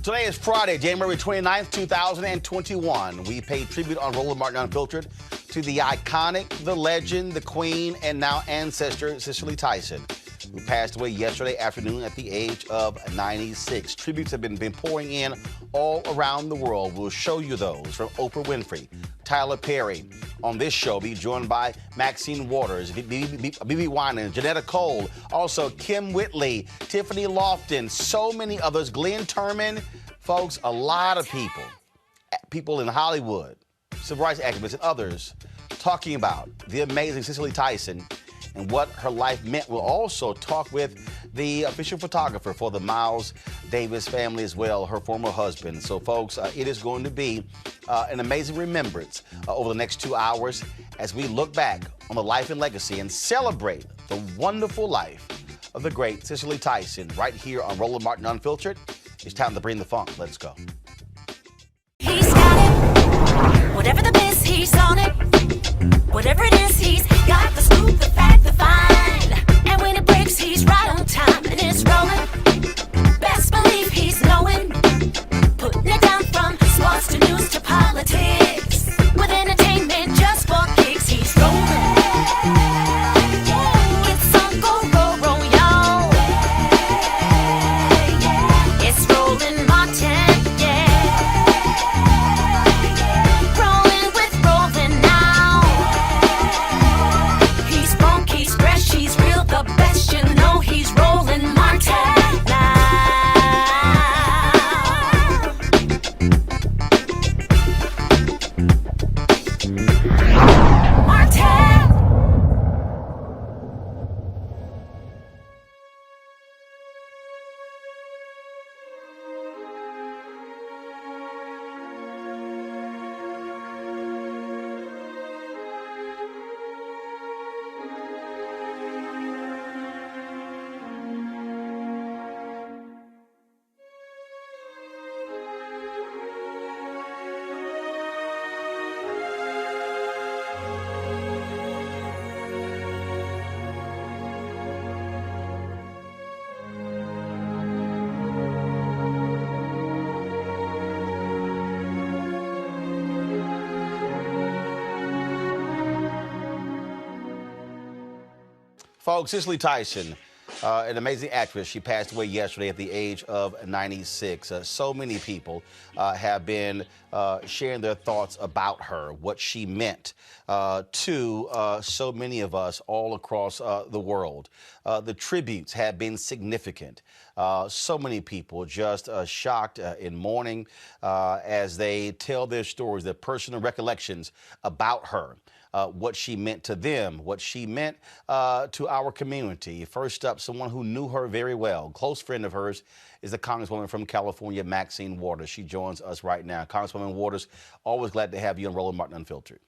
Today is Friday, January 29th, 2021. We pay tribute on Roland Martin Unfiltered to the iconic, the legend, the queen, and now ancestor, Cicely Tyson, who passed away yesterday afternoon at the age of 96. Tributes have been pouring in all around the world. We'll show you those from Oprah Winfrey, Tyler Perry. On this show, be joined by Maxine Waters, B.B. Winan, Janetta Cole, also Kim Whitley, Tiffany Lofton, so many others, Glenn Turman. Folks, a lot of people in Hollywood, civil rights activists and others, talking about the amazing Cicely Tyson and what her life meant. We'll also talk with the official photographer for the Miles Davis family as well, her former husband. So, folks, it is going to be an amazing remembrance over the next 2 hours as we look back on the life and legacy and celebrate the wonderful life of the great Cicely Tyson right here on Roland Martin Unfiltered. It's time to bring the funk. Let's go. He's got it. Whatever the biz, he's on it. Whatever it is, he's got the scoop, the fact, the find. And when it breaks, he's right on time and it's rolling. Best believe he's knowing. Putting it down from sports to news to politics. With entertainment just for kicks, he's rolling. It's on go, roll, y'all. It's Roland Martin, yeah. Rolling with Roland now. He's funk, he's fresh, he's real, the best, you know he's Roland Martin now. Martin. Folks, Cicely Tyson, an amazing actress. She passed away yesterday at the age of 96. So many people have been sharing their thoughts about her, what she meant to so many of us all across the world. The tributes have been significant. So many people just shocked in mourning as they tell their stories, their personal recollections about her. What she meant to them, what she meant to our community. First up, someone who knew her very well, close friend of hers, is the Congresswoman from California, Maxine Waters. She joins us right now. Congresswoman Waters, always glad to have you on Roland Martin Unfiltered.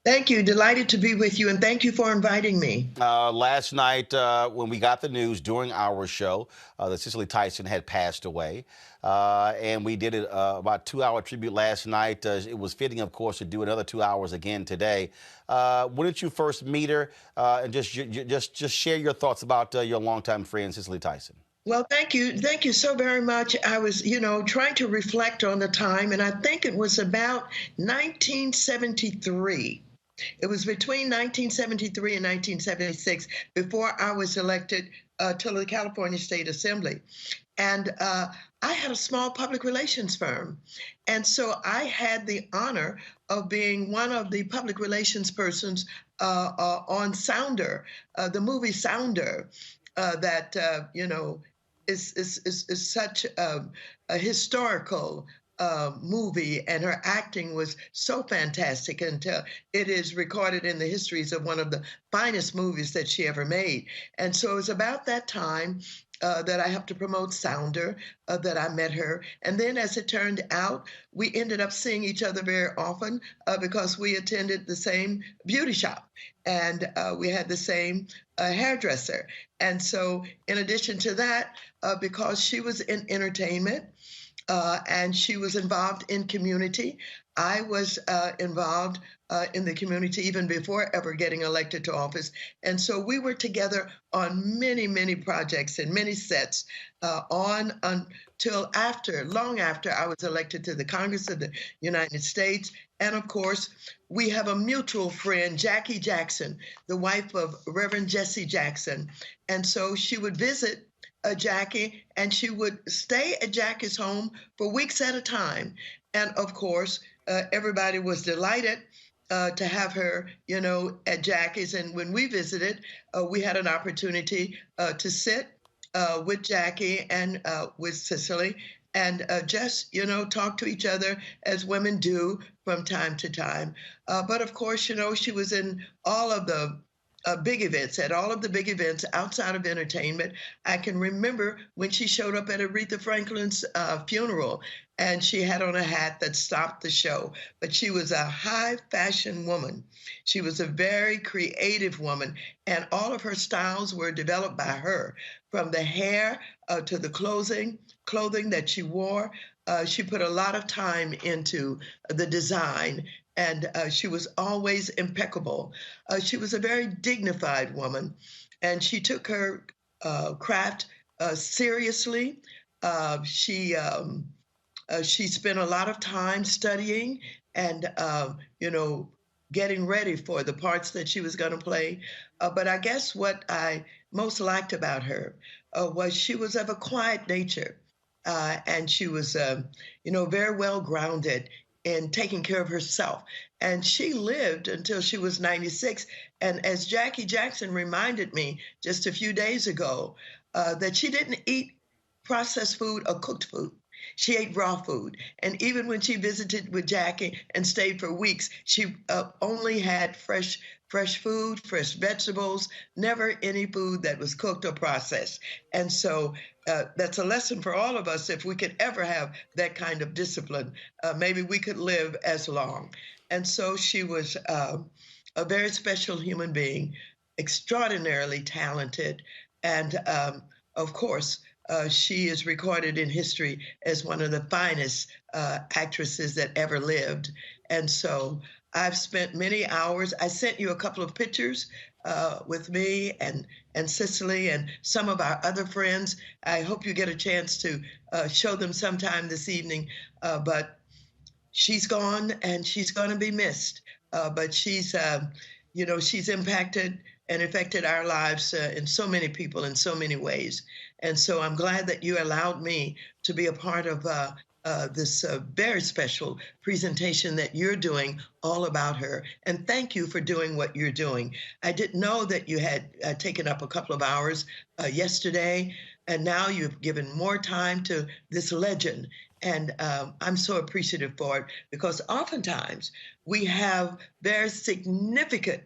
Thank you. Delighted to be with you, and thank you for inviting me. Last night, when we got the news during our show that Cicely Tyson had passed away, and we did it about 2-hour tribute last night. It was fitting, of course, to do another 2 hours again today. When did you first meet her? And just share your thoughts about your longtime friend, Cicely Tyson. Well, thank you. Thank you so very much. I was, trying to reflect on the time, and I think it was about 1973. It was between 1973 and 1976 before I was elected to the California State Assembly. And I had a small public relations firm. And so I had the honor of being one of the public relations persons on Sounder, the movie Sounder, that, is such a historical movie, and her acting was so fantastic, and it is recorded in the histories of one of the finest movies that she ever made. And so it was about that time that I helped to promote Sounder, that I met her. And then as it turned out, we ended up seeing each other very often because we attended the same beauty shop, and we had the same hairdresser. And so in addition to that, because she was in entertainment, and she was involved in community. I was involved in the community even before ever getting elected to office. And so we were together on many, many projects and many sets on till long after I was elected to the Congress of the United States. And of course, we have a mutual friend, Jackie Jackson, the wife of Reverend Jesse Jackson. And so she would visit Jackie, and she would stay at Jackie's home for weeks at a time. And of course, everybody was delighted to have her, at Jackie's. And when we visited, we had an opportunity to sit with Jackie and with Cicely and just, talk to each other as women do from time to time. But of course, she was in all of the big events, at all of the big events outside of entertainment. I can remember when she showed up at Aretha Franklin's funeral, and she had on a hat that stopped the show. But she was a high fashion woman. She was a very creative woman, and all of her styles were developed by her, from the hair to the clothing that she wore. She put a lot of time into the design, and she was always impeccable. She was a very dignified woman, and she took her craft seriously. She spent a lot of time studying and, getting ready for the parts that she was going to play. But I guess what I most liked about her was she was of a quiet nature. And she was, very well grounded in taking care of herself. And she lived until she was 96. And as Jackie Jackson reminded me just a few days ago, that she didn't eat processed food or cooked food. She ate raw food. And even when she visited with Jackie and stayed for weeks, she only had fresh food, fresh vegetables, never any food that was cooked or processed. And so that's a lesson for all of us. If we could ever have that kind of discipline, maybe we could live as long. And so she was a very special human being, extraordinarily talented. And of course, she is recorded in history as one of the finest actresses that ever lived. And so I've spent many hours. I sent you a couple of pictures with me and Cicely and some of our other friends. I hope you get a chance to show them sometime this evening. But she's gone, and she's going to be missed. But she's impacted and affected our lives in so many people in so many ways. And so I'm glad that you allowed me to be a part of this very special presentation that you're doing all about her. And thank you for doing what you're doing. I didn't know that you had taken up a couple of hours yesterday, and now you've given more time to this legend. And I'm so appreciative for it, because oftentimes we have very significant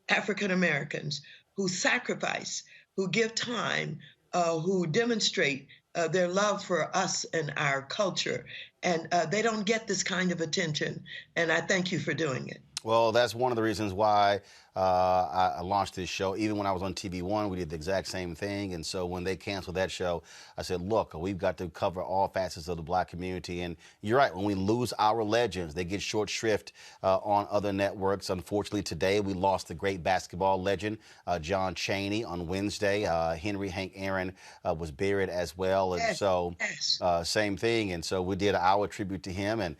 African Americans who sacrifice, who give time, who demonstrate their love for us and our culture. And they don't get this kind of attention. And I thank you for doing it. Well, that's one of the reasons why I launched this show. Even when I was on TV1, we did the exact same thing. And so when they canceled that show, I said, look, we've got to cover all facets of the Black community. And you're right, when we lose our legends, they get short shrift on other networks. Unfortunately, today we lost the great basketball legend, John Chaney, on Wednesday. Henry Hank Aaron was buried as well. And so same thing. And so we did our tribute to him. And,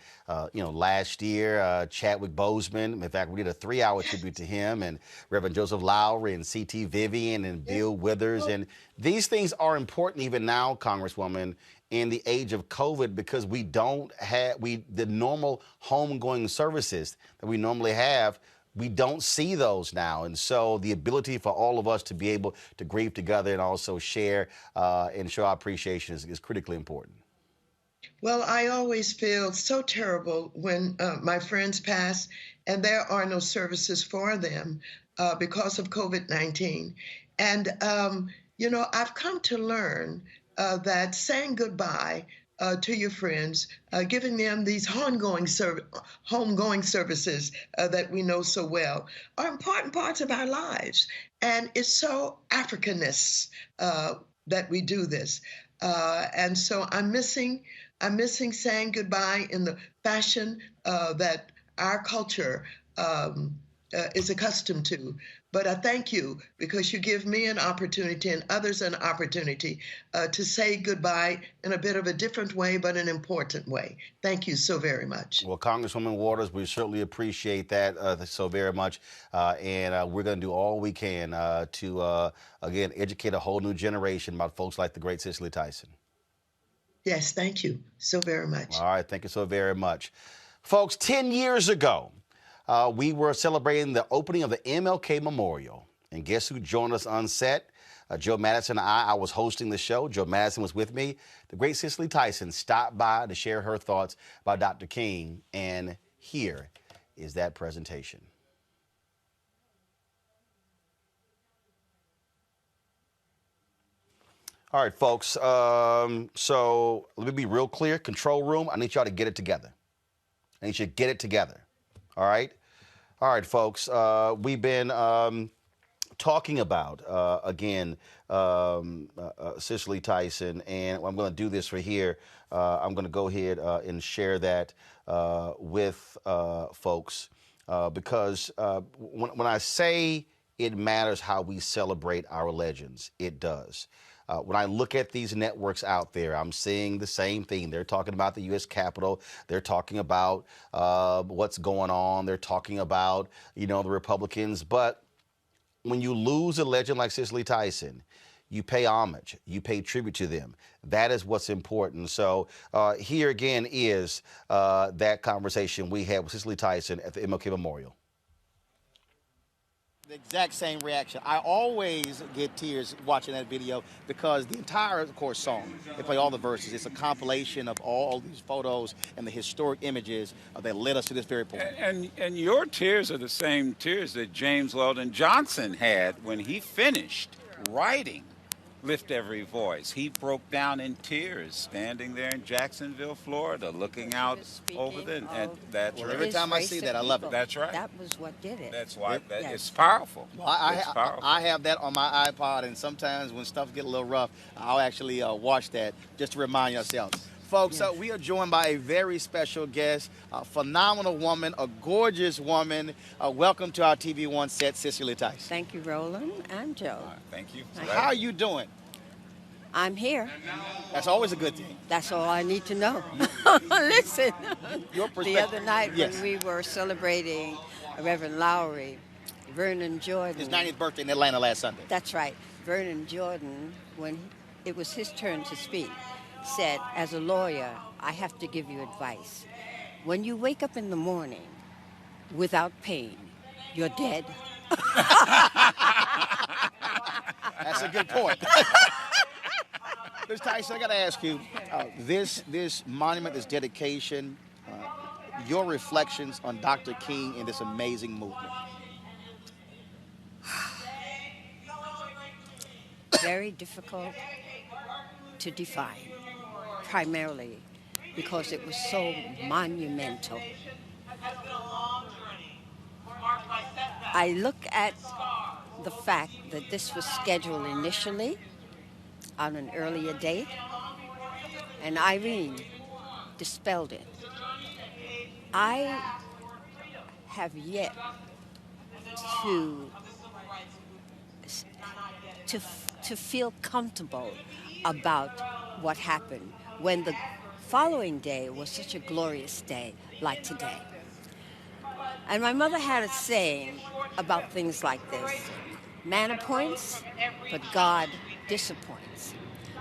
last year, Chadwick Boseman, in fact, we did a 3-hour tribute to him, and Reverend Joseph Lowry and C.T. Vivian and Bill Withers. And these things are important even now, Congresswoman, in the age of COVID, because we don't have the normal homegoing services that we normally have. We don't see those now. And so the ability for all of us to be able to grieve together and also share and show our appreciation is critically important. Well, I always feel so terrible when my friends pass and there are no services for them because of COVID-19. And, I've come to learn that saying goodbye to your friends, giving them these homegoing services that we know so well, are important parts of our lives. And it's so Africanist that we do this. And so I'm missing saying goodbye in the fashion that our culture is accustomed to. But I thank you because you give me an opportunity and others an opportunity to say goodbye in a bit of a different way, but an important way. Thank you so very much. Well, Congresswoman Waters, we certainly appreciate that so very much. And we're going to do all we can to, again, educate a whole new generation about folks like the great Cicely Tyson. Yes, thank you so very much. All right, thank you so very much. Folks, 10 years ago, we were celebrating the opening of the MLK Memorial. And guess who joined us on set? Joe Madison and I was hosting the show. Joe Madison was with me. The great Cicely Tyson stopped by to share her thoughts about Dr. King. And here is that presentation. All right, folks. So let me be real clear. Control room, I need y'all to get it together. I need you to get it together. All right? All right, folks. We've been talking about, again, Cicely Tyson, and I'm going to do this for here. I'm going to go ahead and share that with folks because when I say it matters how we celebrate our legends, it does. When I look at these networks out there, I'm seeing the same thing. They're talking about the U.S. Capitol. They're talking about what's going on. They're talking about, the Republicans. But when you lose a legend like Cicely Tyson, you pay homage, you pay tribute to them. That is what's important. So here again is that conversation we had with Cicely Tyson at the MLK Memorial. The exact same reaction. I always get tears watching that video because the entire, of course, song, they play all the verses. It's a compilation of all these photos and the historic images that led us to this very point. And your tears are the same tears that James Weldon Johnson had when he finished writing Lift Every Voice. He broke down in tears standing there in Jacksonville, Florida, looking out over there. And that's Well, right. every time I see that, I love it. That's right. That was what did it. That's why Yes. it's powerful. Well, It's powerful. I have that on my iPod, and sometimes when stuff get a little rough, I'll actually watch that just to remind yourselves. Folks, Yes. we are joined by a very special guest, a phenomenal woman, a gorgeous woman. Welcome to our TV One set, Cicely Tyson. Thank you, Roland and Joe. Thank you. How are you doing? I'm here. That's always a good thing. That's all I need to know. Listen, Your the perspective. other night Yes. when we were celebrating Reverend Lowry, Vernon Jordan. His 90th birthday in Atlanta last Sunday. That's right. Vernon Jordan, when it was his turn to speak, said, as a lawyer, I have to give you advice. When you wake up in the morning without pain, you're dead. That's a good point. Ms. Tyson, I got to ask you, this monument, this dedication, your reflections on Dr. King and this amazing movement. Very difficult to define, primarily because it was so monumental. I look at the fact that this was scheduled initially on an earlier date, and Irene dispelled it. I have yet to feel comfortable about what happened when the following day was such a glorious day like today. And my mother had a saying about things like this: man appoints, but God disappoints.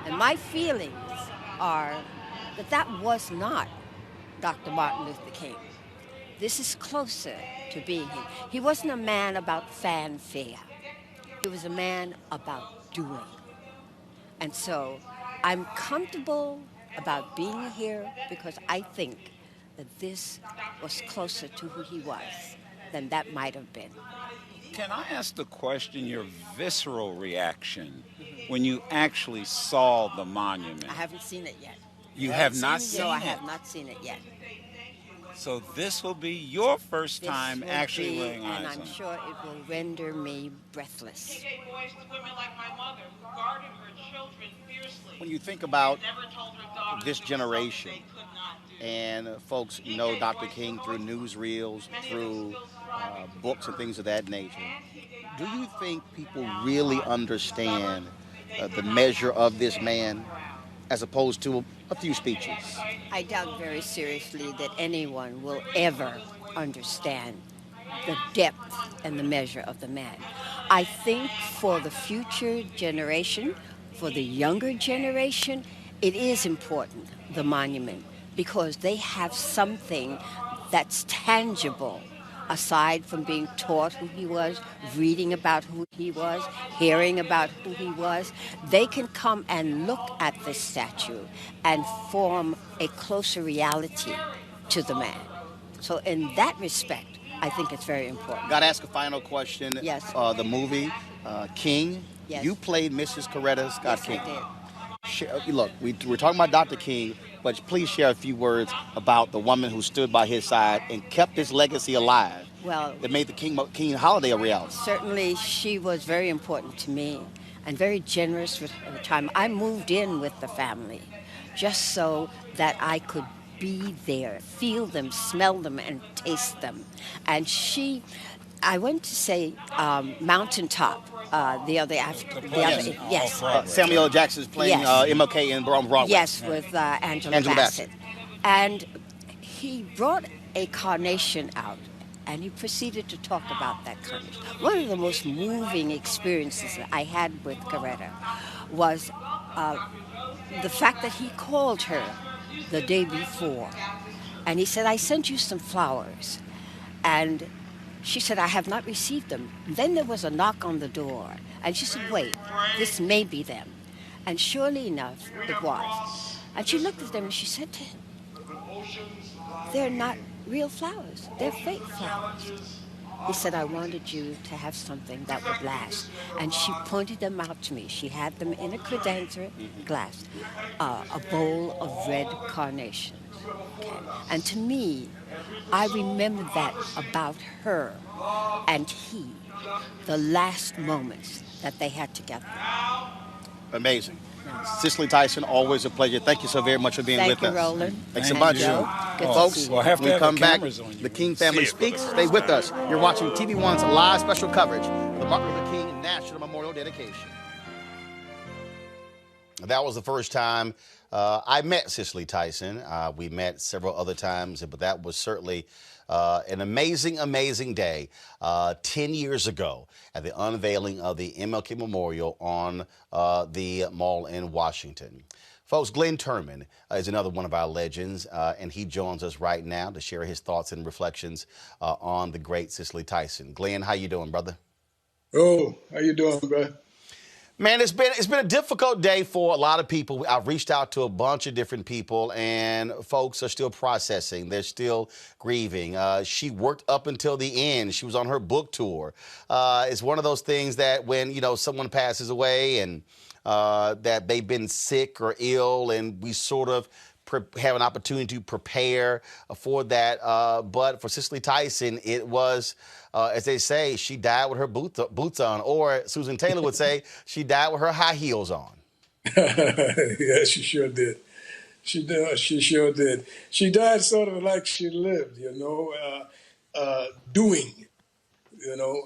And my feelings are that that was not Dr. Martin Luther King. This is closer to being him. He wasn't a man about fanfare. He was a man about doing. And so I'm comfortable about being here because I think that this was closer to who he was than that might have been. Can I ask the question, your visceral reaction when you actually saw the monument? I haven't seen it yet. You have not No, seen I it? have not seen it yet. So this will be your first This time will actually be, laying eyes and on I'm it. sure it will render me breathless. He gave voice to women like my mother, who guarded her children fiercely. When you think about Never told her daughters this to do something generation, they could not do. and folks know Dr. King through newsreels, through books and things of that nature, Do you think people really understand the measure of this man as opposed to a few speeches? I doubt very seriously that anyone will ever understand the depth and the measure of the man. I think for the future generation, for the younger generation, it is important, the monument, because they have something that's tangible aside from being taught who he was, reading about who he was, hearing about who he was. They can come and look at this statue and form a closer reality to the man. So, in that respect, I think it's very important. Got to ask a final question. Yes. The movie King. Yes. You played Mrs. Coretta Scott Yes, King. I did. Look, we're talking about Dr. King, but please share a few words about the woman who stood by his side and kept his legacy alive. Well, That made the King holiday a reality. certainly she was very important to me and very generous with her time. I moved in with the family just so that I could be there, feel them, smell them, and taste them. And I went to say Mountaintop the other after. Yes. Samuel L. Jackson's playing Yes. MLK in Broadway. Yes, with Angela Bassett. And he brought a carnation out, and he proceeded to talk about that carnation. One of the most moving experiences that I had with Coretta was the fact that he called her the day before, and he said, "I sent you some flowers." And she said, "I have not received them." Then there was a knock on the door, and she said, "Wait, this may be them." And surely enough, it was. And she looked at them and she said to him, "They're not real flowers, they're fake flowers." He said, "I wanted you to have something that would last." And she pointed them out to me. She had them in a credenza glass, a bowl of red carnations. Okay. And to me, I remember that about her and he, the last moments that they had together. Amazing. Cicely Tyson, always a pleasure. Thank you so very much for being with us. Thank you, Roland. Thanks a And bunch. Joe. Good to Folks, see you. We'll have to when we have come the back, cameras on you the when King you family see it. speaks. Stay with us. You're watching TV1's live special coverage of the Martin Luther King National Memorial Dedication. That was the first time I met Cicely Tyson. We met several other times, but that was certainly an amazing, amazing day 10 years ago at the unveiling of the MLK Memorial on the Mall in Washington. Folks, Glenn Turman is another one of our legends, and he joins us right now to share his thoughts and reflections on the great Cicely Tyson. Glenn, how you doing, brother? Oh, how you doing, bro? Man, it's been a difficult day for a lot of people. I've reached out to a bunch of different people, and folks are still processing. They're still grieving. She worked up until the end. She was on her book tour. It's one of those things that when someone passes away and that they've been sick or ill, and we sort of have an opportunity to prepare for that. But for Cicely Tyson, it was, as they say, she died with her boots on, or Susan Taylor would say, she died with her high heels on. Yeah, she sure did. She did. She sure did. She died sort of like she lived, doing.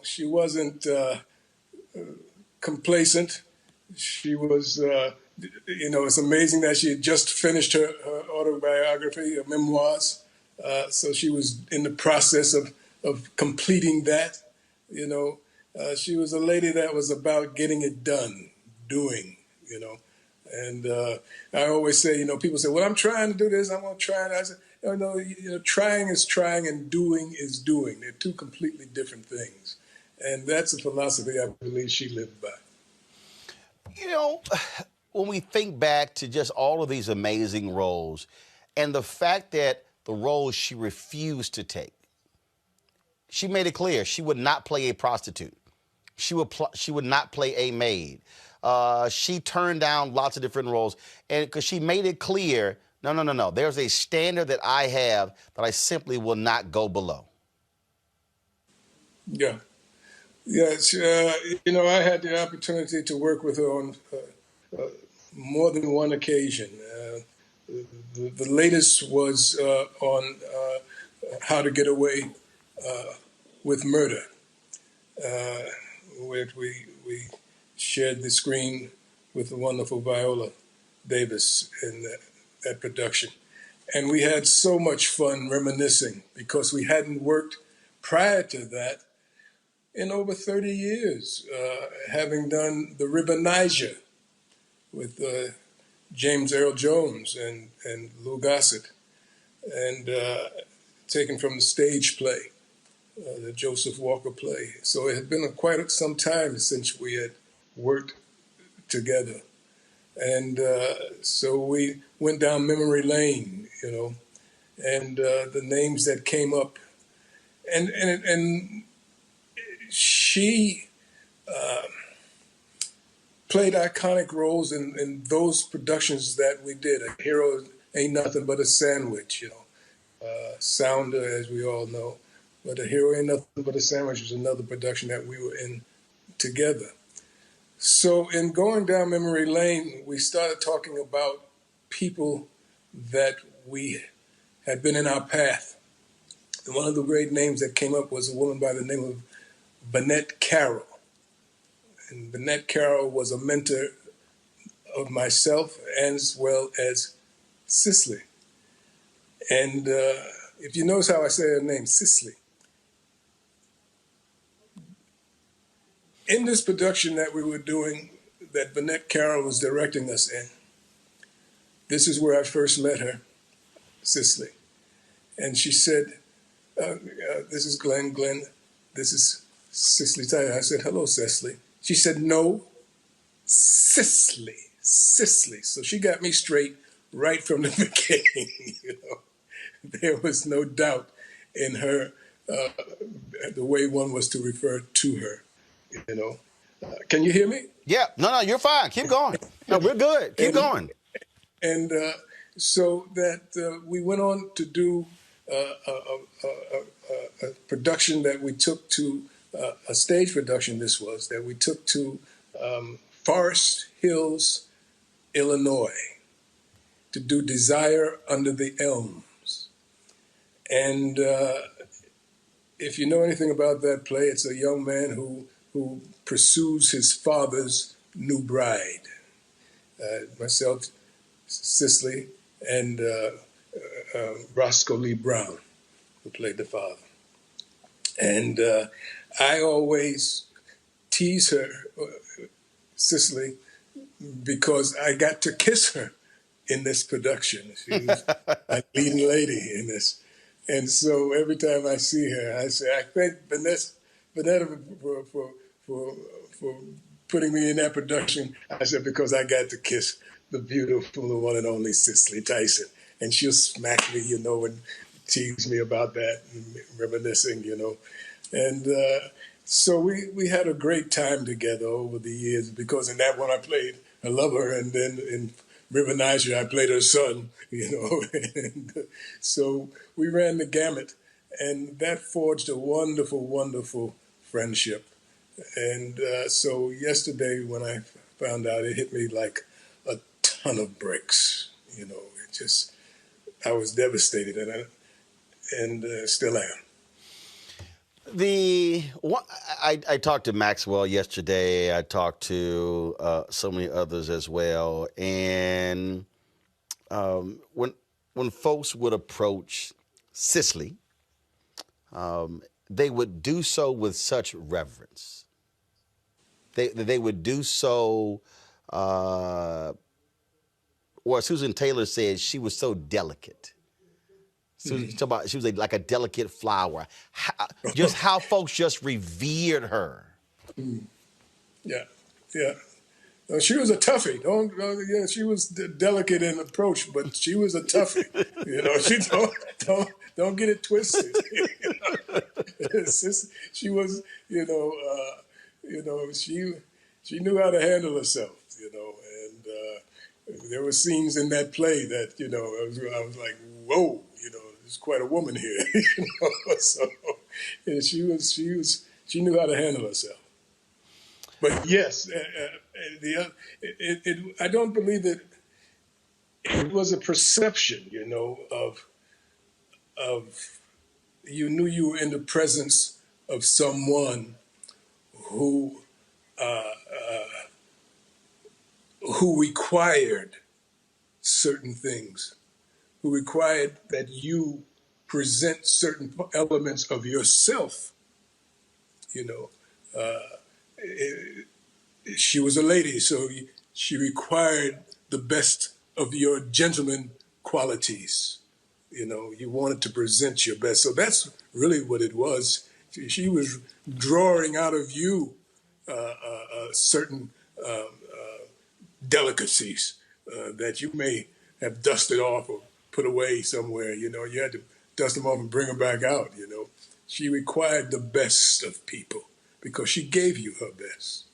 She wasn't complacent. She was, it's amazing that she had just finished her autobiography, her memoirs. So she was in the process of completing that. She was a lady that was about getting it done, doing, And I always say, people say, "Well, I'm trying to do this, I'm going to try it." I said, trying is trying and doing is doing. They're two completely different things. And that's a philosophy I believe she lived by. When we think back to just all of these amazing roles and the fact that the roles she refused to take, she made it clear she would not play a prostitute. She would not play a maid. She turned down lots of different roles, and because she made it clear, no. There's a standard that I have that I simply will not go below. Yeah. Yes, I had the opportunity to work with her on more than one occasion. The latest was on How to Get Away with Murder, which we shared the screen with the wonderful Viola Davis in that production. And we had so much fun reminiscing because we hadn't worked prior to that in over 30 years, having done The Ribbonizer with James Earl Jones and Lou Gossett, and taken from the stage play, the Joseph Walker play. So it had been quite some time since we had worked together. And so we went down memory lane, and the names that came up. And she played iconic roles in those productions that we did. A Hero Ain't Nothing But a Sandwich, Sounder, as we all know. But A Hero Ain't Nothing But a Sandwich was another production that we were in together. So in going down memory lane, we started talking about people that we had been in our path. And one of the great names that came up was a woman by the name of Bennett Carroll. And Bennett Carroll was a mentor of myself as well as Cicely. And if you notice how I say her name, Cicely. In this production that we were doing, that Bennett Carroll was directing us in, this is where I first met her, Cicely. And she said, this is Glenn. Glenn, this is Cicely Tyson. I said, hello, Cicely. She said, no, Cicely. So she got me straight right from the beginning. There was no doubt in her, the way one was to refer to her. Can you hear me? Yeah. No, you're fine. Keep going. No, we're good. Keep going. And so that we went on to do a production that we took to, a stage production this was, that we took to Forest Hills, Illinois, to do Desire Under the Elms. And if you know anything about that play, it's a young man who pursues his father's new bride. Myself, Cicely, and Roscoe Lee Brown, who played the father. And I always tease her, Cicely, because I got to kiss her in this production. She was a leading lady in this. And so every time I see her, I say, I thank Bennett for putting me in that production. I said, because I got to kiss the beautiful, the one and only Cicely Tyson. And she'll smack me, and tease me about that, and reminiscing, And so we had a great time together over the years, because in that one I played her lover, and then in Ribbonizer I played her son, And so we ran the gamut, and that forged a wonderful, wonderful friendship. And so yesterday when I found out, it hit me like a ton of bricks. I was devastated, and still am. I talked to Maxwell yesterday. I talked to so many others as well. And when folks would approach Cicely, they would do so with such reverence. They would do so, or Susan Taylor said, she was so delicate. She was like a delicate flower. Just how folks just revered her. Yeah. She was a toughie. She was delicate in approach, but she was a toughie. She don't get it twisted. She was, she knew how to handle herself. And there were scenes in that play that I was like, whoa, there's quite a woman here. So and she knew how to handle herself. But yes, I don't believe that it was a perception, of you knew you were in the presence of someone who who required certain things, who required that you present certain elements of yourself. You know, she was a lady, so she required the best of your gentleman qualities. You know, you wanted to present your best. So that's really what it was. She was drawing out of you certain delicacies that you may have dusted off or put away somewhere. You know, you had to dust them off and bring them back out. You know, she required the best of people because she gave you her best.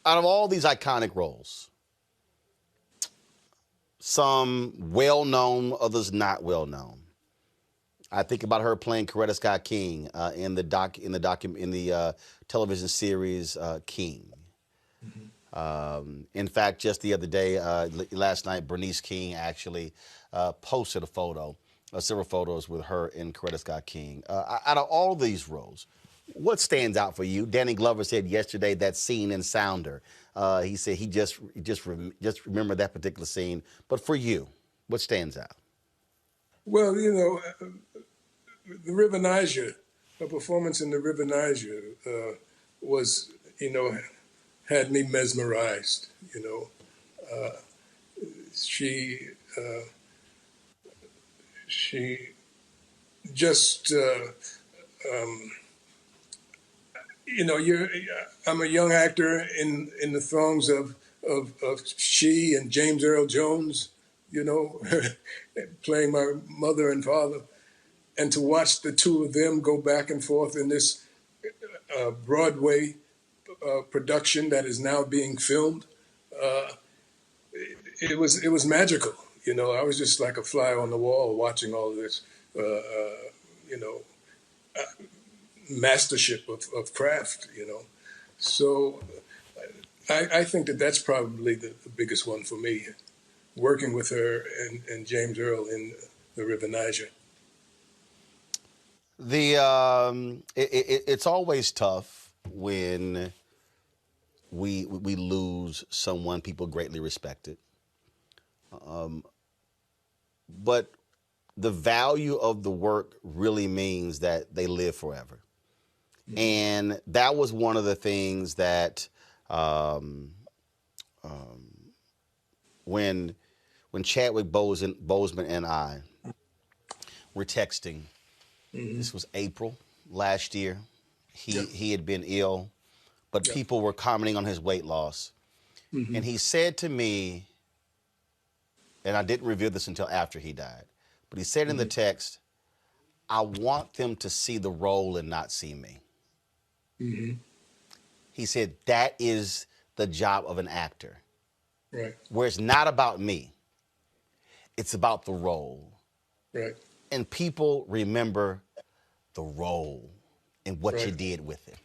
Out of all these iconic roles, some well-known, others not well-known. I think about her playing Coretta Scott King in the television series King. In fact, just the other day, last night, Bernice King actually posted several photos with her in Coretta Scott King. Out of all these roles, what stands out for you? Danny Glover said yesterday that scene in Sounder. He said he just remembered that particular scene. But for you, what stands out? Well, you know, the River Niger, her performance in the River Niger was, you know, had me mesmerized. You know, she just, you know, I'm a young actor in the throngs of she and James Earl Jones, you know, playing my mother and father. And to watch the two of them go back and forth in this Broadway production that is now being filmed, it was magical. You know, I was just like a fly on the wall watching all of this, you know, mastership of craft. You know, so I think that's probably the biggest one for me, working with her and James Earl in the River Niger. It's always tough when we lose someone people greatly respected. But the value of the work really means that they live forever. Mm-hmm. And that was one of the things that when Chadwick Boseman and I were texting, this was April last year. He had been ill, but people were commenting on his weight loss. Mm-hmm. And he said to me, and I didn't reveal this until after he died, but he said in the text, I want them to see the role and not see me. Mm-hmm. He said, that is the job of an actor. Right. Where it's not about me, it's about the role. Right. And people remember the role and what you did with it.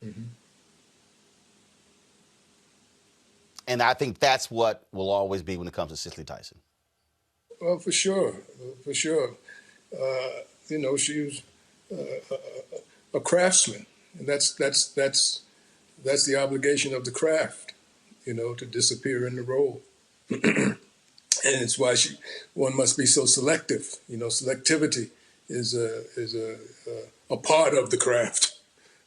Mm-hmm. And I think that's what will always be when it comes to Cicely Tyson. Well, for sure, for sure. You know, she was a craftsman, and that's the obligation of the craft. You know, to disappear in the role, and it's why one must be so selective. You know, selectivity is a part of the craft,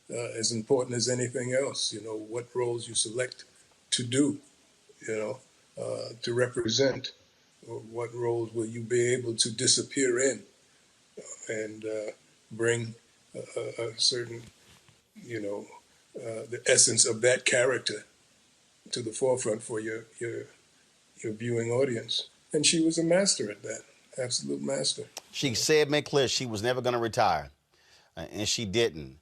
as important as anything else. You know, what roles you select to do. You know, to represent. What roles will you be able to disappear in and bring a certain, you know, the essence of that character to the forefront for your viewing audience? And she was a master at that, absolute master. She said, make clear, she was never going to retire, and she didn't.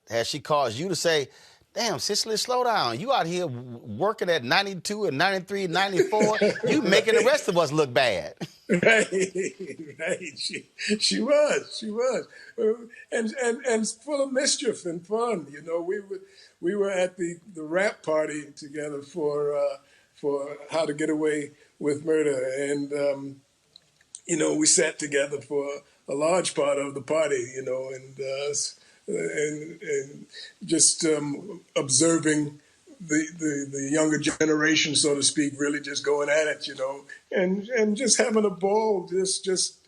Has she caused you to say, damn, Cicely, slow down. You out here working at 92 and 93, 94. You making the rest of us look bad. Right. She was. And full of mischief and fun. You know, we were at the rap party together for How to Get Away with Murder. And, we sat together for a large part of the party, and just observing the younger generation, so to speak, really just going at it, and just having a ball, just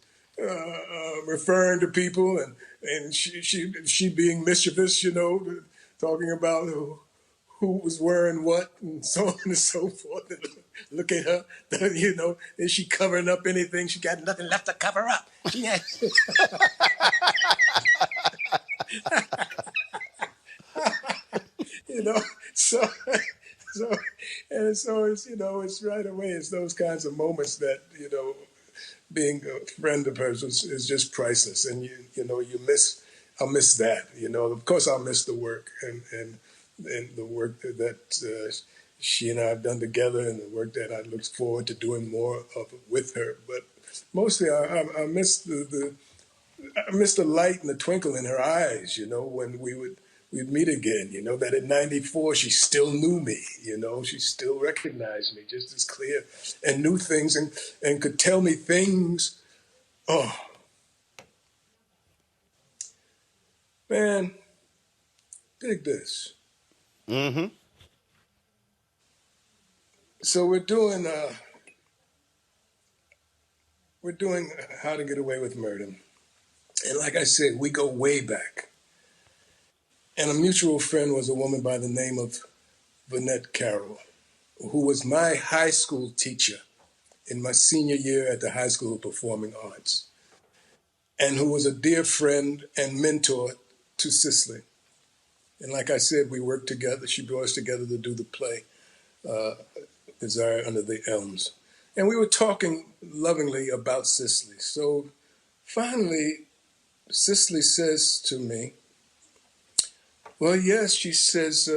referring to people, and she being mischievous, talking about who was wearing what and so on and so forth. And look at her, is she covering up anything? She got nothing left to cover up. She had. So, so it's, it's right away. It's those kinds of moments that, being a friend of hers is just priceless. And I'll miss that, of course I'll miss the work and the work that she and I have done together, and the work that I look forward to doing more of with her. But mostly I miss I miss the light and the twinkle in her eyes, when we'd meet again, that in '94 she still knew me, she still recognized me just as clear and knew things and could tell me things. Oh, man, dig this. Mm-hmm. So we're doing How to Get Away with Murder. And like I said, we go way back. And a mutual friend was a woman by the name of Vanette Carroll, who was my high school teacher in my senior year at the High School of Performing Arts, and who was a dear friend and mentor to Cicely. And like I said, we worked together. She brought us together to do the play, Desire Under the Elms. And we were talking lovingly about Cicely. So finally, Cicely says to me, well, yes, she says,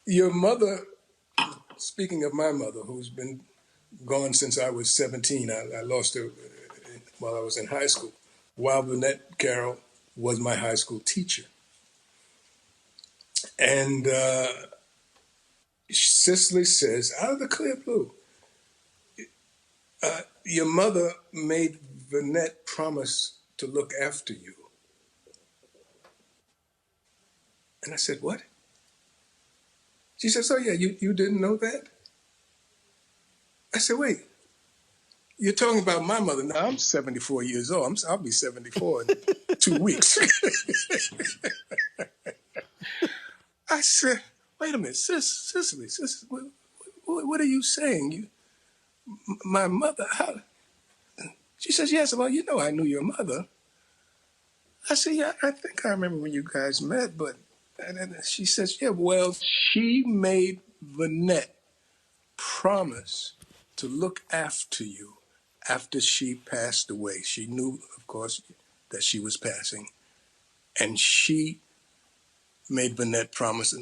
your mother, speaking of my mother, who's been gone since I was 17, I lost her while I was in high school, while Vanette Carroll was my high school teacher. And Cicely says, out of the clear blue, your mother made Vanette promise to look after you. And I said, what? She says, oh yeah, you didn't know that? I said, wait, you're talking about my mother. Now I'm 74 years old. I'll be 74 in 2 weeks. I said, wait a minute, Cicely, what are you saying? My mother, how? She says, yes, well, I knew your mother. I said, yeah, I think I remember when you guys met, but and she says, yeah, well, she made Vanette promise to look after you after she passed away. She knew, of course, that she was passing, and she made Vanette promise.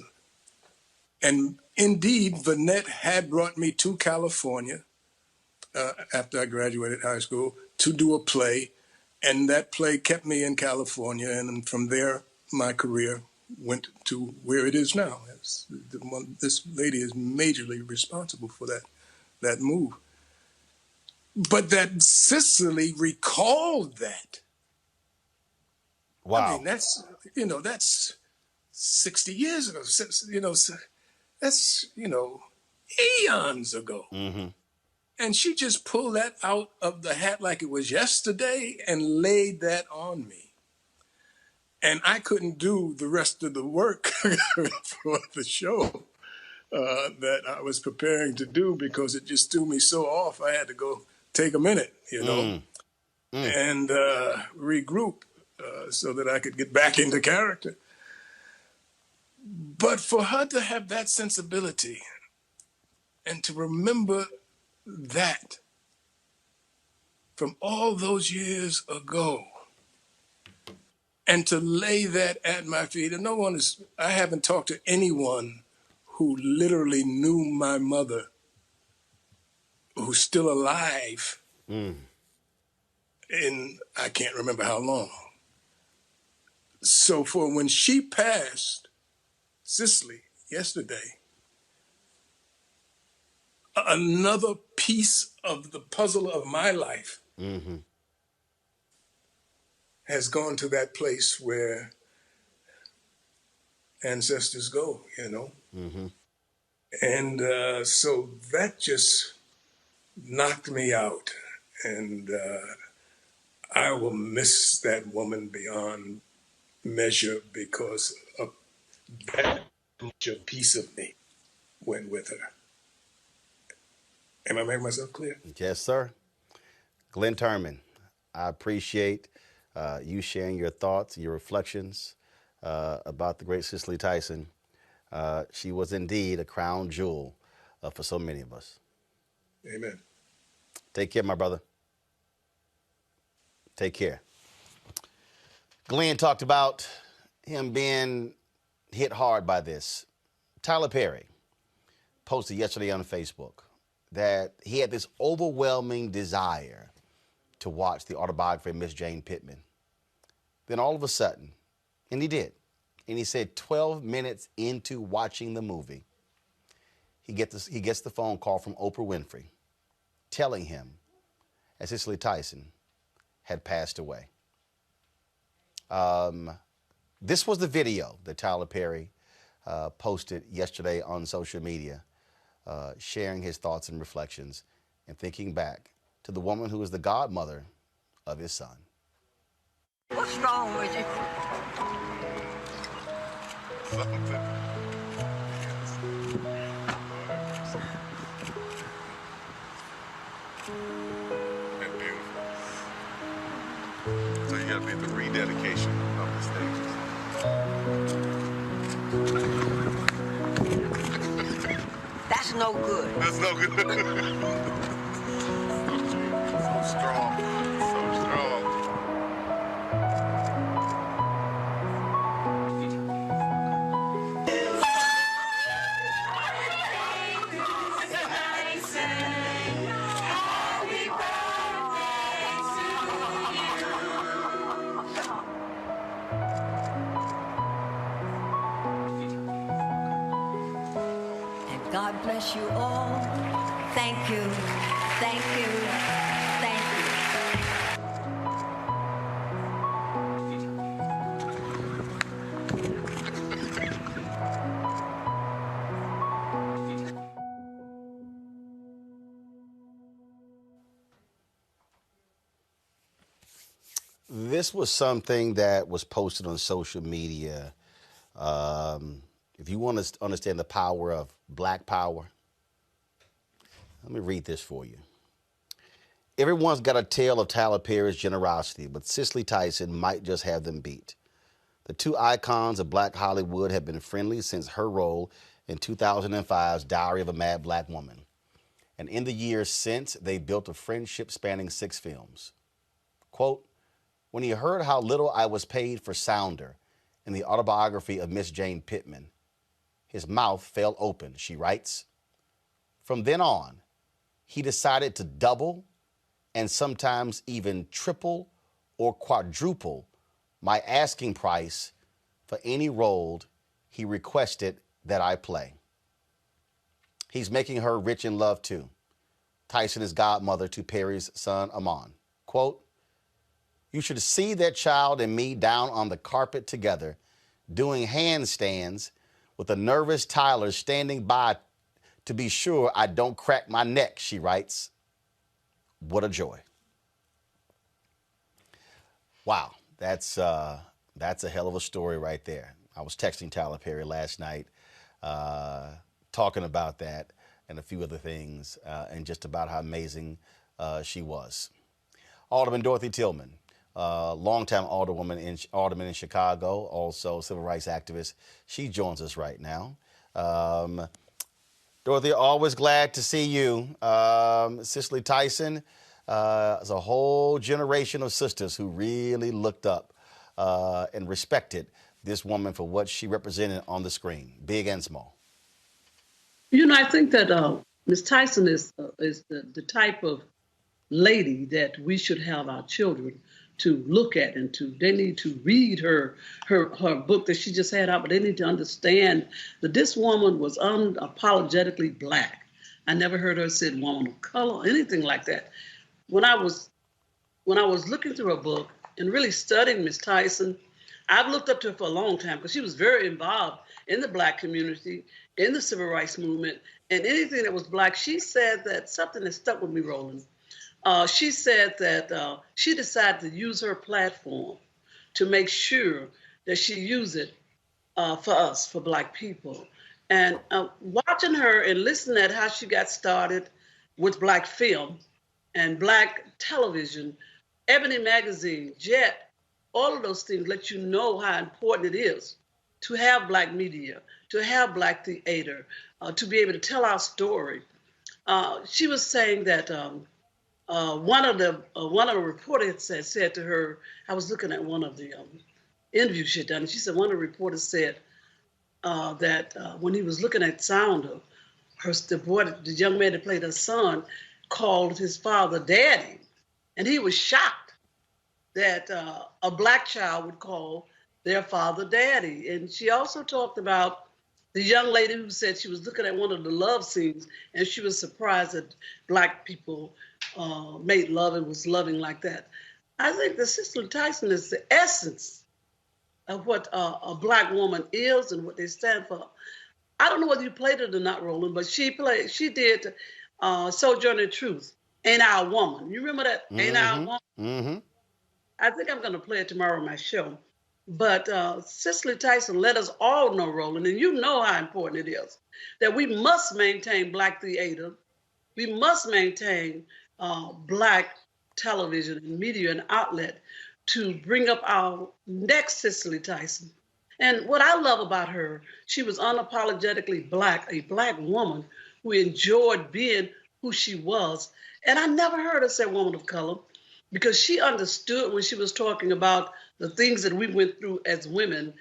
And indeed, Vanette had brought me to California after I graduated high school to do a play, and that play kept me in California, and from there, my career went to where it is now. This lady is majorly responsible for that move. But that Cicely recalled that. Wow. I mean, that's 60 years ago. That's, eons ago. Mm-hmm. And she just pulled that out of the hat like it was yesterday and laid that on me. And I couldn't do the rest of the work for the show that I was preparing to do because it just threw me so off. I had to go take a minute, and regroup so that I could get back into character. But for her to have that sensibility and to remember that from all those years ago and to lay that at my feet, and I haven't talked to anyone who literally knew my mother, who's still alive in, I can't remember how long. So for when she passed, Cicely, yesterday, another piece of the puzzle of my life has gone to that place where ancestors go, you know. And so that just knocked me out. And I will miss that woman beyond measure because of that much a piece of me went with her. Am I making myself clear? Yes, sir. Glenn Turman, I appreciate you sharing your thoughts, your reflections about the great Cicely Tyson. She was indeed a crown jewel for so many of us. Amen. Take care, my brother. Take care. Glenn talked about him being hit hard by this. Tyler Perry posted yesterday on Facebook that he had this overwhelming desire to watch the autobiography of Miss Jane Pittman. Then all of a sudden, and he did, and he said 12 minutes into watching the movie, he gets the phone call from Oprah Winfrey telling him that Cicely Tyson had passed away. This was the video that Tyler Perry posted yesterday on social media, sharing his thoughts and reflections and thinking back to the woman who was the godmother of his son. What's wrong with you? Something. And beautiful. So you gotta be the rededication of the stages. That's no good. That's no good. So strong. So strong. God bless you all. Thank you. Thank you. Thank you. This was something that was posted on social media. If you want to understand the power of Black power, let me read this for you. Everyone's got a tale of Tyler Perry's generosity, but Cicely Tyson might just have them beat. The two icons of Black Hollywood have been friendly since her role in 2005's Diary of a Mad Black Woman. And in the years since, they built a friendship spanning 6 films. Quote, when he heard how little I was paid for Sounder in the autobiography of Miss Jane Pittman, his mouth fell open, she writes. From then on, he decided to double and sometimes even triple or quadruple my asking price for any role he requested that I play. He's making her rich in love too. Tyson is godmother to Perry's son, Amon. Quote, you should see that child and me down on the carpet together doing handstands with a nervous Tyler standing by to be sure I don't crack my neck, she writes. What a joy. Wow, that's a hell of a story right there. I was texting Tyler Perry last night, talking about that and a few other things, and just about how amazing she was. Alderman Dorothy Tillman, longtime alderman in Chicago, also civil rights activist. She joins us right now. Dorothy, always glad to see you. Cicely Tyson is a whole generation of sisters who really looked up and respected this woman for what she represented on the screen, big and small. You know, I think that Ms. Tyson is the type of lady that we should have our children to look at and they need to read her book that she just had out, but they need to understand that this woman was unapologetically Black. I never heard her say woman of color or anything like that. When I was looking through her book and really studying Miss Tyson, I've looked up to her for a long time because she was very involved in the Black community, in the civil rights movement, and anything that was Black. She said that something that stuck with me, Roland. She said that she decided to use her platform to make sure that she used it for us, for Black people. And watching her and listening at how she got started with Black film and Black television, Ebony Magazine, Jet, all of those things let you know how important it is to have Black media, to have Black theater, to be able to tell our story. She was saying that one of the reporters said to her, I was looking at one of the interviews she had done, and she said one of the reporters said that when he was looking at sound of the young man that played her son called his father daddy, and he was shocked that a Black child would call their father daddy. And she also talked about the young lady who said she was looking at one of the love scenes and she was surprised that Black people made love and was loving like that. I think that Cicely Tyson is the essence of what a Black woman is and what they stand for. I don't know whether you played it or not, Roland, but she did Sojourner Truth, Ain't I a Woman? You remember that? Ain't I a Woman? Mm-hmm. I think I'm going to play it tomorrow on my show. But Cicely Tyson let us all know, Roland, and you know how important it is, that we must maintain Black theater. We must maintain Black television and media and outlet to bring up our next Cicely Tyson. And what I love about her, she was unapologetically Black, a Black woman who enjoyed being who she was. And I never heard her say woman of color because she understood when she was talking about the things that we went through as women,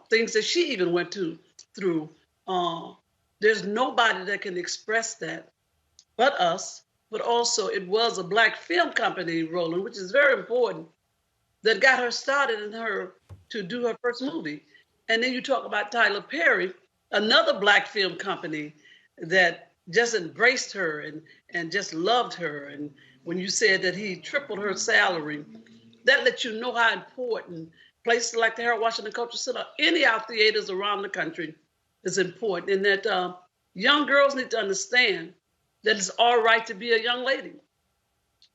things that she even went through. There's nobody that can express that but us. But also it was a Black film company, Roland, which is very important, that got her started in her to do her first movie. And then you talk about Tyler Perry, another Black film company that just embraced her and just loved her. And when you said that he tripled her salary, that lets you know how important places like the Harold Washington Cultural Center, any of our theaters around the country is important. And that young girls need to understand that it's all right to be a young lady.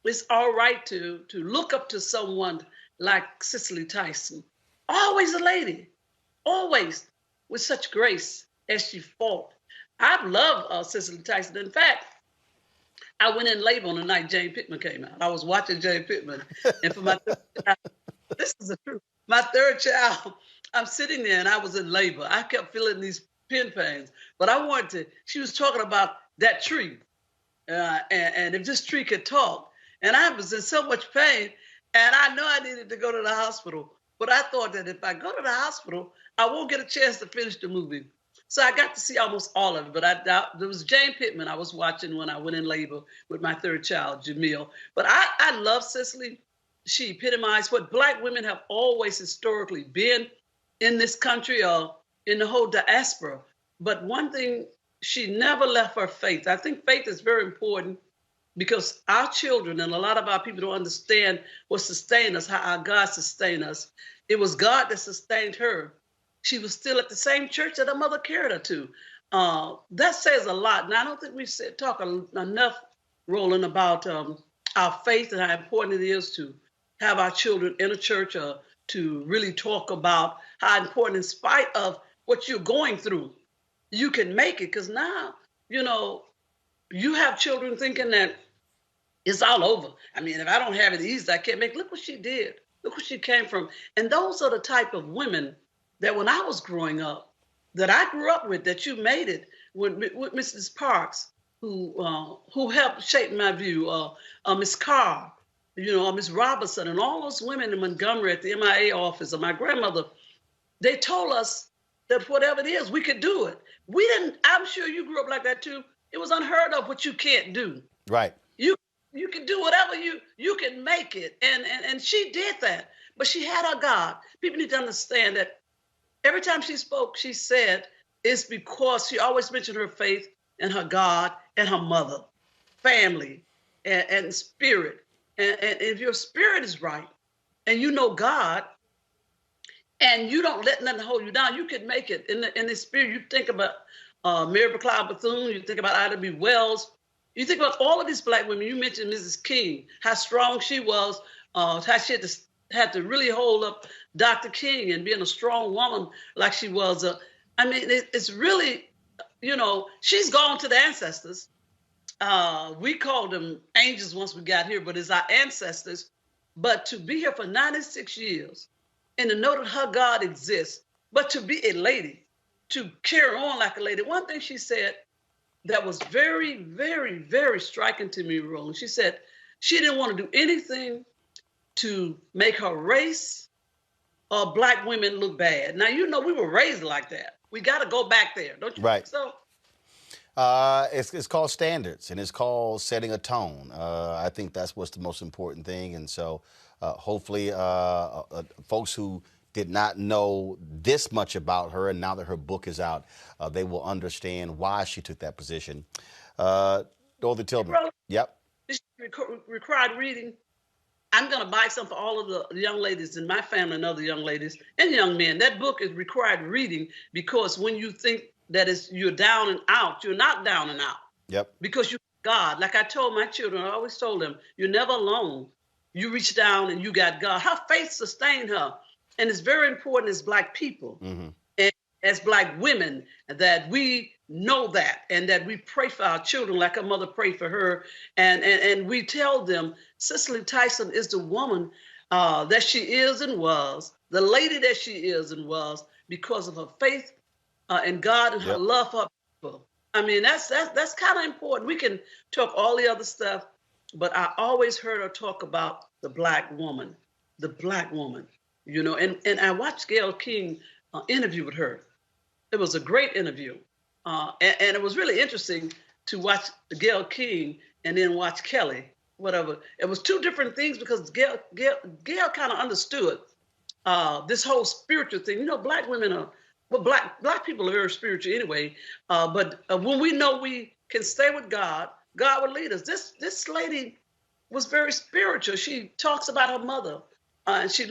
It's all right to look up to someone like Cicely Tyson. Always a lady, always with such grace as she fought. I've loved Cicely Tyson. In fact, I went in labor on the night Jane Pittman came out. I was watching Jane Pittman, and for my third child, this is the truth. My third child, I'm sitting there and I was in labor. I kept feeling these pin pains, but I wanted to. She was talking about that tree, and if this tree could talk, and I was in so much pain, and I know I needed to go to the hospital. But I thought that if I go to the hospital, I won't get a chance to finish the movie. So I got to see almost all of it. But there was Jane Pittman I was watching when I went in labor with my third child, Jamil. But I love Cicely. She epitomized what Black women have always historically been in this country or in the whole diaspora. But one thing, she never left her faith. I think faith is very important because our children and a lot of our people don't understand what sustained us, how our God sustained us. It was God that sustained her. She was still at the same church that her mother carried her to. That says a lot. And I don't think we talk enough, Roland, about our faith and how important it is to have our children in a church or to really talk about how important, in spite of what you're going through, you can make it. Because now, you have children thinking that it's all over. I mean, if I don't have it easy, I can't make it. Look what she did. Look where she came from. And those are the type of women that when I was growing up, that I grew up with, that you made it with Mrs. Parks, who helped shape my view, Miss Carr, Miss Robinson, and all those women in Montgomery at the MIA office, or my grandmother, they told us that whatever it is, we could do it. We didn't, I'm sure you grew up like that too. It was unheard of what you can't do. Right. You can do whatever you can make it. And she did that. But she had her God. People need to understand that every time she spoke, she said it's because she always mentioned her faith and her God and her mother, family, and spirit. And if your spirit is right and you know God and you don't let nothing hold you down, you can make it. In the spirit, you think about Mary Cloud Bethune, you think about Ida B. Wells, you think about all of these black women. You mentioned Mrs. King, how strong she was, how she had to really hold up Dr. King and being a strong woman like she was. I mean, it's really, she's gone to the ancestors. We called them angels once we got here, but it's our ancestors. But to be here for 96 years and to know that her God exists, but to be a lady, to carry on like a lady. One thing she said that was very, very, very striking to me, Roland. She said she didn't want to do anything to make her race or black women look bad. Now, we were raised like that. We got to go back there, don't you think so? It's called standards, and it's called setting a tone. I think that's what's the most important thing. And so hopefully folks who did not know this much about her, and now that her book is out, they will understand why she took that position. Dorothy Tillman. Yep. This required reading. I'm going to buy some for all of the young ladies in my family and other young ladies and young men. That book is required reading because when you think that you're down and out, you're not down and out. Yep. Because you God. Like I told my children, I always told them, you're never alone. You reach down and you got God. Her faith sustained her. And it's very important as black people and as black women that we know that and that we pray for our children like her mother prayed for her. And we tell them Cicely Tyson is the woman that she is and was, the lady that she is and was because of her faith and God and her love for her people. I mean, that's kind of important. We can talk all the other stuff, but I always heard her talk about the black woman, and I watched Gayle King interview with her. It was a great interview. And it was really interesting to watch Gayle King and then watch Kelly, whatever. It was two different things because Gayle kind of understood this whole spiritual thing. Black women are, black people are very spiritual anyway. But when we know we can stay with God, God will lead us. This lady was very spiritual. She talks about her mother. And she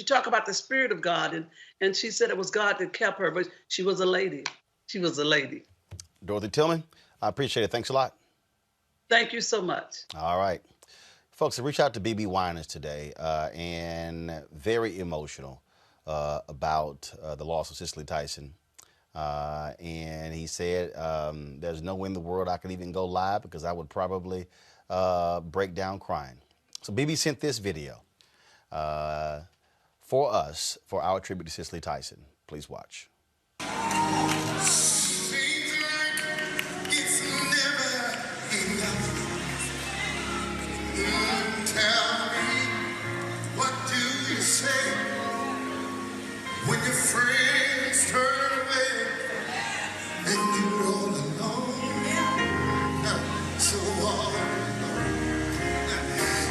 talk about the spirit of God. And she said it was God that kept her, but she was a lady. She was a lady. Dorothy Tillman, I appreciate it. Thanks a lot. Thank you so much. All right. Folks, I reached out to B.B. Winans today and very emotional about the loss of Cicely Tyson. And he said, there's no way in the world I could even go live because I would probably break down crying. So B.B. sent this video for us for our tribute to Cicely Tyson. Please watch. Tell me, what do you say when your friends turn away and you're all alone? So all alone.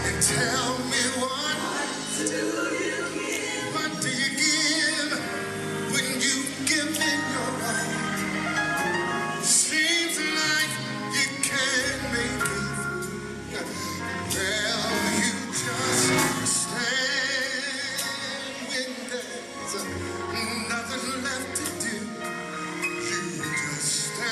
And tell me what do you give when you've given your all? Seems like you can't make it. Well, you just stand when there's nothing left to do. You just stand.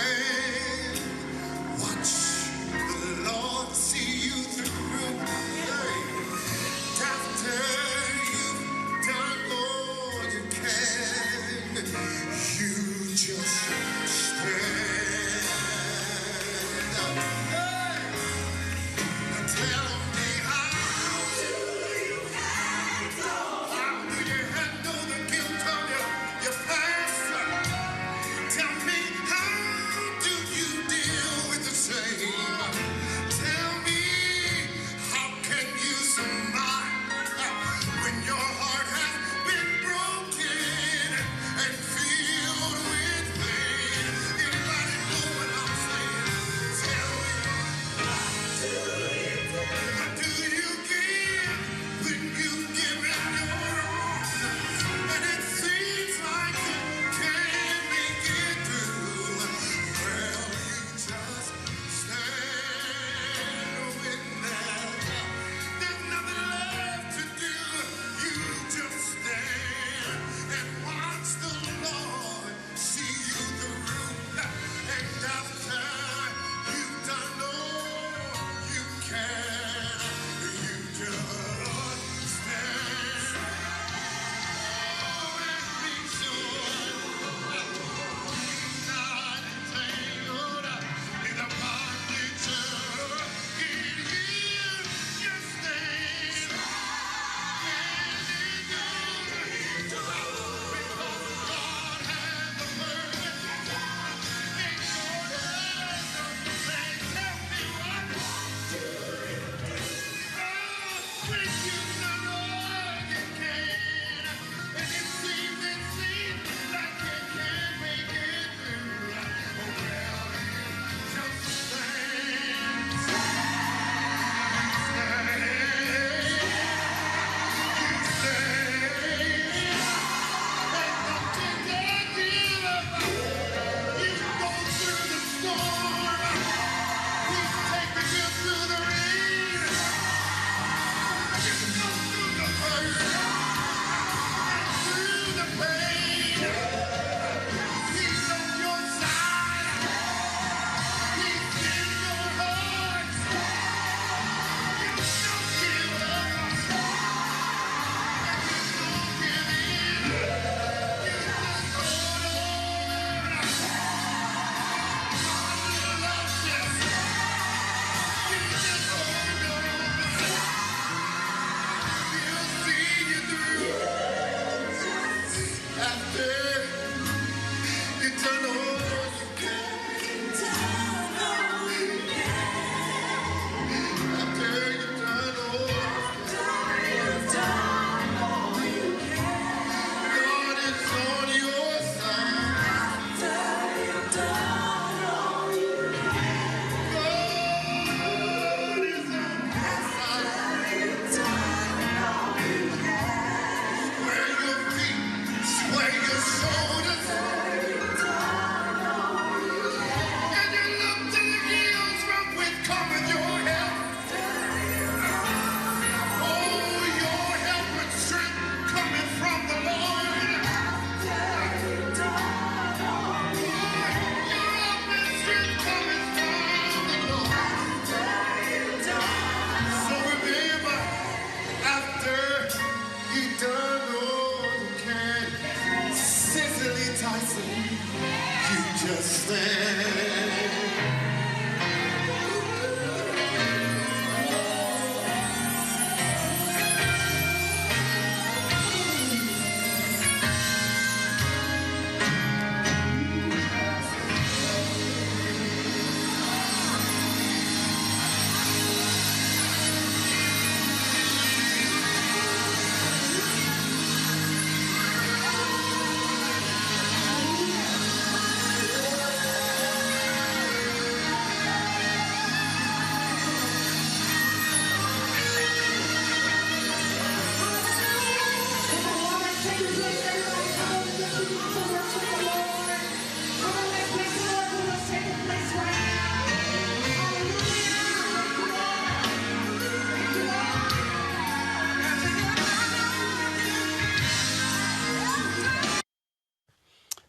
stand.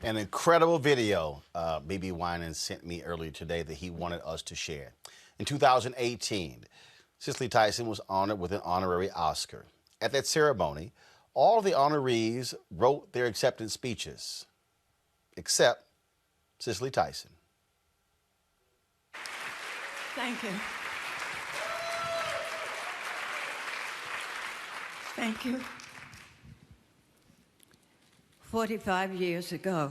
An incredible video B.B. Winan sent me earlier today that he wanted us to share. In 2018, Cicely Tyson was honored with an honorary Oscar. At that ceremony, all of the honorees wrote their acceptance speeches, except Cicely Tyson. Thank you. Thank you. 45 years ago,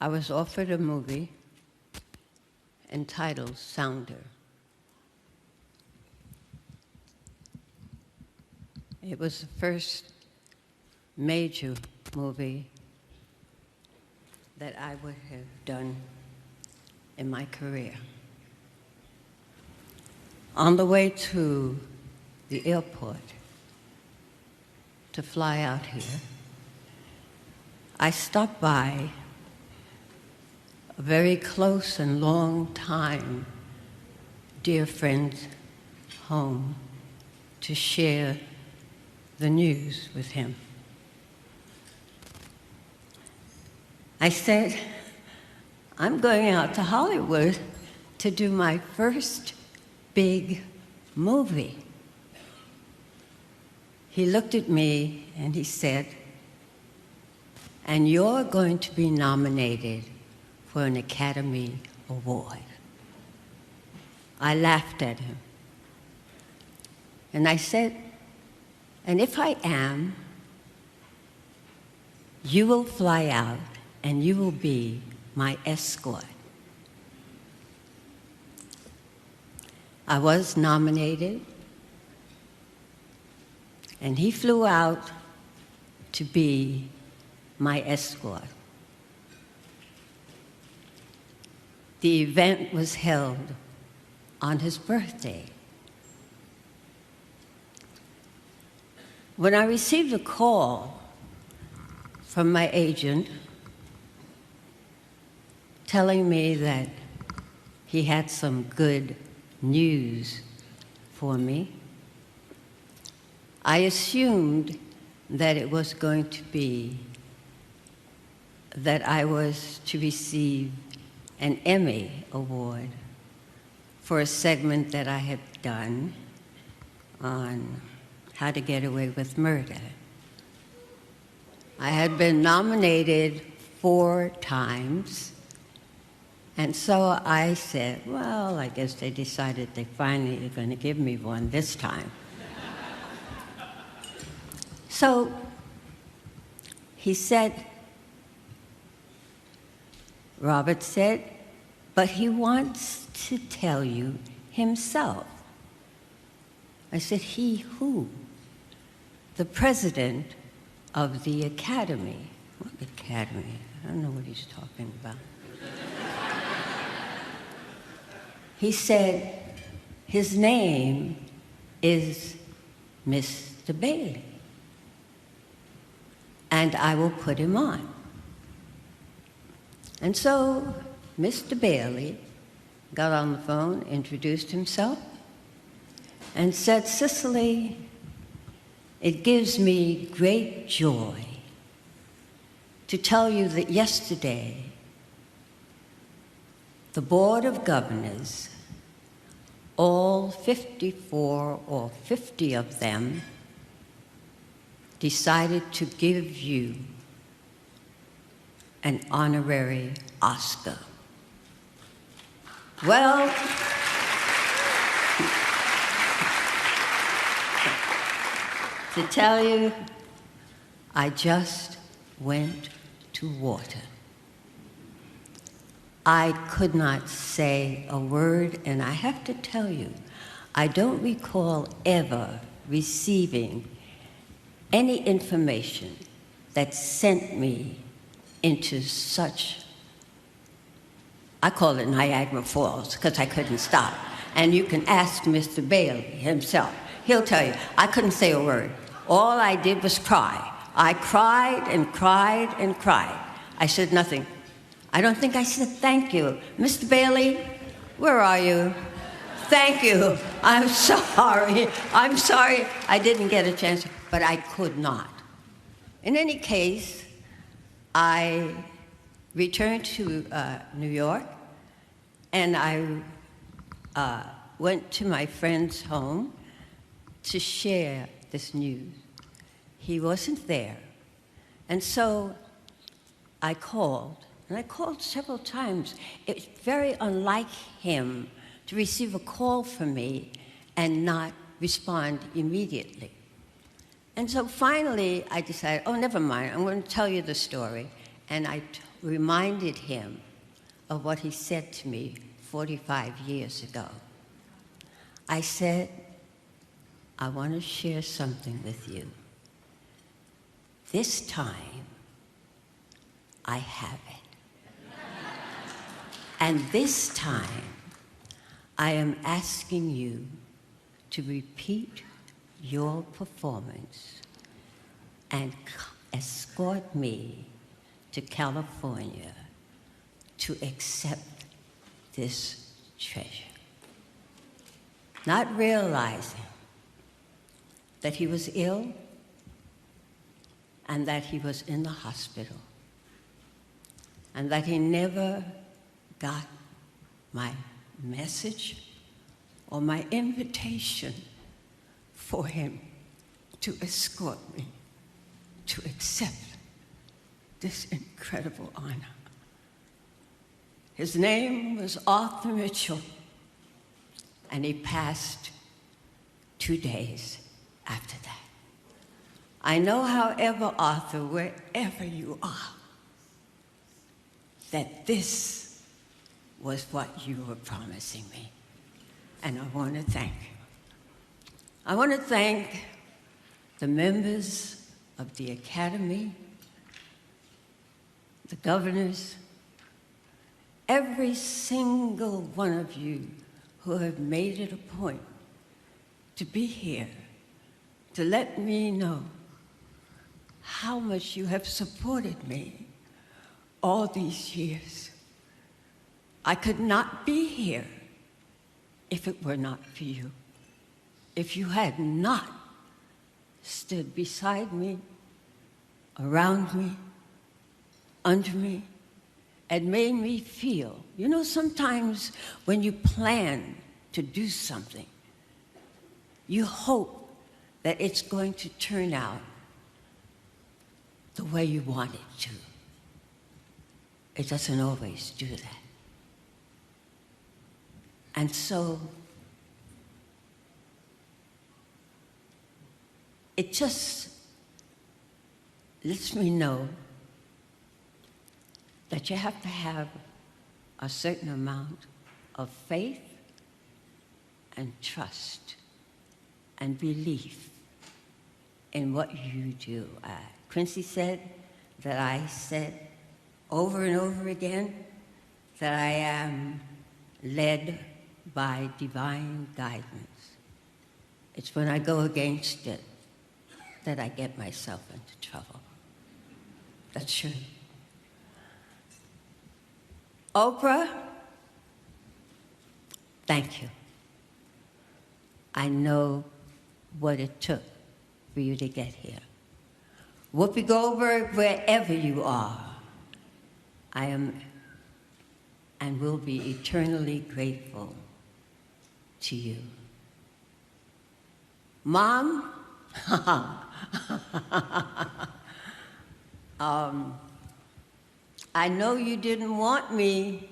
I was offered a movie entitled Sounder. It was the first major movie that I would have done in my career. On the way to the airport to fly out here, I stopped by a very close and long time dear friend's home to share the news with him. I said, I'm going out to Hollywood to do my first big movie. He looked at me and he said, and you're going to be nominated for an Academy Award. I laughed at him. And I said, and if I am, you will fly out and you will be my escort. I was nominated, and he flew out to be my escort. The event was held on his birthday. When I received a call from my agent telling me that he had some good news for me, I assumed that it was going to be that I was to receive an Emmy Award for a segment that I had done on how to get away with murder. I had been nominated 4 times, and so I said, well, I guess they decided they finally are going to give me one this time. So he said, Robert said, but he wants to tell you himself. I said, he who? The president of the Academy. What Academy? I don't know what he's talking about. He said, his name is Mr. Bailey, and I will put him on. And so Mr. Bailey got on the phone, introduced himself, and said, Cicely, it gives me great joy to tell you that yesterday the Board of Governors, all 54 or 50 of them, decided to give you an honorary Oscar. Well, to tell you, I just went to water. I could not say a word, and I have to tell you, I don't recall ever receiving any information that sent me into such, I call it Niagara Falls, because I couldn't stop. And you can ask Mr. Bailey himself. He'll tell you, I couldn't say a word. All I did was cry. I cried and cried and cried. I said nothing. I don't think I said thank you. Mr. Bailey, where are you? Thank you. I'm sorry. I'm sorry I didn't get a chance, but I could not. In any case, I returned to New York, and I went to my friend's home to share this news. He wasn't there. And so I called, and I called several times. It's very unlike him to receive a call from me and not respond immediately. And so finally I decided, oh, never mind, I'm going to tell you the story. And I reminded him of what he said to me 45 years ago. I said, I want to share something with you. This time, I have it. And this time, I am asking you to repeat your performance and escort me to California to accept this treasure. Not realizing that he was ill and that he was in the hospital and that he never got my message or my invitation for him to escort me to accept this incredible honor. His name was Arthur Mitchell, and he passed 2 days after that. I know, however, Arthur, wherever you are, that this was what you were promising me. And I want to thank you. I want to thank the members of the Academy, the governors, every single one of you who have made it a point to be here, to let me know how much you have supported me all these years. I could not be here if it were not for you. If you had not stood beside me, around me, under me, and made me feel. You know, sometimes when you plan to do something, you hope that it's going to turn out the way you want it to. It doesn't always do that. And so it just lets me know that you have to have a certain amount of faith and trust and belief in what you do. Quincy said that I said over and over again that I am led by divine guidance. It's when I go against it that I get myself into trouble. That's true. Oprah, thank you. I know what it took for you to get here. Whoopi Goldberg, wherever you are, I am and will be eternally grateful to you. Mom, I know you didn't want me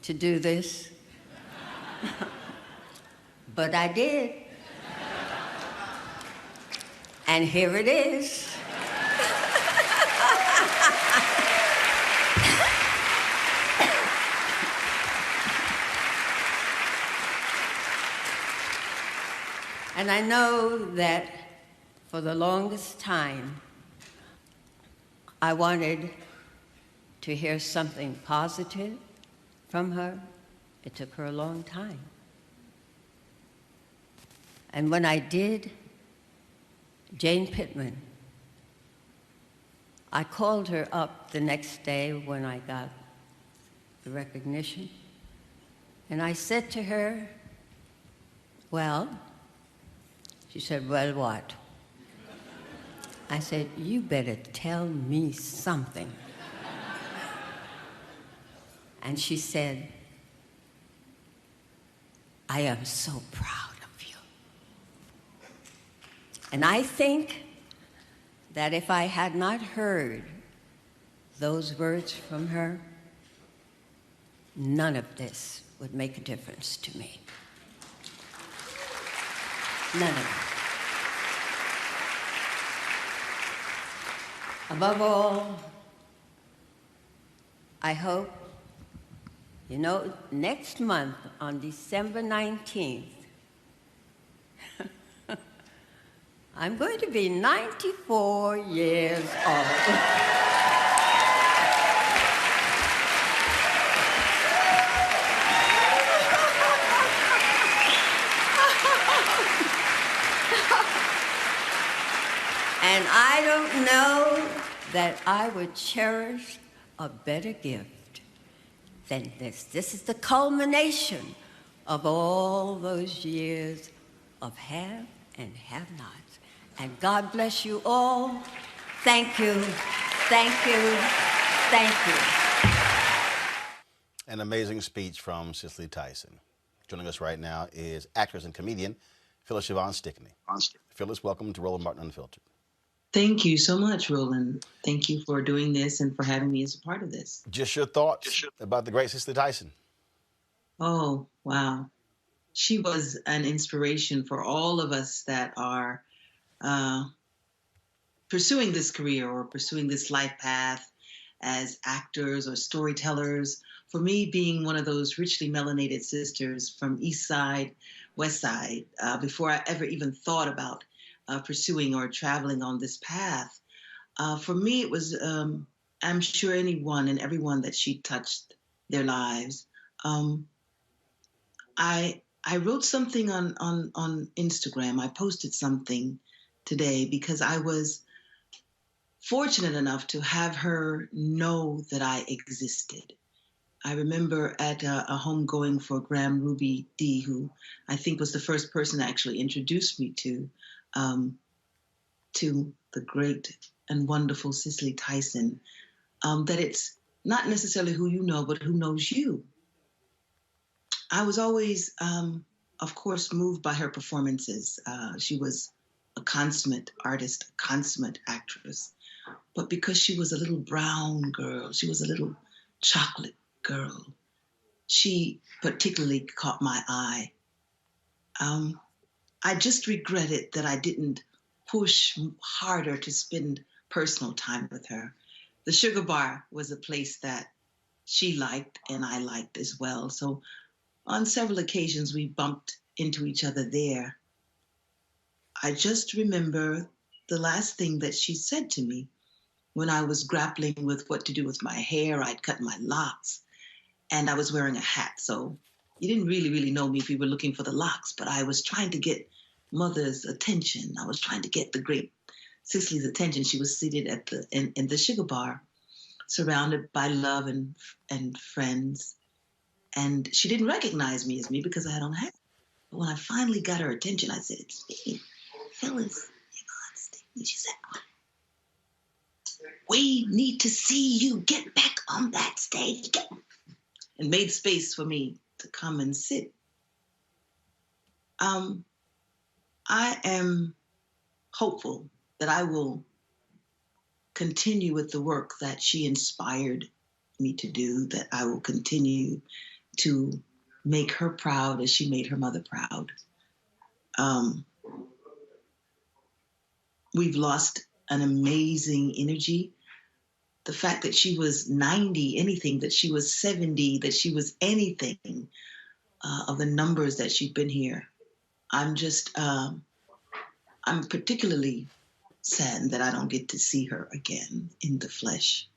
to do this, but I did. And here it is. And I know that for the longest time, I wanted to hear something positive from her. It took her a long time. And when I did, Jane Pittman, I called her up the next day when I got the recognition, and I said to her, well, she said, well, what? I said, you better tell me something. And she said, I am so proud of you. And I think that if I had not heard those words from her, none of this would make a difference to me. None of it. Above all, I hope, next month on December 19th, I'm going to be 94 years old. And I don't know that I would cherish a better gift than this. This is the culmination of all those years of have and have-nots. And God bless you all. Thank you, thank you, thank you. An amazing speech from Cicely Tyson. Joining us right now is actress and comedian Phyllis Siobhan Stickney. Phyllis, welcome to Roland Martin Unfiltered. Thank you so much, Roland. Thank you for doing this and for having me as a part of this. Just your thoughts about the great Cicely Tyson. Oh, wow. She was an inspiration for all of us that are pursuing this career or pursuing this life path as actors or storytellers. For me, being one of those richly melanated sisters from East Side, West Side, before I ever even thought about pursuing or traveling on this path, for me, it was, I'm sure anyone and everyone that she touched their lives. I wrote something on Instagram. I posted something today because I was fortunate enough to have her know that I existed. I remember at a homegoing for Graham Ruby D, who I think was the first person that actually introduced me to the great and wonderful Cicely Tyson, that it's not necessarily who you know, but who knows you. I was always, of course, moved by her performances. She was a consummate artist, a consummate actress. But because she was a little brown girl, she was a little chocolate girl, she particularly caught my eye. I just regretted that I didn't push harder to spend personal time with her. The Sugar Bar was a place that she liked and I liked as well. So on several occasions, we bumped into each other there. I just remember the last thing that she said to me when I was grappling with what to do with my hair. I'd cut my locks and I was wearing a hat. So you didn't really know me if you were looking for the locks, but I was trying to get Mother's attention. I was trying to get the great Cicely's attention. She was seated at in the Sugar Bar, surrounded by love and friends. And she didn't recognize me as me because I had on a hat. But when I finally got her attention, I said, "It's me, Phyllis Siobhan Stickney." She said, "We need to see you. Get back on that stage." And made space for me to come and sit. I am hopeful that I will continue with the work that she inspired me to do, that I will continue to make her proud as she made her mother proud. We've lost an amazing energy. The fact that she was 90, anything, that she was 70, that she was anything of the numbers that she'd been here. I'm particularly saddened that I don't get to see her again in the flesh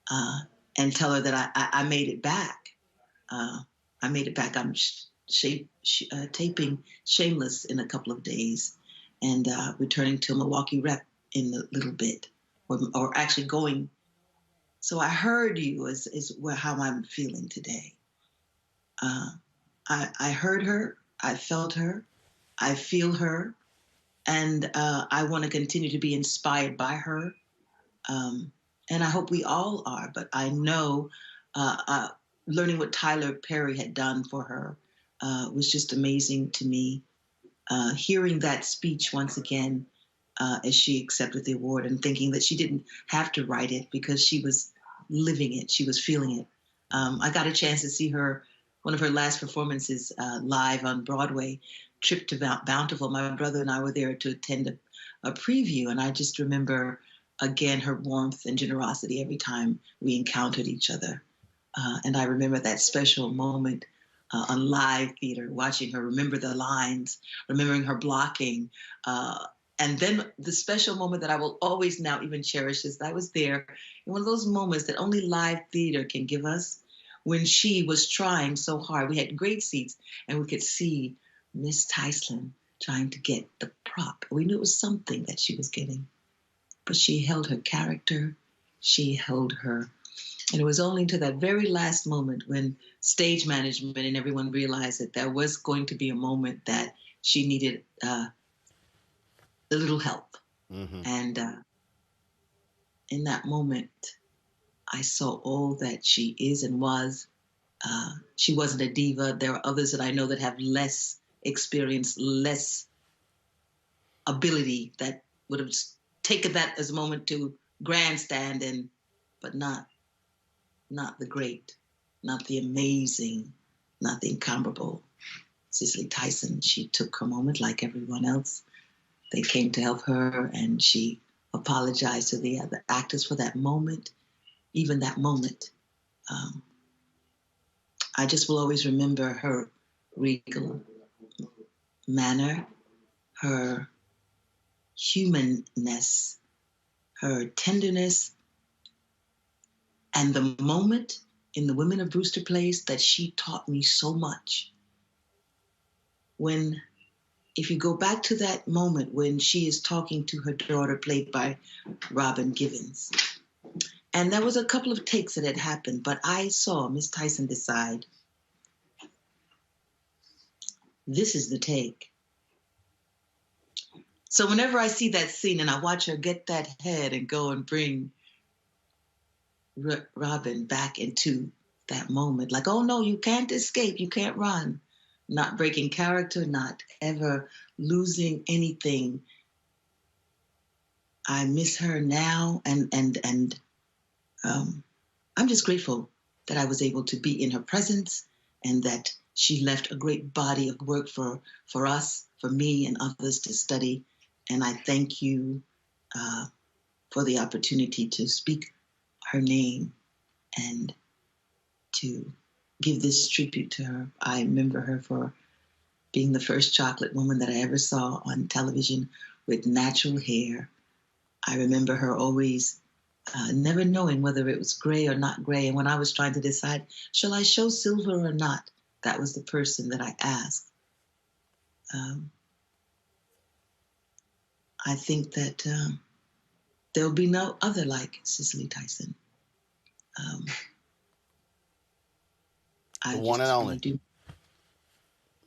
and tell her that I made it back. I made it back. I'm taping Shameless in a couple of days and returning to Milwaukee Rep in a little bit, or actually going. So I heard you is how I'm feeling today. I heard her, I felt her, I feel her, and I want to continue to be inspired by her. And I hope we all are, but I know learning what Tyler Perry had done for her was just amazing to me. Hearing that speech once again as she accepted the award and thinking that she didn't have to write it because she was living it, she was feeling it. I got a chance to see her, one of her last performances live on Broadway, Trip to Bountiful. My brother and I were there to attend a preview, and I just remember, again, her warmth and generosity every time we encountered each other. And I remember that special moment on live theater, watching her remember the lines, remembering her blocking. And then the special moment that I will always now even cherish is that I was there in one of those moments that only live theater can give us, when she was trying so hard. We had great seats, and we could see Miss Tyson trying to get the prop. We knew it was something that she was getting, but she held her character. She held her. And it was only to that very last moment when stage management and everyone realized that there was going to be a moment that she needed a little help. Mm-hmm. And in that moment, I saw all that she is and was. She wasn't a diva. There are others that I know that have less experience, less ability, that would have taken that as a moment to grandstand, but not the great, not the amazing, not the incomparable Cicely Tyson. She took her moment like everyone else. They came to help her, and she apologized to the other actors for that moment, even that moment. I just will always remember her regal manner, her humanness, her tenderness, and the moment in The Women of Brewster Place that she taught me so much. If you go back to that moment when she is talking to her daughter, played by Robin Givens, and there was a couple of takes that had happened, but I saw Miss Tyson decide, this is the take. So whenever I see that scene and I watch her get that head and go and bring Robin back into that moment, like, oh no, you can't escape, you can't run, not breaking character, not ever losing anything. I miss her now, and I'm just grateful that I was able to be in her presence, and that she left a great body of work for us, for me and others to study. And I thank you for the opportunity to speak her name and to give this tribute to her. I remember her for being the first chocolate woman that I ever saw on television with natural hair. I remember her always never knowing whether it was gray or not gray. And when I was trying to decide, shall I show silver or not, that was the person that I asked. I think that there'll be no other like Cicely Tyson. The one and only.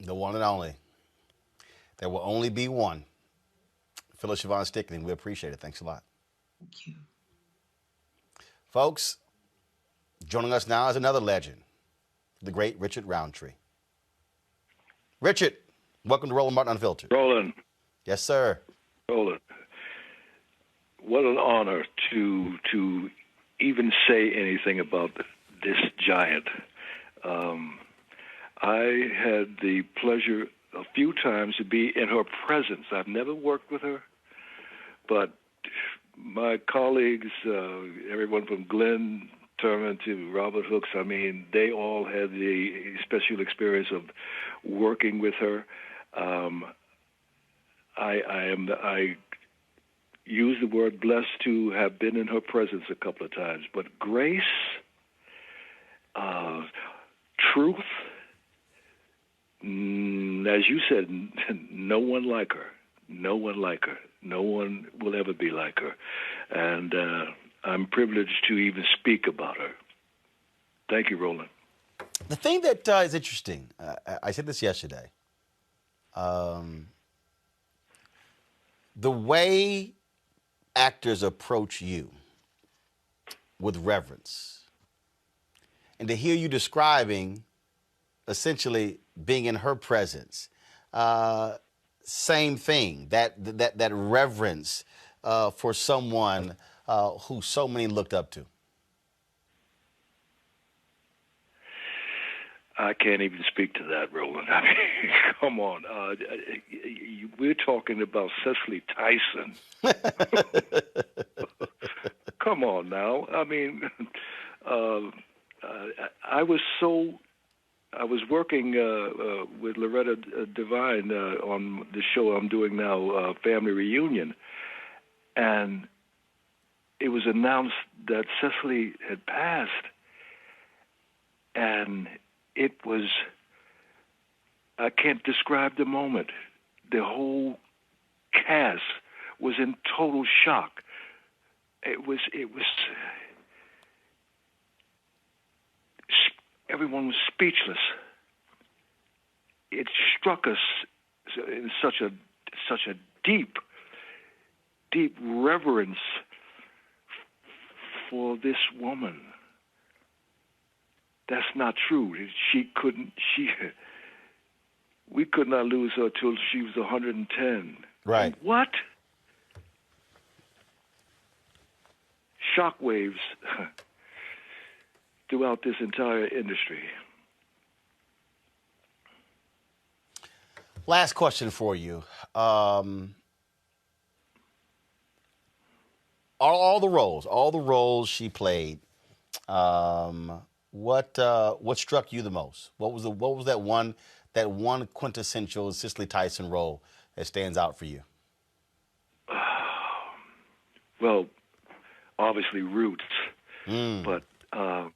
The one and only. There will only be one. Phyllis Siobhan Stickling, we appreciate it. Thanks a lot. Thank you. Folks, joining us now is another legend, the great Richard Roundtree. Richard, welcome to Roland Martin Unfiltered. Roland. Yes, sir. Roland. what an honor to even say anything about this giant. I had the pleasure a few times to be in her presence. I've never worked with her, but my colleagues, everyone from Glenn Turman to Robert Hooks, I mean, they all had the special experience of working with her. I use the word blessed to have been in her presence a couple of times, but grace, truth, as you said, no one like her. No one like her. No one will ever be like her. And I'm privileged to even speak about her. Thank you, Roland. The thing that is interesting, I said this yesterday, the way actors approach you with reverence, and to hear you describing essentially being in her presence, same thing, that reverence for someone who so many looked up to. I can't even speak to that, Roland. I mean, come on. We're talking about Cicely Tyson. Come on now. I mean, I was working with Loretta Devine on the show I'm doing now, Family Reunion, and it was announced that Cicely had passed, and it was, I can't describe the moment. The whole cast was in total shock. Everyone was speechless. It struck us in such a deep reverence for this woman. That's not true. We could not lose her till she was 110. Right. And what? Shockwaves throughout this entire industry. Last question for you. All the roles she played, what struck you the most? What was that one quintessential Cicely Tyson role that stands out for you? Well, obviously Roots, but I'm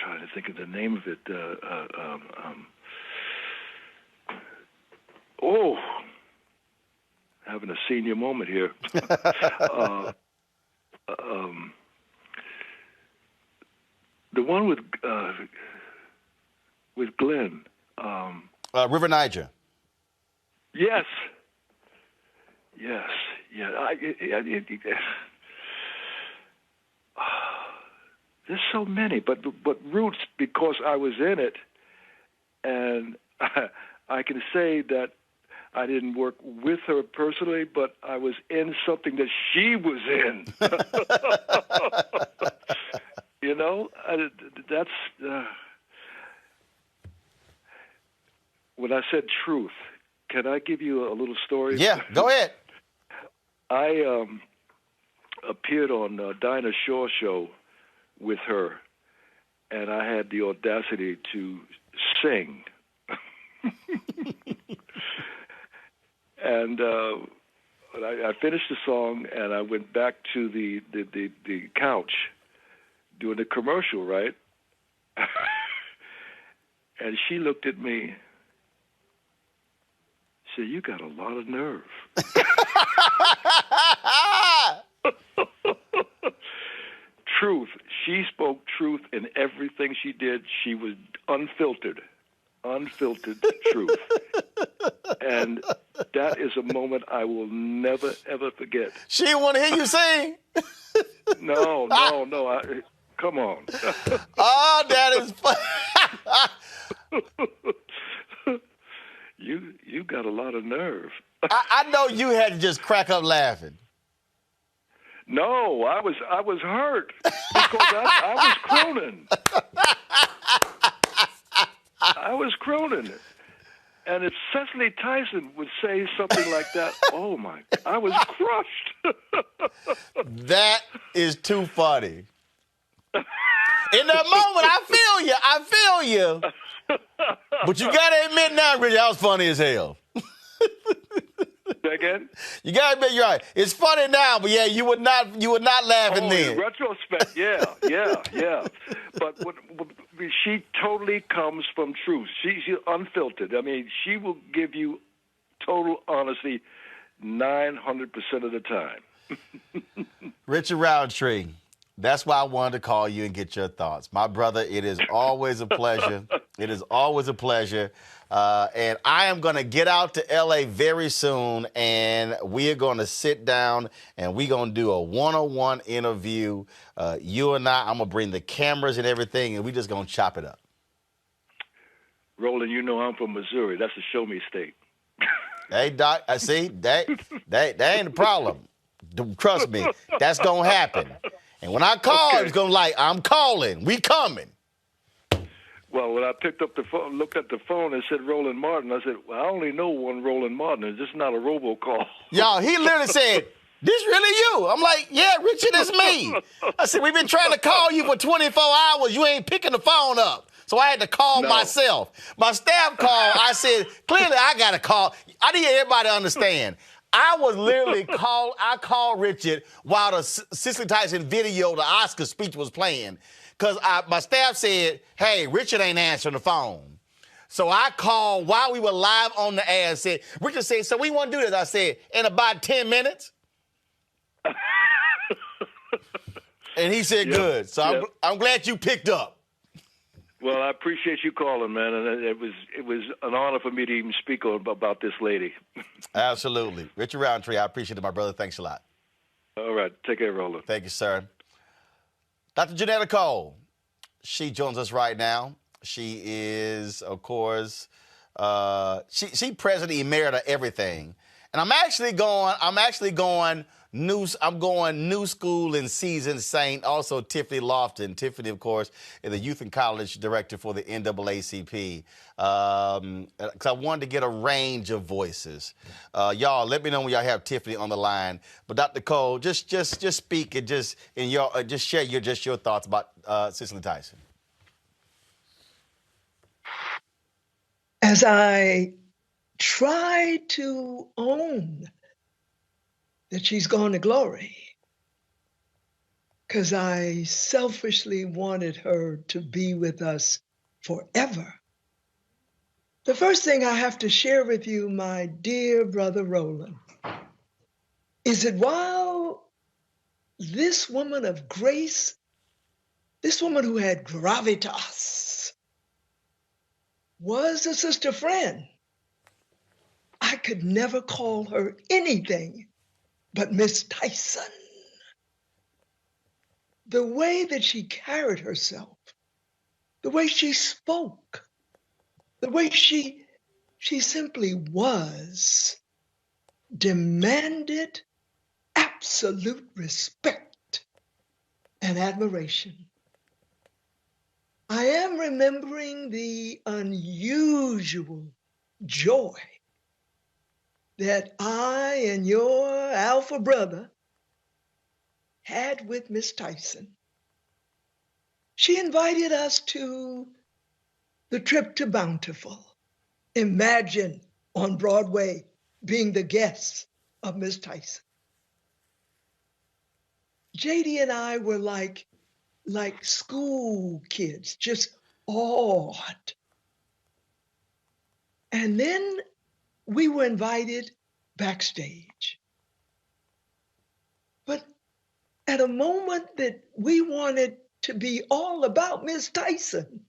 trying to think of the name of it. Having a senior moment here. The one with Glenn. River Niger. Yes. Yeah. There's so many, but Roots, because I was in it, and I can say that I didn't work with her personally, but I was in something that she was in. You know, that's when I said truth. Can I give you a little story? Yeah, go ahead. I appeared on Dinah Shore show with her, and I had the audacity to sing. And I finished the song, and I went back to the couch doing the commercial, right? And she looked at me. She said, "You got a lot of nerve." Truth. She spoke truth in everything she did. She was unfiltered truth. And that is a moment I will never, ever forget. She didn't want to hear you sing. No. Come on. Oh, that is funny. You got a lot of nerve. I know you had to just crack up laughing. No, I was hurt because I was crooning. I was crooning. And if Cicely Tyson would say something like that, oh my, I was crushed. That is too funny. In that moment, I feel you. But you gotta admit now, Richard, that was funny as hell. Say again? You gotta admit you're right. It's funny now, but yeah, you would not laugh then. In retrospect, yeah. But she totally comes from truth. She's unfiltered. I mean, she will give you total honesty 900% of the time. Richard Roundtree, that's why I wanted to call you and get your thoughts. My brother, it is always a pleasure. It is always a pleasure. And I am going to get out to L.A. very soon, and we are going to sit down, and we're going to do a one-on-one interview. You and I'm going to bring the cameras and everything, and we're just going to chop it up. Roland, you know I'm from Missouri. That's a show-me state. Hey, Doc, I see. That ain't a problem. Trust me, that's going to happen. And when I call, it's going to like, I'm calling. We coming. Well, when I picked up the phone, looked at the phone, and said Roland Martin, I said, well, I only know one Roland Martin. It's just not a robocall. Y'all, he literally said, this really you? I'm like, yeah, Richard, it's me. I said, we've been trying to call you for 24 hours. You ain't picking the phone up. So I had to call myself. My staff called. I said, clearly I got to call. I need everybody to understand. I was literally I called Richard while the Cicely Tyson video, the Oscar speech was playing. Because my staff said, hey, Richard ain't answering the phone. So I called while we were live on the air and said, Richard said, so we want to do this. I said, in about 10 minutes. And he said, good. So I'm glad you picked up. Well, I appreciate you calling, man. And it was an honor for me to even speak about this lady. Absolutely. Richard Roundtree, I appreciate it, my brother. Thanks a lot. All right. Take care, Roland. Thank you, sir. Dr. Janetta Cole, she joins us right now. She is, of course, she president emerita of everything. And I'm going new school and seasoned saint. Also Tiffany Lofton. Tiffany, of course, is the youth and college director for the NAACP. Because I wanted to get a range of voices. Y'all, let me know when y'all have Tiffany on the line. But Dr. Cole, just speak and just share your thoughts about Cicely Tyson. As I try to own that she's gone to glory, because I selfishly wanted her to be with us forever. The first thing I have to share with you, my dear brother Roland, is that while this woman of grace, this woman who had gravitas, was a sister friend, I could never call her anything but Miss Tyson. The way that she carried herself, the way she spoke, the way she simply was, demanded absolute respect and admiration. I am remembering the unusual joy that I and your alpha brother had with Miss Tyson. She invited us to the trip to Bountiful. Imagine on Broadway being the guests of Miss Tyson. JD and I were like school kids, just awed. And then we were invited backstage. But at a moment that we wanted to be all about Miss Tyson,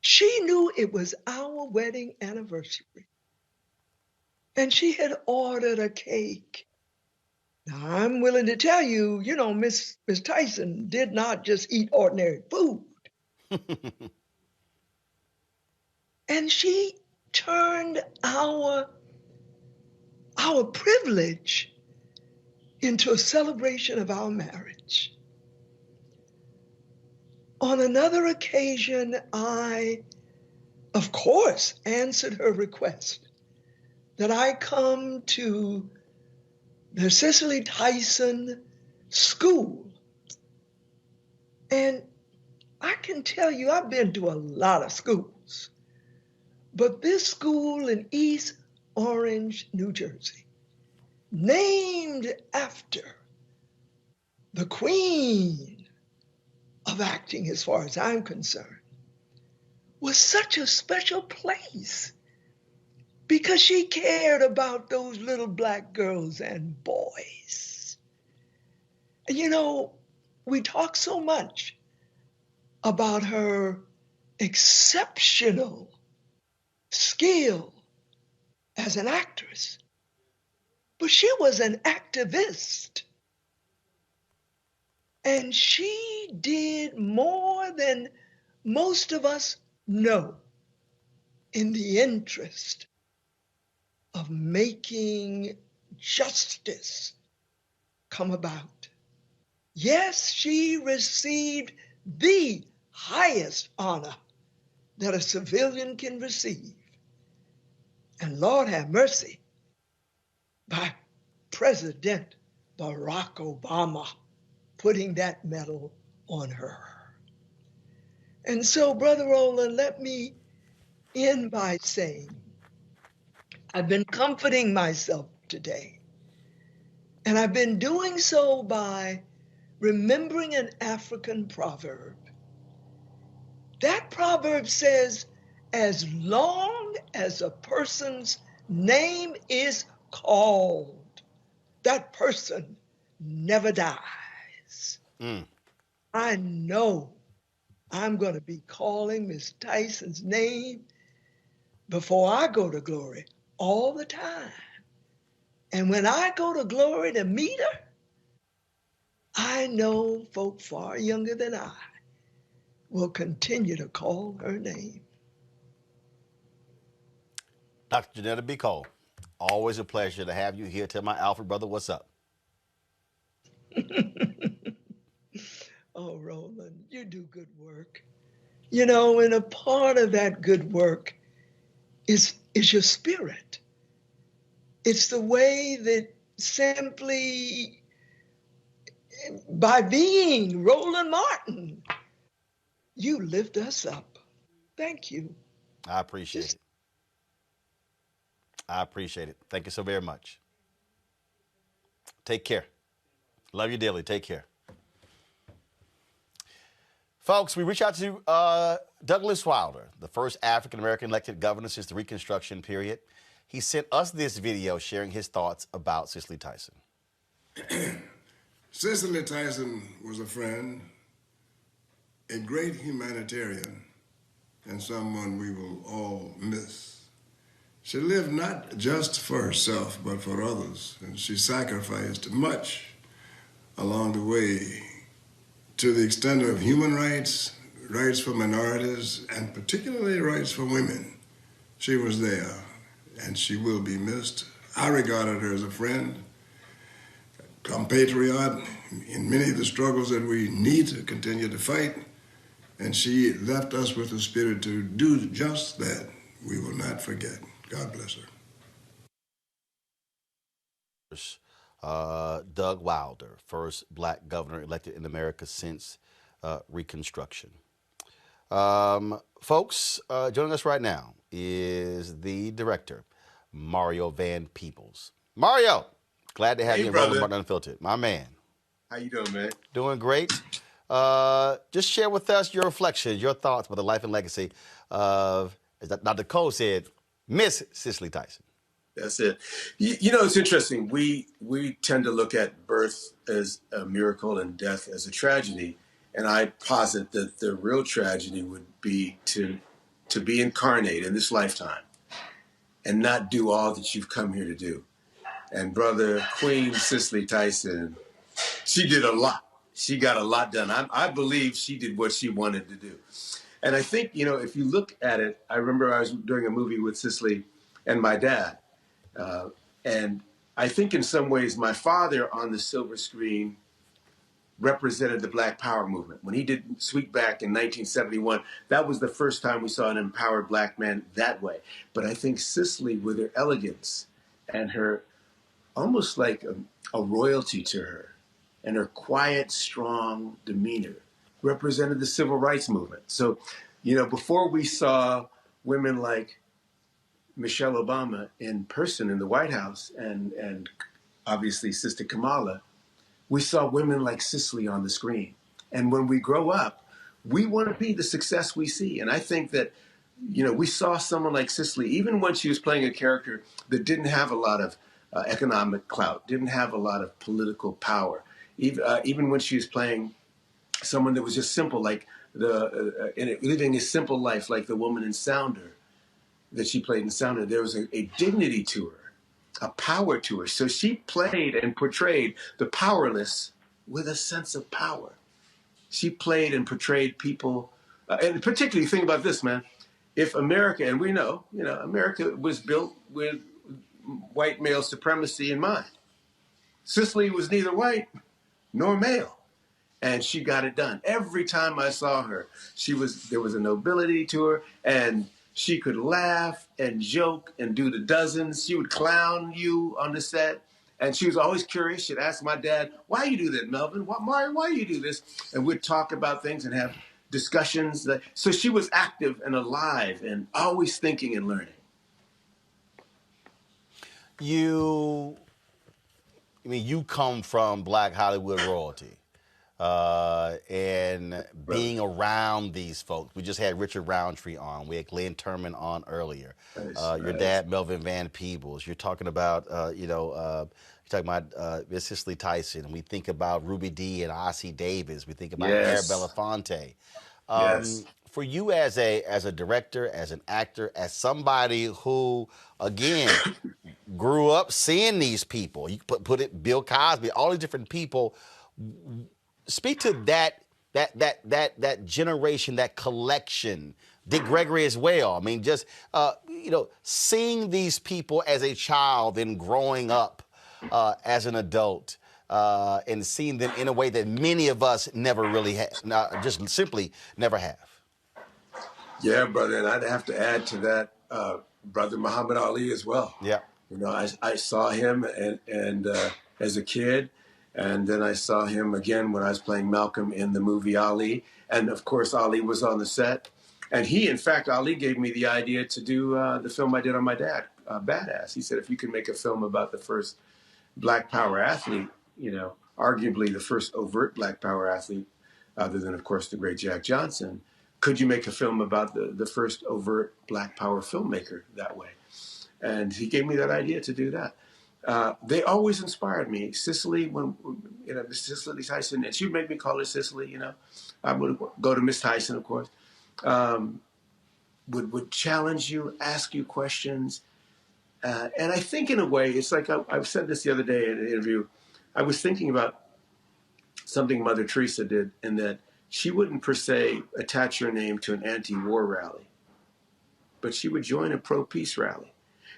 she knew it was our wedding anniversary. And she had ordered a cake. Now, I'm willing to tell you, Miss Tyson did not just eat ordinary food. And she turned our privilege into a celebration of our marriage. On another occasion, I, of course, answered her request that I come to the Cicely Tyson School. And I can tell you, I've been to a lot of schools, but this school in East Orange, New Jersey, named after the queen of acting, as far as I'm concerned, was such a special place because she cared about those little black girls and boys. And you know, we talk so much about her exceptional skill as an actress, but she was an activist. And she did more than most of us know in the interest of making justice come about. Yes, she received the highest honor that a civilian can receive. And Lord have mercy, by President Barack Obama putting that medal on her. And so, Brother Roland, let me end by saying, I've been comforting myself today. And I've been doing so by remembering an African proverb. That proverb says, as long as a person's name is called, that person never dies. I know I'm going to be calling Miss Tyson's name before I go to glory all the time. And when I go to glory to meet her, I know folk far younger than I will continue to call her name. Dr. Janetta B. Cole, always a pleasure to have you here. Tell my Alfred brother what's up. Oh, Roland, you do good work. You know, and a part of that good work is your spirit. It's the way that simply by being Roland Martin, you lift us up. Thank you. I appreciate it. I appreciate it. Thank you so very much. Take care. Love you dearly. Take care. Folks, we reach out to Douglas Wilder, the first African-American elected governor since the Reconstruction period. He sent us this video sharing his thoughts about Cicely Tyson. Cicely Tyson was a friend, a great humanitarian, and someone we will all miss. She lived not just for herself, but for others, and she sacrificed much along the way to the extent of human rights, rights for minorities, and particularly rights for women. She was there, and she will be missed. I regarded her as a friend, compatriot in many of the struggles that we need to continue to fight, and she left us with the spirit to do just that. We will not forget. God bless her. Doug Wilder, first black governor elected in America since Reconstruction. Folks, joining us right now is the director, Mario Van Peebles. Mario, glad to have you in Roland Martin Unfiltered. My man. How you doing, man? Doing great. Just share with us your reflections, your thoughts about the life and legacy of, as Dr. Cole said, Miss Cicely Tyson. That's it. You know, it's interesting. We tend to look at birth as a miracle and death as a tragedy. And I posit that the real tragedy would be to be incarnate in this lifetime and not do all that you've come here to do. And brother, Queen Cicely Tyson, she did a lot. She got a lot done. I believe she did what she wanted to do. And I think, if you look at it, I remember I was doing a movie with Cicely and my dad. And I think in some ways my father on the silver screen represented the Black Power movement. When he did Sweetback in 1971, that was the first time we saw an empowered black man that way. But I think Cicely, with her elegance and her almost like a royalty to her and her quiet, strong demeanor, represented the civil rights movement. So, before we saw women like Michelle Obama in person in the White House and obviously Sister Kamala, we saw women like Cicely on the screen. And when we grow up, we want to be the success we see. And I think that, we saw someone like Cicely, even when she was playing a character that didn't have a lot of economic clout, didn't have a lot of political power, even when she was playing someone that was just simple, like living a simple life, like the woman in Sounder that she played in Sounder, there was a dignity to her, a power to her. So she played and portrayed the powerless with a sense of power. She played and portrayed people, and particularly think about this, man. If America, and we know, America was built with white male supremacy in mind. Cicely was neither white nor male, and she got it done. Every time I saw her, there was a nobility to her, and she could laugh and joke and do the dozens. She would clown you on the set. And she was always curious. She'd ask my dad, why you do that, Melvin? Mario, why you do this? And we'd talk about things and have discussions. So she was active and alive and always thinking and learning. You come from Black Hollywood royalty. And being around these folks. We just had Richard Roundtree on. We had Glenn Turman on earlier. Your dad, Melvin Van Peebles. You're talking about, you're talking about Miss Cicely Tyson. We think about Ruby Dee and Ossie Davis. We think about Yes. Mayor Belafonte. Yes. For you as a director, as an actor, as somebody who, again, grew up seeing these people, you put it, Bill Cosby, all these different people. Speak to that generation, that collection, Dick Gregory as well. I mean, just seeing these people as a child and growing up as an adult, and seeing them in a way that many of us never really have, just simply never have. Yeah, brother, and I'd have to add to that, brother Muhammad Ali as well. Yeah, I saw him and as a kid. And then I saw him again when I was playing Malcolm in the movie Ali. And of course, Ali was on the set. And in fact, Ali gave me the idea to do the film I did on my dad, Badass. He said, if you can make a film about the first Black Power athlete, arguably the first overt Black Power athlete, other than, of course, the great Jack Johnson, could you make a film about the first overt Black Power filmmaker that way? And he gave me that idea to do that. They always inspired me. Cicely, Miss Cicely Tyson, and she would make me call her Cicely, I would go to Miss Tyson, of course, would challenge you, ask you questions. And I think in a way, it's like I've said this the other day in an interview, I was thinking about something Mother Teresa did in that she wouldn't per se attach her name to an anti-war rally, but she would join a pro-peace rally.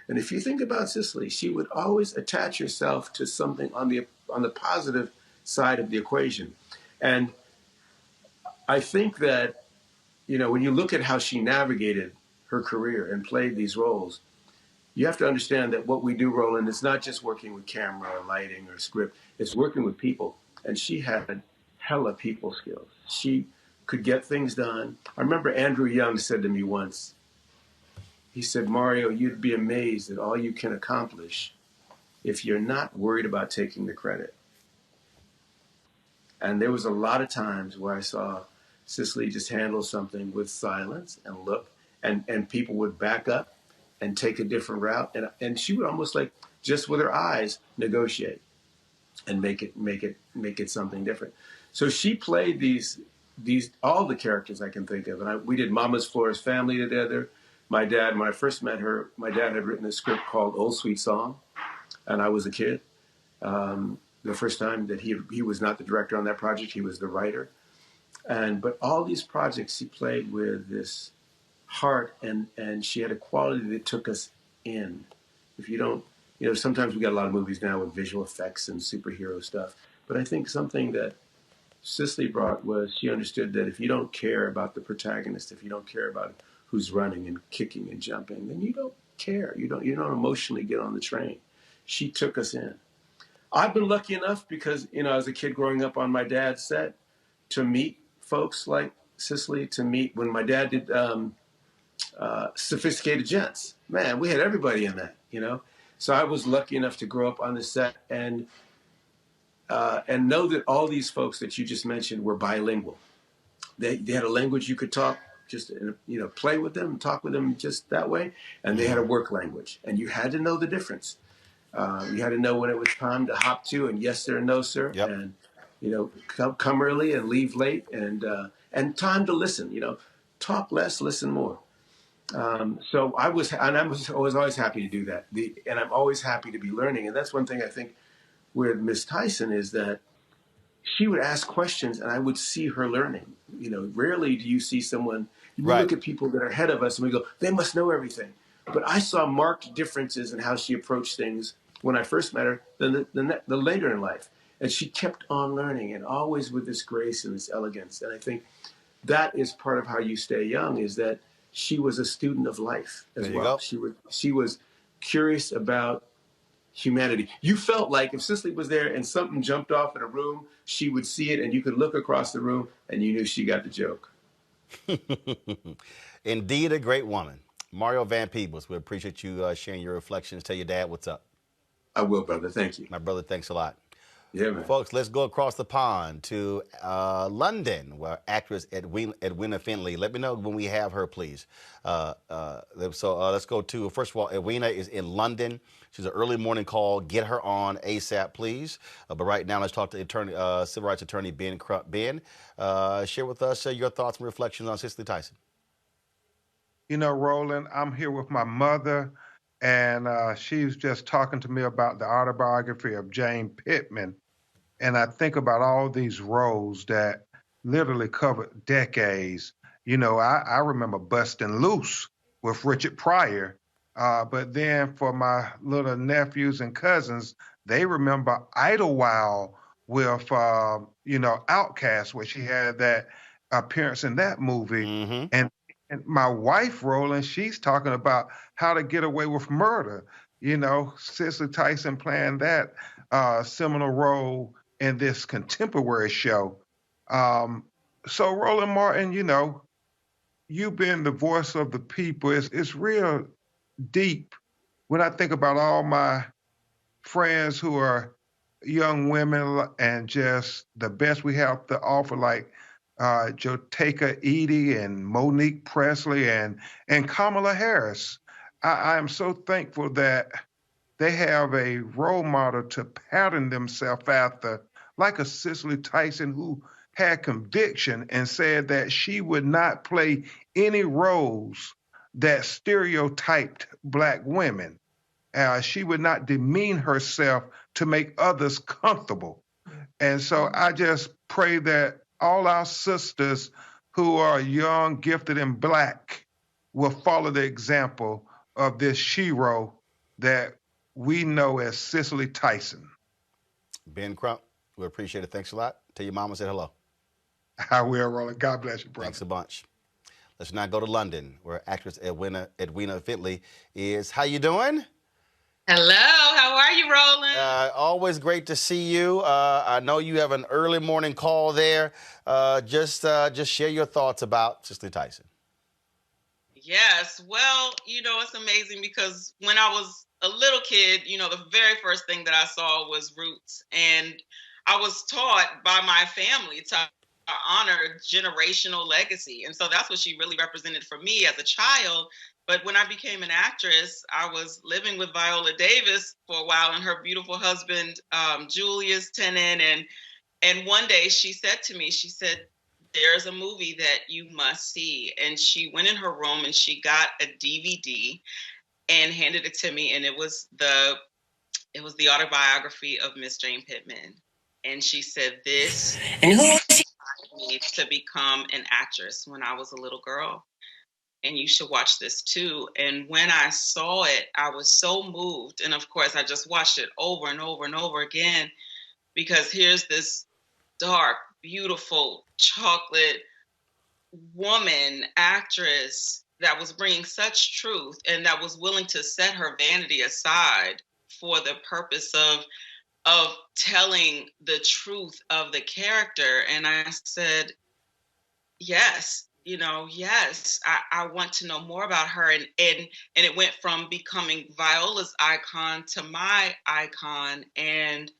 And if you think about Cicely, she would always attach herself to something on the positive side of the equation. And I think that, when you look at how she navigated her career and played these roles, you have to understand that what we do, Roland, is not just working with camera or lighting or script. It's working with people. And she had hella people skills. She could get things done. I remember Andrew Young said to me once, he said, Mario, you'd be amazed at all you can accomplish if you're not worried about taking the credit. And there was a lot of times where I saw Cicely just handle something with silence and look, and people would back up and take a different route. And she would almost like just with her eyes negotiate and make it something different. So she played these all the characters I can think of. And we did Mama's Flores Family together. My dad, when I first met her, my dad had written a script called Old Sweet Song, and I was a kid. The first time that he was not the director on that project, he was the writer. But all these projects she played with this heart, and she had a quality that took us in. If you don't, sometimes we got a lot of movies now with visual effects and superhero stuff. But I think something that Cicely brought was she understood that if you don't care about the protagonist, if you don't care about who's running and kicking and jumping, then you don't care. You don't emotionally get on the train. She took us in. I've been lucky enough because, as a kid growing up on my dad's set, to meet folks like Cicely, to meet when my dad did Sophisticated Gents. Man, we had everybody in that. So I was lucky enough to grow up on the set and know that all these folks that you just mentioned were bilingual. They had a language you could talk, just play with them, talk with them just that way, and they had a work language, and you had to know the difference. You had to know when it was time to hop to and yes sir, no sir, and come early and leave late, and time to listen. Talk less, listen more. So I was always happy to do that. And I'm always happy to be learning, and that's one thing I think with Miss Tyson is that she would ask questions and I would see her learning. Rarely do you see someone, we look at people that are ahead of us and we go, they must know everything. But I saw marked differences in how she approached things when I first met her than the later in life. And she kept on learning, and always with this grace and this elegance. And I think that is part of how you stay young, is that she was a student of life as well. She was curious about humanity. You felt like if Cicely was there and something jumped off in a room, she would see it and you could look across the room and you knew she got the joke. Indeed, a great woman. Mario Van Peebles, we appreciate you sharing your reflections. Tell your dad what's up. I will, brother. Thank you. My brother, thanks a lot. Yeah, man. Folks, let's go across the pond to London, where actress Edwina Findlay. Let me know when we have her, please. Let's go to, first of all, Edwina is in London. She's an early morning call. Get her on ASAP, please. But right now, let's talk to civil rights attorney Ben Crump. Ben, share with us your thoughts and reflections on Cicely Tyson. Roland, I'm here with my mother, and she's just talking to me about the autobiography of Jane Pittman. And I think about all these roles that literally covered decades. I remember Bustin' Loose with Richard Pryor. But then for my little nephews and cousins, they remember Idlewild with, Outcast, where she had that appearance in that movie. Mm-hmm. And my wife, Roland, she's talking about How to Get Away with Murder. Cicely Tyson playing that seminal role in this contemporary show. So Roland Martin, you've been the voice of the people. It's real deep when I think about all my friends who are young women and just the best we have to offer, like Joteka Edie and Monique Presley and Kamala Harris. I am so thankful that they have a role model to pattern themselves after, like a Cicely Tyson who had conviction and said that she would not play any roles that stereotyped Black women. She would not demean herself to make others comfortable. And so I just pray that all our sisters who are young, gifted, and Black will follow the example of this shero that we know as Cicely Tyson. Ben Crump, we appreciate it. Thanks a lot. Tell your mama say hello. I will, Roland. God bless you, brother. Thanks a bunch. Let's now go to London, where actress Edwina Findlay is. How you doing? Hello. How are you, Roland? Always great to see you. I know you have an early morning call there. Just share your thoughts about Cicely Tyson. Yes. Well, it's amazing because when I was a little kid, the very first thing that I saw was Roots. And I was taught by my family to honor generational legacy. And so that's what she really represented for me as a child. But when I became an actress, I was living with Viola Davis for a while and her beautiful husband, Julius Tennant. And one day she said to me, she said, there's a movie that you must see. And she went in her room and she got a DVD and handed it to me. And it was the autobiography of Miss Jane Pittman. And she said, this is me to become an actress when I was a little girl. And you should watch this too. And when I saw it, I was so moved. And of course, I just watched it over and over and over again, because here's this dark, beautiful, chocolate woman actress that was bringing such truth and that was willing to set her vanity aside for the purpose of telling the truth of the character. And I said, yes, yes, I want to know more about her. And it went from becoming Viola's icon to my icon. And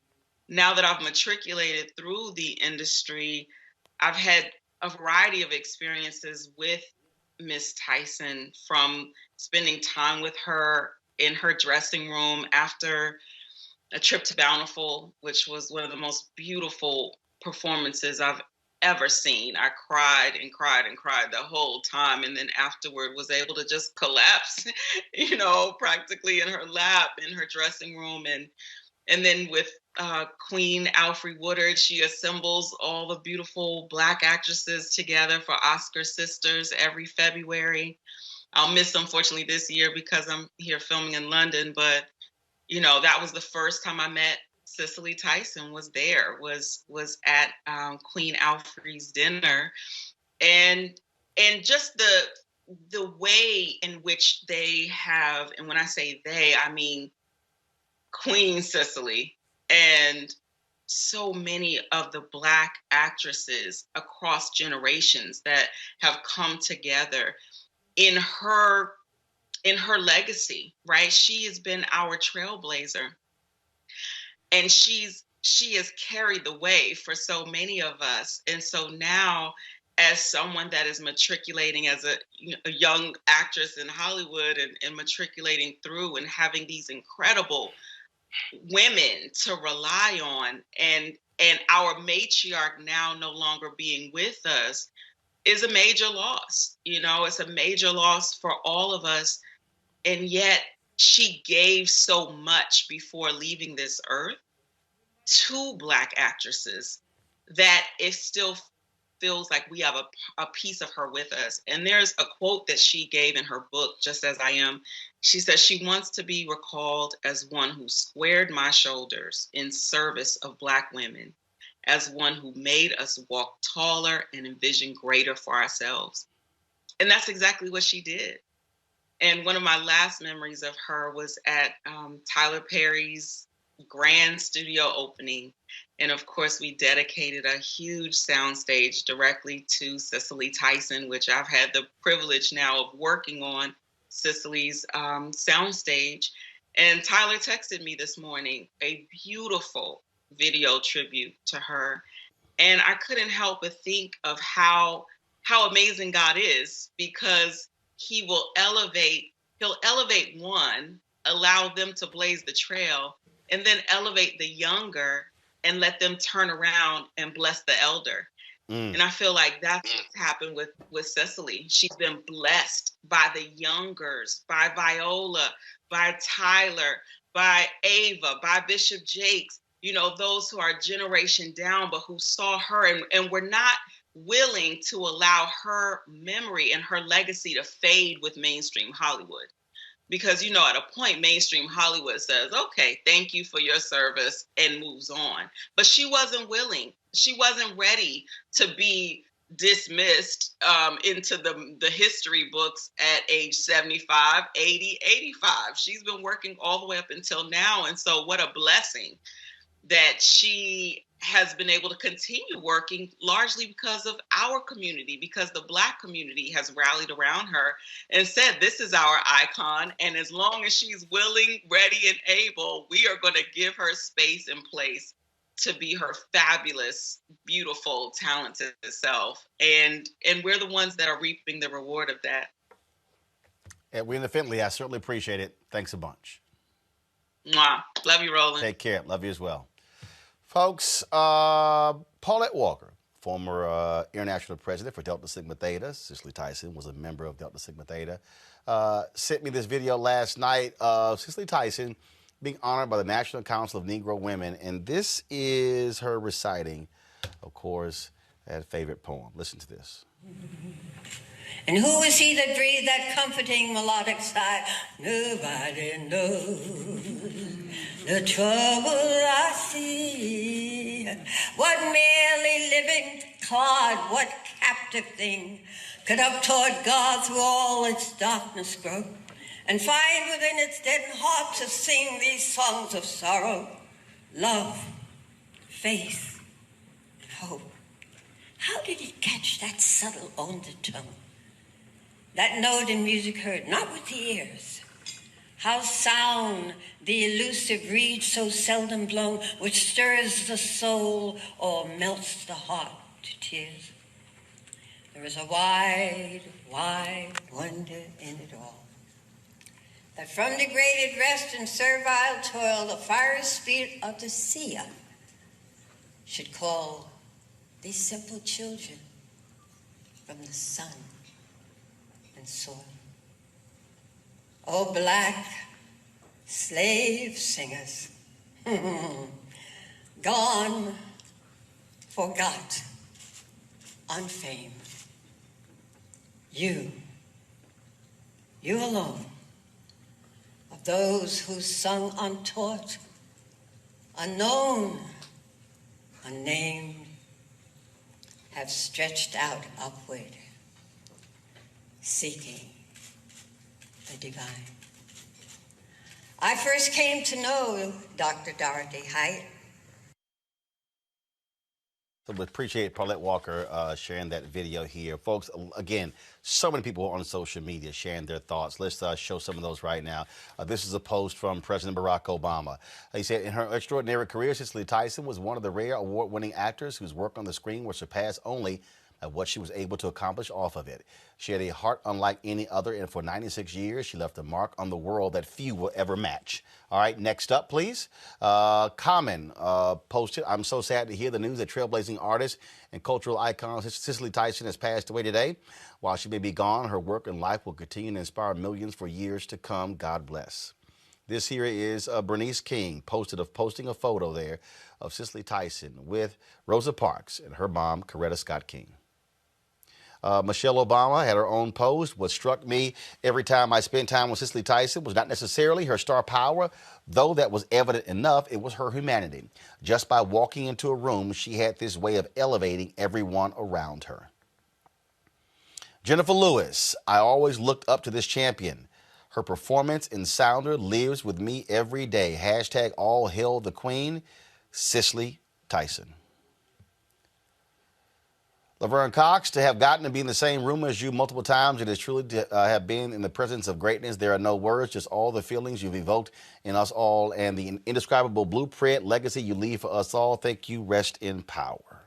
now that I've matriculated through the industry, I've had a variety of experiences with Miss Tyson, from spending time with her in her dressing room after a trip to Bountiful, which was one of the most beautiful performances I've ever seen. I cried and cried and cried the whole time, and then afterward was able to just collapse, practically in her lap in her dressing room. And then with Queen Alfre Woodard, she assembles all the beautiful Black actresses together for Oscar Sisters every February. I'll miss, unfortunately, this year because I'm here filming in London, but that was the first time I met Cicely Tyson. Was at Queen Alfre's dinner, and just the way in which they have, and when I say they, I mean Queen Cicely and so many of the Black actresses across generations that have come together in her legacy, right? She has been our trailblazer, and she has carried the way for so many of us. And so now, as someone that is matriculating as a young actress in Hollywood and matriculating through and having these incredible women to rely on, and our matriarch now no longer being with us, is a major loss. It's a major loss for all of us. And yet she gave so much before leaving this earth to Black actresses that it still feels like we have a piece of her with us. And there's a quote that she gave in her book, Just As I Am. She says she wants to be recalled as one who squared my shoulders in service of Black women, as one who made us walk taller and envision greater for ourselves. And that's exactly what she did. And one of my last memories of her was at Tyler Perry's grand studio opening. And of course, we dedicated a huge soundstage directly to Cicely Tyson, which I've had the privilege now of working on Cicely's soundstage. And Tyler texted me this morning a beautiful video tribute to her. And I couldn't help but think of how amazing God is, because he'll elevate one, allow them to blaze the trail, and then elevate the younger and let them turn around and bless the elder. And I feel like that's what's happened with Cicely. She's been blessed by the youngers, by Viola, by Tyler, by Ava, by Bishop Jakes, those who are generation down, but who saw her and were not willing to allow her memory and her legacy to fade with mainstream Hollywood. Because, at a point, mainstream Hollywood says, okay, thank you for your service, and moves on. But she wasn't willing. She wasn't ready to be dismissed into the history books at age 75, 80, 85. She's been working all the way up until now. And so what a blessing that she has been able to continue working, largely because of our community, because the Black community has rallied around her and said, this is our icon. And as long as she's willing, ready, and able, we are going to give her space and place to be her fabulous, beautiful, talented self. And we're the ones that are reaping the reward of that. Edwina Fentley, I certainly appreciate it. Thanks a bunch. Mwah. Love you, Roland. Take care. Love you as well. Folks, Paulette Walker, former international president for Delta Sigma Theta, Cicely Tyson was a member of Delta Sigma Theta, sent me this video last night of Cicely Tyson being honored by the National Council of Negro Women. And this is her reciting, of course, That favorite poem. Listen to this. And who is he that breathed that comforting melodic sigh? Nobody knows the trouble I see. What merely living clod, what captive thing could up toward God through all its darkness grow and find within its deadened heart to sing these songs of sorrow, love, faith, and hope? How did it catch that subtle undertone? That note in music heard, not with the ears. How sound the elusive reed so seldom blown, which stirs the soul or melts the heart to tears. There is a wide, wide wonder in it all. That from degraded rest and servile toil, the fiery spirit of the seer should call these simple children from the sun and soil. Oh, black slave singers, gone, forgot, unfamed. You alone, of those who sung untaught, unknown, unnamed, have stretched out upward, seeking the divine. I first came to know Dr. Dorothy Height. So we appreciate Paulette Walker sharing that video here. Folks, again, so many people on social media sharing their thoughts. Let's show some of those right now. This is a post from President Barack Obama. He said, in her extraordinary career, Cicely Tyson was one of the rare award-winning actors whose work on the screen was surpassed only by what she was able to accomplish off of it. She had a heart unlike any other, and for 96 years, she left a mark on the world that few will ever match. All right, next up, please. Common posted, I'm so sad to hear the news that trailblazing artist and cultural icon Cicely Tyson has passed away today. While she may be gone, her work and life will continue to inspire millions for years to come. God bless. This here is Bernice King posting a photo there of Cicely Tyson with Rosa Parks and her mom, Coretta Scott King. Michelle Obama had her own post. What struck me every time I spent time with Cicely Tyson was not necessarily her star power, though that was evident enough. It was her humanity. Just by walking into a room, she had this way of elevating everyone around her. Jennifer Lewis, I always looked up to this champion. Her performance in Sounder lives with me every day. Hashtag all hail the queen, Cicely Tyson. Laverne Cox, to have gotten to be in the same room as you multiple times, it is truly to have been in the presence of greatness. There are no words, just all the feelings you've evoked in us all and the indescribable blueprint legacy you leave for us all. Thank you. Rest in power.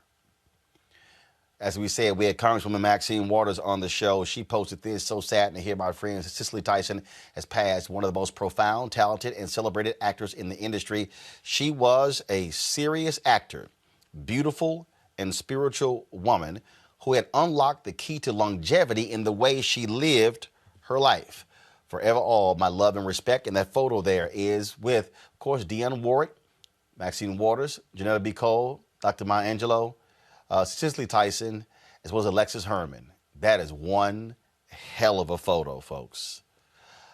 As we said, we had Congresswoman Maxine Waters on the show. She posted this, so sad to hear my friend Cicely Tyson has passed, one of the most profound, talented, and celebrated actors in the industry. She was a serious actor, beautiful and spiritual woman who had unlocked the key to longevity in the way she lived her life. Forever all my love and respect. And that photo there is with, of course, Dionne Warwick, Maxine Waters, Janetta B. Cole, Dr. Maya Angelou, Cicely Tyson, as well as Alexis Herman. That is one hell of a photo, folks.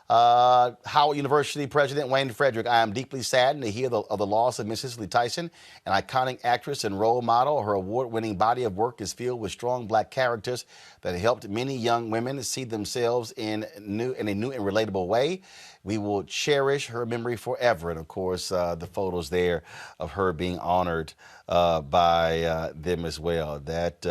Howard University President Wayne Frederick, I am deeply saddened to hear of the loss of Miss Cicely Tyson, an iconic actress and role model. Her award-winning body of work is filled with strong black characters that helped many young women see themselves in a new and relatable way. We will cherish her memory forever. And, of course, the photos there of her being honored by them as well. That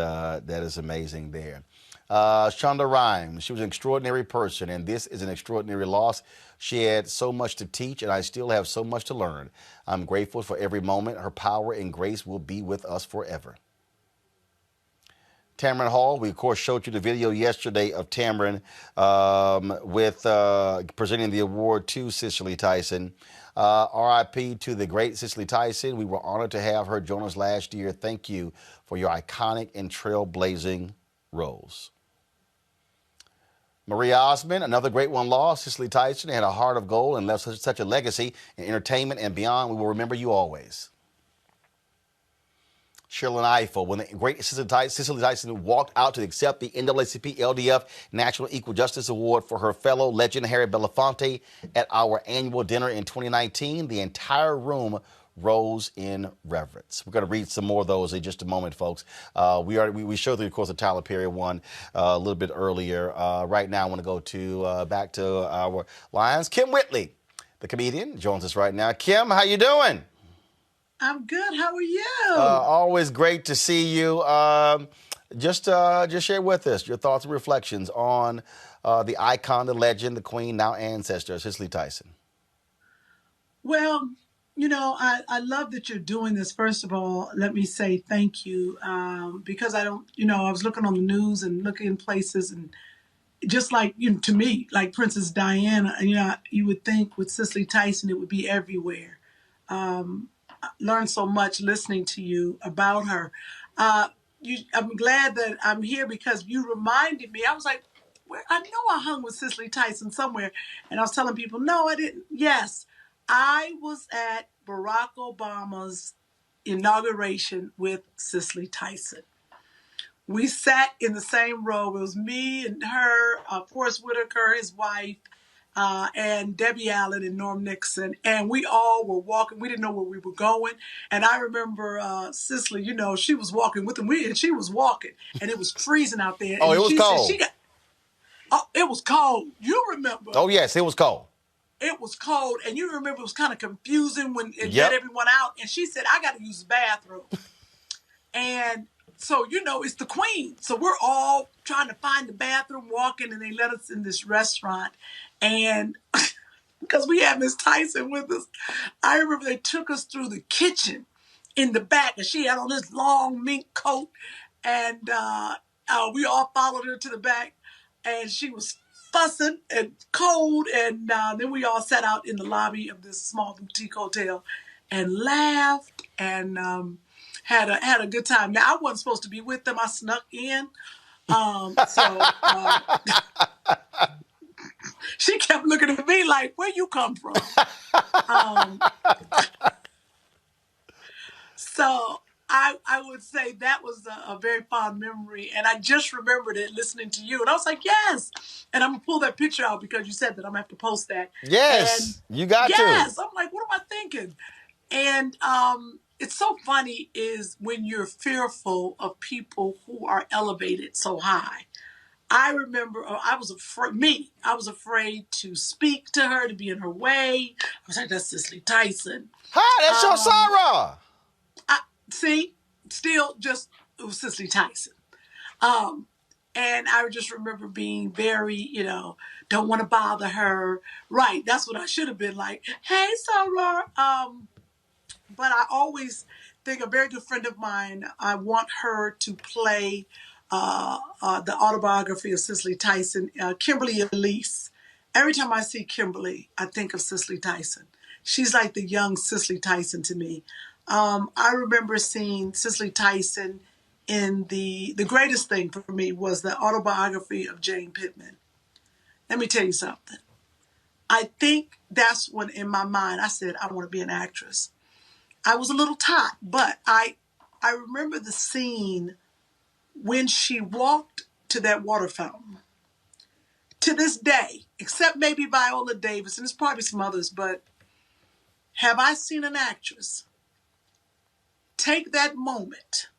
is amazing there. Shonda Rhimes, she was an extraordinary person, and this is an extraordinary loss. She had so much to teach, and I still have so much to learn. I'm grateful for every moment. Her power and grace will be with us forever. Tamron Hall, we, of course, showed you the video yesterday of Tamron presenting the award to Cicely Tyson. RIP to the great Cicely Tyson. We were honored to have her join us last year. Thank you for your iconic and trailblazing roles. Maria Osmond, another great one lost. Cicely Tyson had a heart of gold and left such a legacy in entertainment and beyond. We will remember you always. Shirley Eiffel, when the great Cicely Tyson walked out to accept the NAACP LDF National Equal Justice Award for her fellow legend Harry Belafonte at our annual dinner in 2019, the entire room rose in reverence. We're going to read some more of those in just a moment, folks. We showed the, of course, the Tyler Perry one a little bit earlier. Right now, I want to go to back to our Lions. Kim Whitley, the comedian, joins us right now. Kim, how you doing? I'm good. How are you? Always great to see you. Just share with us your thoughts and reflections on the icon, the legend, the queen, now ancestor, Cicely Tyson. Well, I love that you're doing this. First of all, let me say thank you because I don't, I was looking on the news and looking places and just like, to me, like Princess Diana, you would think with Cicely Tyson, it would be everywhere. I learned so much listening to you about her. I'm glad that I'm here because you reminded me. I was like, I know I hung with Cicely Tyson somewhere. And I was telling people, no, I didn't. Yes, I was at Barack Obama's inauguration with Cicely Tyson. We sat in the same row. It was me and her, Forrest Whitaker, his wife, and Debbie Allen and Norm Nixon. And we all were walking. We didn't know where we were going. And I remember Cicely, she was walking with him. And she was walking. And it was freezing out there. Oh, and it was cold. It was cold. You remember. Oh, yes, it was cold. It was cold. And you remember it was kind of confusing when it let everyone out. And she said, I got to use the bathroom. And so, it's the queen. So we're all trying to find the bathroom, walking, and they let us in this restaurant. And because we had Miss Tyson with us, I remember they took us through the kitchen in the back, and she had on this long mink coat, and we all followed her to the back, and she was fussing and cold, and then we all sat out in the lobby of this small boutique hotel and laughed and had a good time. Now, I wasn't supposed to be with them. I snuck in. She kept looking at me like, where you come from? So I would say that was a very fond memory. And I just remembered it listening to you. And I was like, yes. And I'm going to pull that picture out because you said that I'm going to have to post that. Yes, you got to. Yes. I'm like, what am I thinking? And it's so funny is when you're fearful of people who are elevated so high. I remember I was afraid to speak to her, to be in her way. I was like, that's Cicely Tyson. Hi, that's your Sarah. See, still just it was Cicely Tyson. And I just remember being very, don't want to bother her. Right, that's what I should have been like. Hey, Sarah. But I always think a very good friend of mine, I want her to play the autobiography of Cicely Tyson, Kimberly Elise. Every time I see Kimberly, I think of Cicely Tyson. She's like the young Cicely Tyson to me. I remember seeing Cicely Tyson in the greatest thing for me was the autobiography of Jane Pittman. Let me tell you something. I think that's when in my mind I said, I want to be an actress. I was a little tot, but I remember the scene when she walked to that water fountain. To this day, except maybe Viola Davis, and there's probably some others, but have I seen an actress take that moment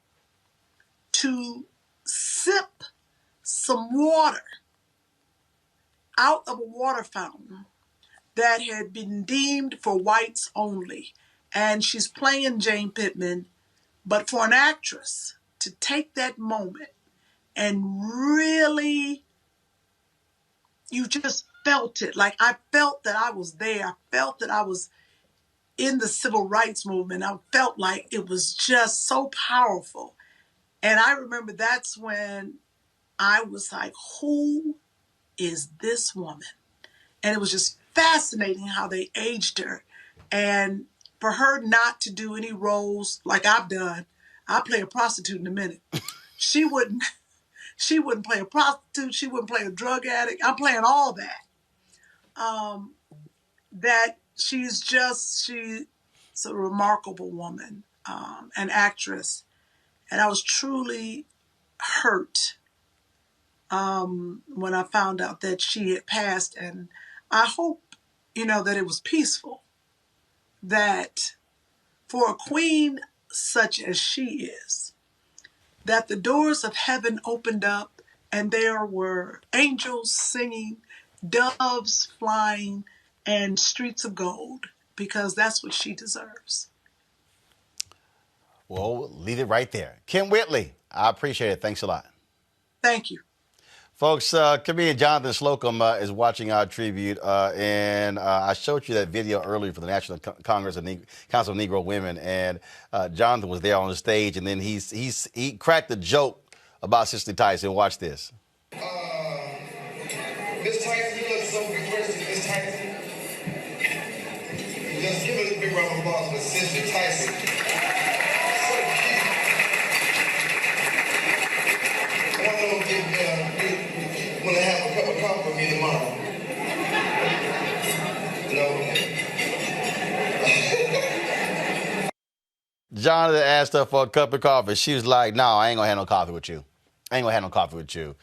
to sip some water out of a water fountain that had been deemed for whites only? And she's playing Jane Pittman, but for an actress to take that moment and really, you just felt it. Like I felt that I was there. I felt that I was in the civil rights movement. I felt like it was just so powerful. And I remember that's when I was like, who is this woman? And it was just fascinating how they aged her. And for her not to do any roles like I've done, I'll play a prostitute in a minute. She wouldn't play a prostitute. She wouldn't play a drug addict. I'm playing all that. That she's a remarkable woman, an actress. And I was truly hurt when I found out that she had passed. And I hope, that it was peaceful, that for a queen such as she is, that the doors of heaven opened up and there were angels singing, doves flying, and streets of gold, because that's what she deserves. Well, leave it right there. Kim Whitley, I appreciate it. Thanks a lot. Thank you. Folks, comedian Jonathan Slocum is watching our tribute, and I showed you that video earlier for the National Congress of Council of Negro Women, and Jonathan was there on the stage, and then he cracked a joke about Cicely Tyson. Watch this. Miss Tyson, you look so refreshing, Miss Tyson. Just give it a big round of applause for Cicely Tyson. So cute. I want to know if you want to have a cup of coffee with me tomorrow. No? Jonathan asked her for a cup of coffee. She was like, no, I ain't going to have no coffee with you. I ain't going to have no coffee with you.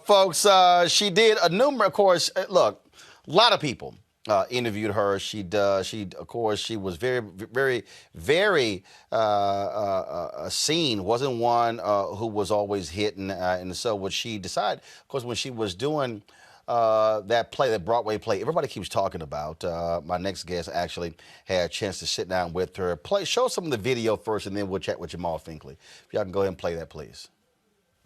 Folks, she did a number, of course, look, a lot of people interviewed her. She of course, she was very, very, very seen. Wasn't one who was always hitting. And so what she decided, of course, when she was doing that play, that Broadway play, everybody keeps talking about. My next guest actually had a chance to sit down with her. Show some of the video first, and then we'll chat with Jamal Finkley. If y'all can go ahead and play that, please.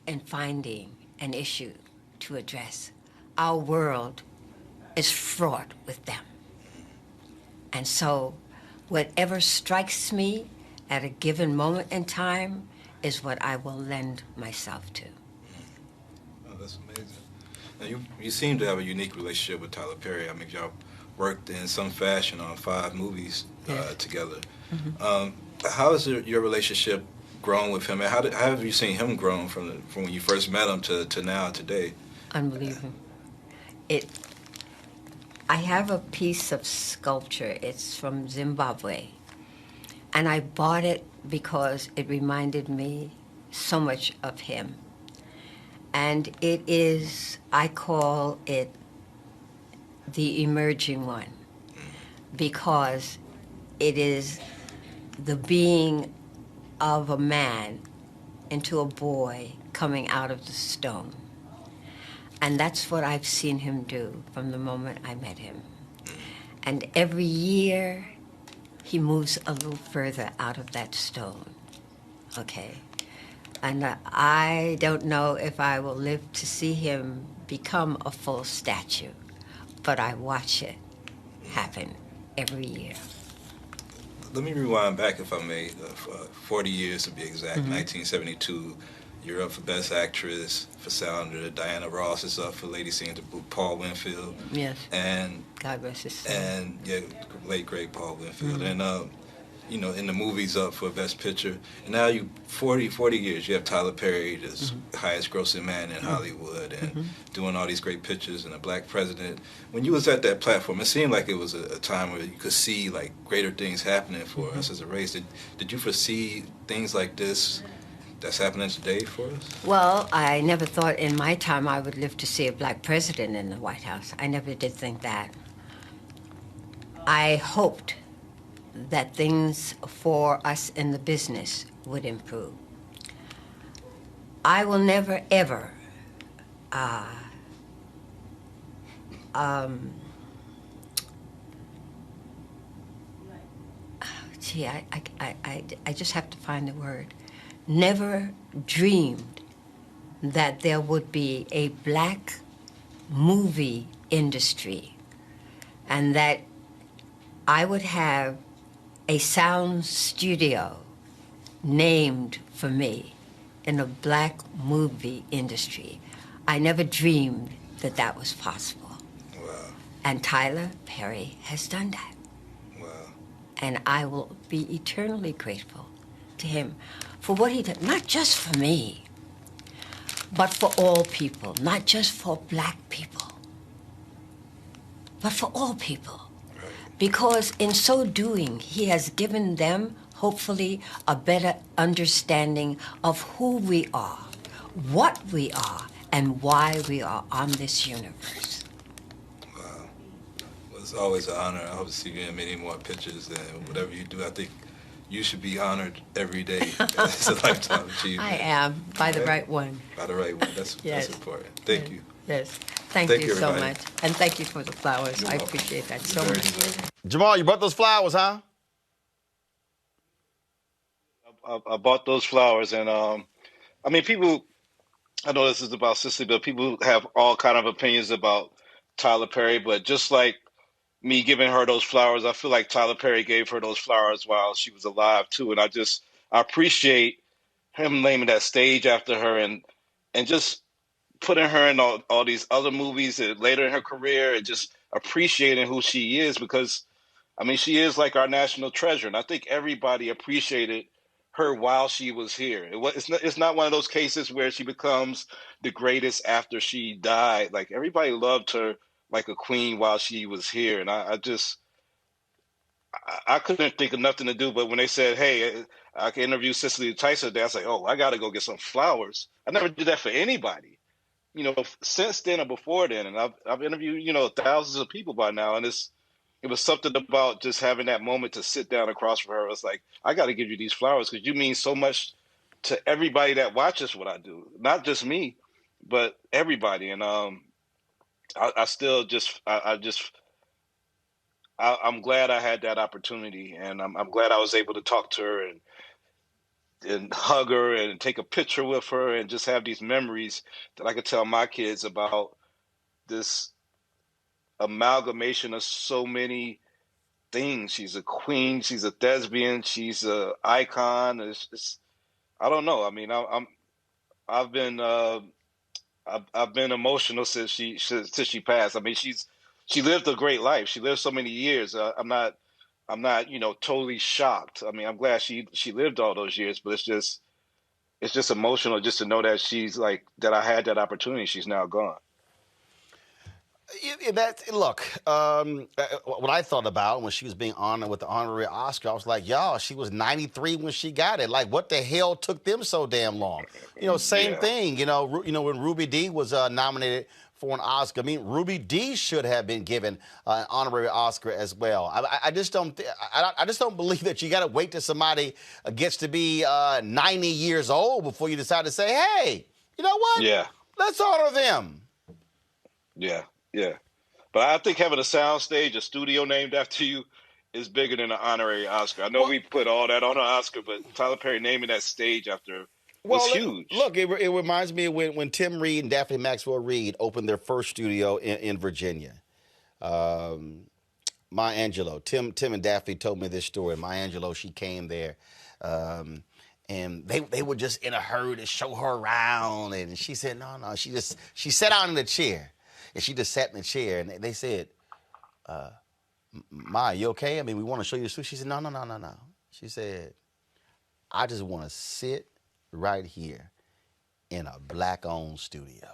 And finding an issue to address. Our world is fraught with them. And so whatever strikes me at a given moment in time is what I will lend myself to. Oh, that's amazing. Now you seem to have a unique relationship with Tyler Perry. I mean, y'all worked in some fashion on 5 movies together. Mm-hmm. How has your relationship grown with him, and how have you seen him grown from when you first met him to now, today? Unbelievable. I have a piece of sculpture. It's from Zimbabwe. And I bought it because it reminded me so much of him. And it is, I call it the emerging one, because it is the being of a man into a boy coming out of the stone. And that's what I've seen him do from the moment I met him. And every year, he moves a little further out of that stone, okay? And I don't know if I will live to see him become a full statue, but I watch it happen every year. Let me rewind back, if I may, 40 years to be exact. Mm-hmm. 1972, you're up for Best Actress for Sounder. Diana Ross is up for Lady Singing to Paul Winfield. Yes. And God rest his soul. And yeah, late great Paul Winfield. Mm-hmm. And in the movies up for Best Picture. And now 40 years, you have Tyler Perry, the mm-hmm. highest grossing man in mm-hmm. Hollywood, and mm-hmm. doing all these great pictures, and a black president. When you was at that platform, it seemed like it was a time where you could see like greater things happening for mm-hmm. us as a race. Did you foresee things like this that's happening today for us? Well, I never thought in my time I would live to see a black president in the White House. I never did think that. I hoped that things for us in the business would improve. I will never, ever I just have to find the word. Never dreamed that there would be a black movie industry and that I would have a sound studio named for me in a black movie industry. I never dreamed that that was possible. Wow. And Tyler Perry has done that. Wow. And I will be eternally grateful to him for what he did, not just for me, but for all people, not just for black people, but for all people. Because in so doing, he has given them hopefully a better understanding of who we are, what we are, and why we are on this universe. Wow. Well, it's always an honor. I hope to see you in many more pictures and whatever you do. I think you should be honored every day. It's a lifetime achievement. I am, by the right one. By the right one. That's Yes. important. Thank you. Yes. Thank you so everybody. much. And thank you for the flowers. You're I welcome. appreciate that You're so very much. welcome. Jamal, you brought those flowers, huh? I bought those flowers, and I mean, people. I know this is about Cicely, but people have all kind of opinions about Tyler Perry. But just like me giving her those flowers, I feel like Tyler Perry gave her those flowers while she was alive too, and I appreciate him naming that stage after her, and just putting her in all these other movies later in her career, and just appreciating who she is, because I mean, she is like our national treasure, and I think everybody appreciated her while she was here. It's not one of those cases where she becomes the greatest after she died. Like, everybody loved her like a queen while she was here, and I couldn't think of nothing to do. But when they said, "Hey, I can interview Cicely Tyson today," I was like, "Oh, I got to go get some flowers." I never did that for anybody, since then or before then, and I've interviewed thousands of people by now, and it was something about just having that moment to sit down across from her. It was like, I got to give you these flowers because you mean so much to everybody that watches what I do, not just me, but everybody. And I still just I'm glad I had that opportunity, and I'm glad I was able to talk to her and hug her and take a picture with her and just have these memories that I could tell my kids about this amalgamation of so many things. She's a queen. She's a thespian. She's a icon. I don't know. I mean, I've been I've been emotional since she passed. I mean, she lived a great life. She lived so many years. I'm not totally shocked. I mean, I'm glad she lived all those years, but it's just emotional just to know that she's like that. I had that opportunity. She's now gone. What I thought about when she was being honored with the honorary Oscar, I was like, y'all, she was 93 when she got it. Like, what the hell took them so damn long? Same thing. When Ruby Dee was nominated for an Oscar, I mean, Ruby Dee should have been given an honorary Oscar as well. I just don't believe that you got to wait till somebody gets to be 90 years old before you decide to say, hey, you know what? Yeah. Let's honor them. Yeah. Yeah, but I think having a soundstage, a studio named after you, is bigger than an honorary Oscar. I know we put all that on an Oscar, but Tyler Perry naming that stage after was huge. Look, it reminds me of when Tim Reed and Daphne Maxwell Reed opened their first studio in Virginia. Maya Angelou, Tim and Daphne told me this story. Maya Angelou, she came there. And they were just in a hurry to show her around, and she said, no. She sat down in the chair. And she just sat in the chair, and they said, Ma, you okay? I mean, we want to show you the suit. She said, no. She said, I just want to sit right here in a black-owned studio.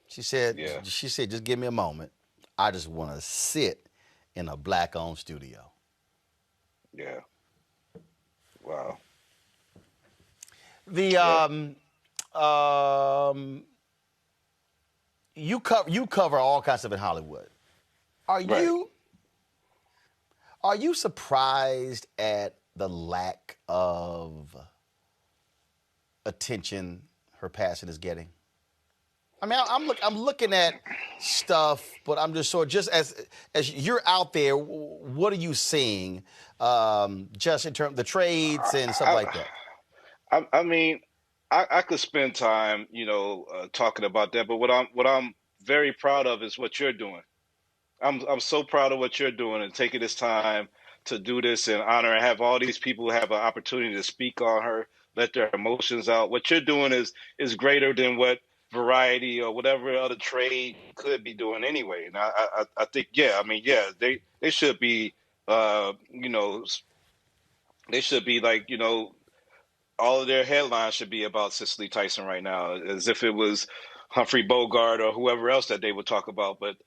She said, just give me a moment. I just want to sit in a black-owned studio. Yeah. Wow. You cover all kinds of stuff in Hollywood. Are you surprised at the lack of attention her passing is getting? I mean, I'm looking at stuff, but I'm just as you're out there, what are you seeing, just in terms of the trades and stuff like that? I mean, I could spend time, talking about that. But what I'm very proud of is what you're doing. I'm so proud of what you're doing and taking this time to do this and honor and have all these people have an opportunity to speak on her, let their emotions out. What you're doing is greater than what Variety or whatever other trade could be doing anyway. And I think, they should be, they should be like, all of their headlines should be about Cicely Tyson right now, as if it was Humphrey Bogart or whoever else that they would talk about. But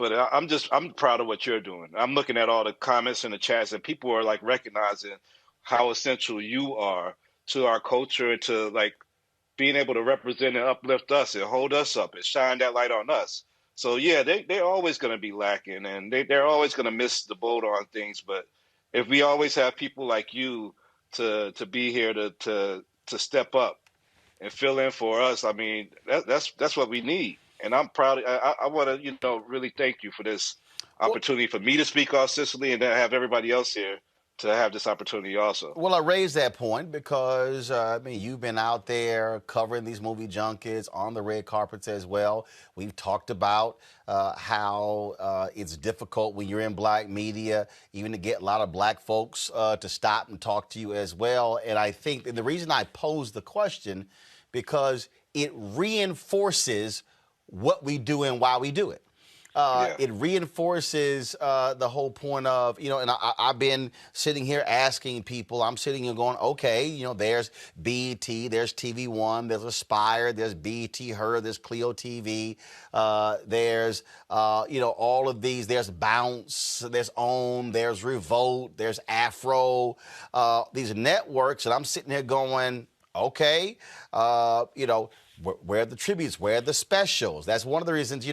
I'm proud of what you're doing. I'm looking at all the comments in the chats, and people are like recognizing how essential you are to our culture and to like being able to represent and uplift us and hold us up and shine that light on us. So yeah, they're always going to be lacking and they're always going to miss the boat on things. But if we always have people like you to be here to step up and fill in for us, I mean, that's what we need. And I'm proud. I want to, really thank you for this opportunity for me to speak on Sicily and then have everybody else here to have this opportunity also. Well, I raised that point because, I mean, you've been out there covering these movie junkets on the red carpets as well. We've talked about how it's difficult when you're in black media, even to get a lot of black folks to stop and talk to you as well. And I think the reason I posed the question, because it reinforces what we do and why we do it. It reinforces the whole point of, and I've been sitting here asking people, I'm sitting here going, okay, there's BET, there's TV One, there's Aspire, there's BET Her, there's Clio TV, there's, all of these, there's Bounce, there's OWN, there's Revolt, there's Afro, these networks, and I'm sitting here going, okay, where are the tributes? Where are the specials? That's one of the reasons,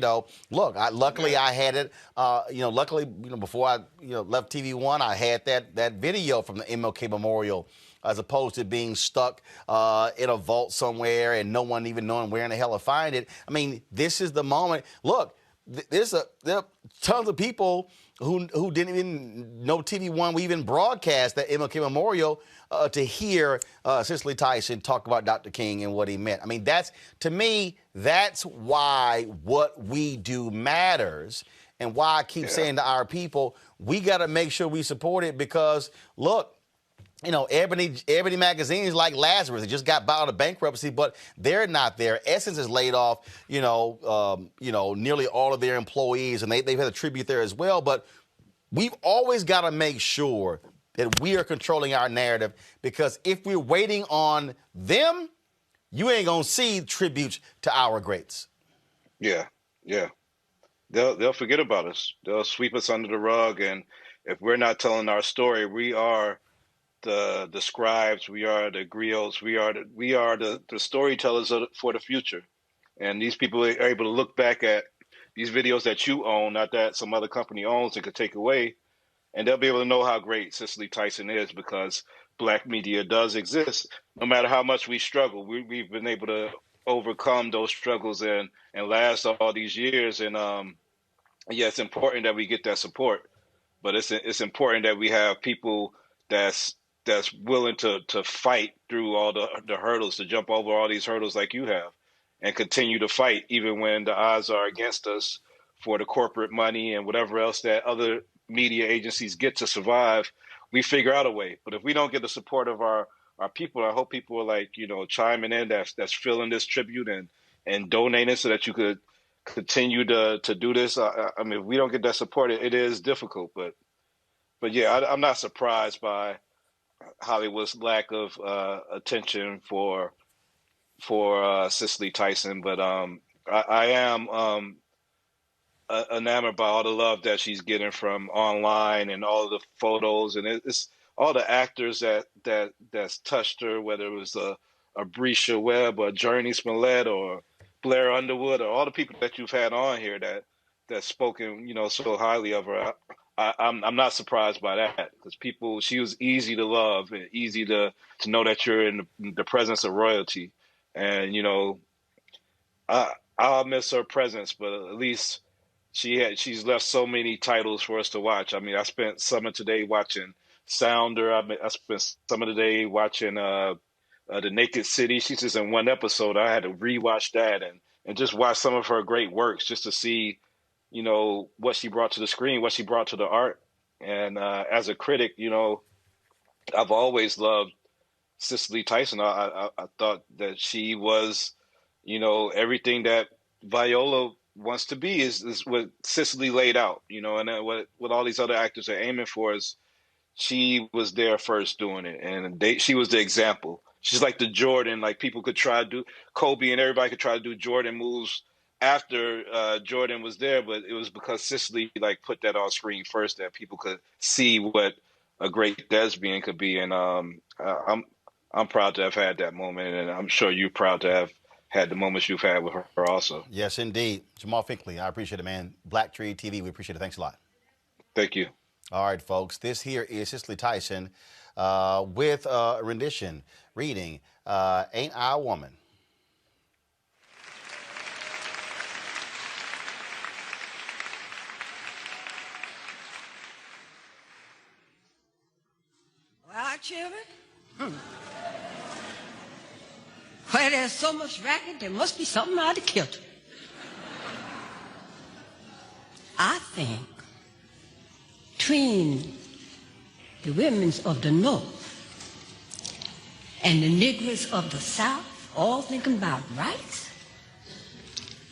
look, luckily I had it, luckily, before I, left TV One, I had that video from the MLK Memorial as opposed to being stuck in a vault somewhere and no one even knowing where in the hell to find it. I mean, this is the moment. Look, there are tons of people who didn't even know TV One. We even broadcast that MLK Memorial to hear Cicely Tyson talk about Dr. King and what he meant. I mean, to me, that's why what we do matters and why I keep saying to our people, we got to make sure we support it because, look, Ebony magazine is like Lazarus. It just got out of bankruptcy, but they're not there. Essence has laid off, nearly all of their employees, and they've had a tribute there as well. But we've always got to make sure that we are controlling our narrative because if we're waiting on them, you ain't gonna see tributes to our greats. Yeah. They'll forget about us. They'll sweep us under the rug, and if we're not telling our story, we are the scribes, we are the griots, we are the storytellers for the future. And these people are able to look back at these videos that you own, not that some other company owns and could take away, and they'll be able to know how great Cicely Tyson is because black media does exist. No matter how much we struggle, we've been able to overcome those struggles and last all these years. And it's important that we get that support, but it's important that we have people that's willing to fight through all the hurdles, to jump over all these hurdles like you have, and continue to fight even when the odds are against us for the corporate money and whatever else that other media agencies get to survive. We figure out a way. But if we don't get the support of our people, I hope people are like, chiming in that's filling this tribute and donating so that you could continue to do this. I mean, if we don't get that support, it is difficult. But yeah, I'm not surprised by Hollywood's lack of attention for Cicely Tyson, but I am enamored by all the love that she's getting from online and all of the photos, and it's all the actors that's touched her, whether it was a Brisha Webb or Journey Smollett or Blair Underwood or all the people that you've had on here that's spoken so highly of her. I'm not surprised by that because she was easy to love and easy to know that you're in the presence of royalty, and I'll miss her presence, but at least she's left so many titles for us to watch. I mean, I spent some of today watching Sounder. I spent some of the day watching The Naked City. She's just in one episode. I had to rewatch that and just watch some of her great works just to see, what she brought to the screen, what she brought to the art. And as a critic, I've always loved Cicely Tyson. I thought that she was, everything that Viola wants to be is what Cicely laid out, and then what all these other actors are aiming for is she was there first doing it, and she was the example. She's like the Jordan, like people could try to do Kobe and everybody could try to do Jordan moves after Jordan was there, but it was because Cicely like put that on screen first that people could see what a great thespian could be. And I'm proud to have had that moment, and I'm sure you're proud to have had the moments you've had with her also. Yes, indeed. Jamal Finkley, I appreciate it, man. Black Tree TV, we appreciate it. Thanks a lot. Thank you. All right, folks. This here is Cicely Tyson with a rendition, reading Ain't I a Woman? Well, children, where there's so much racket, there must be something out of kilter. I think between the women of the North and the Negroes of the South, all thinking about rights,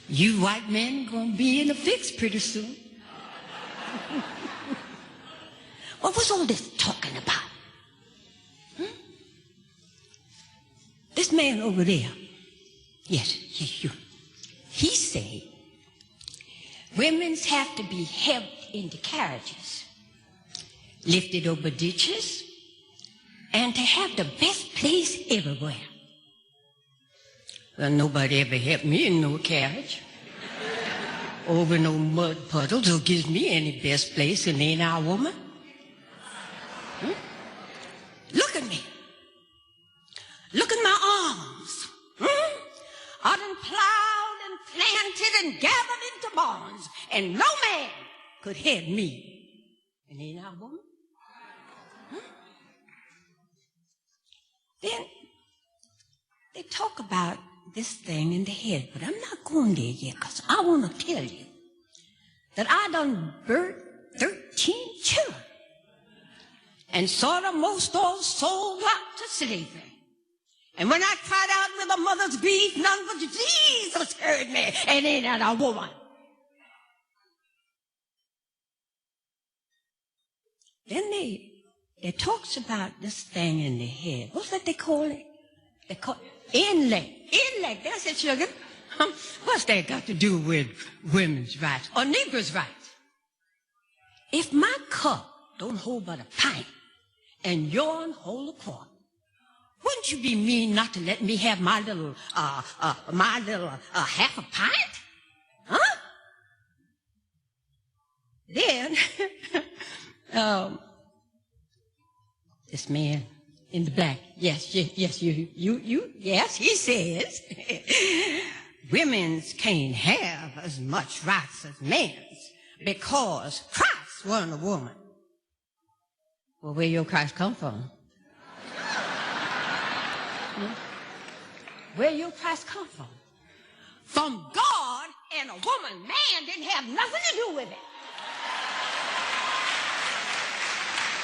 you white men gonna be in a fix pretty soon. What was all this talking about? This man over there, yes, you. He said women's have to be helped into carriages, lifted over ditches, and to have the best place everywhere. Well, nobody ever helped me in no carriage, over no mud puddles, or gives me any best place, and ain't I a woman? Look at me. Look at my arms. I done plowed and planted and gathered into barns, and no man could head me. And ain't I a woman? Then they talk about this thing in the head, but I'm not going there yet, because I want to tell you that I done birthed 13 children and saw them most all sold out to slavery. And when I cried out with a mother's grief, none but Jesus heard me, and ain't that a woman? Then they talks about this thing in the head. What's that they call it? They call it intellect. Intellect, that's it, sugar. What's that got to do with women's rights or Negroes' rights? If my cup don't hold but a pint and yourn hold a quart, wouldn't you be mean not to let me have my little half a pint? Huh? Then, this man in the black, yes, yes, he says, women's can't have as much rights as men's because Christ wasn't a woman. Well, where your Christ come from? Where your Christ come from? From God and a woman. Man didn't have nothing to do with it.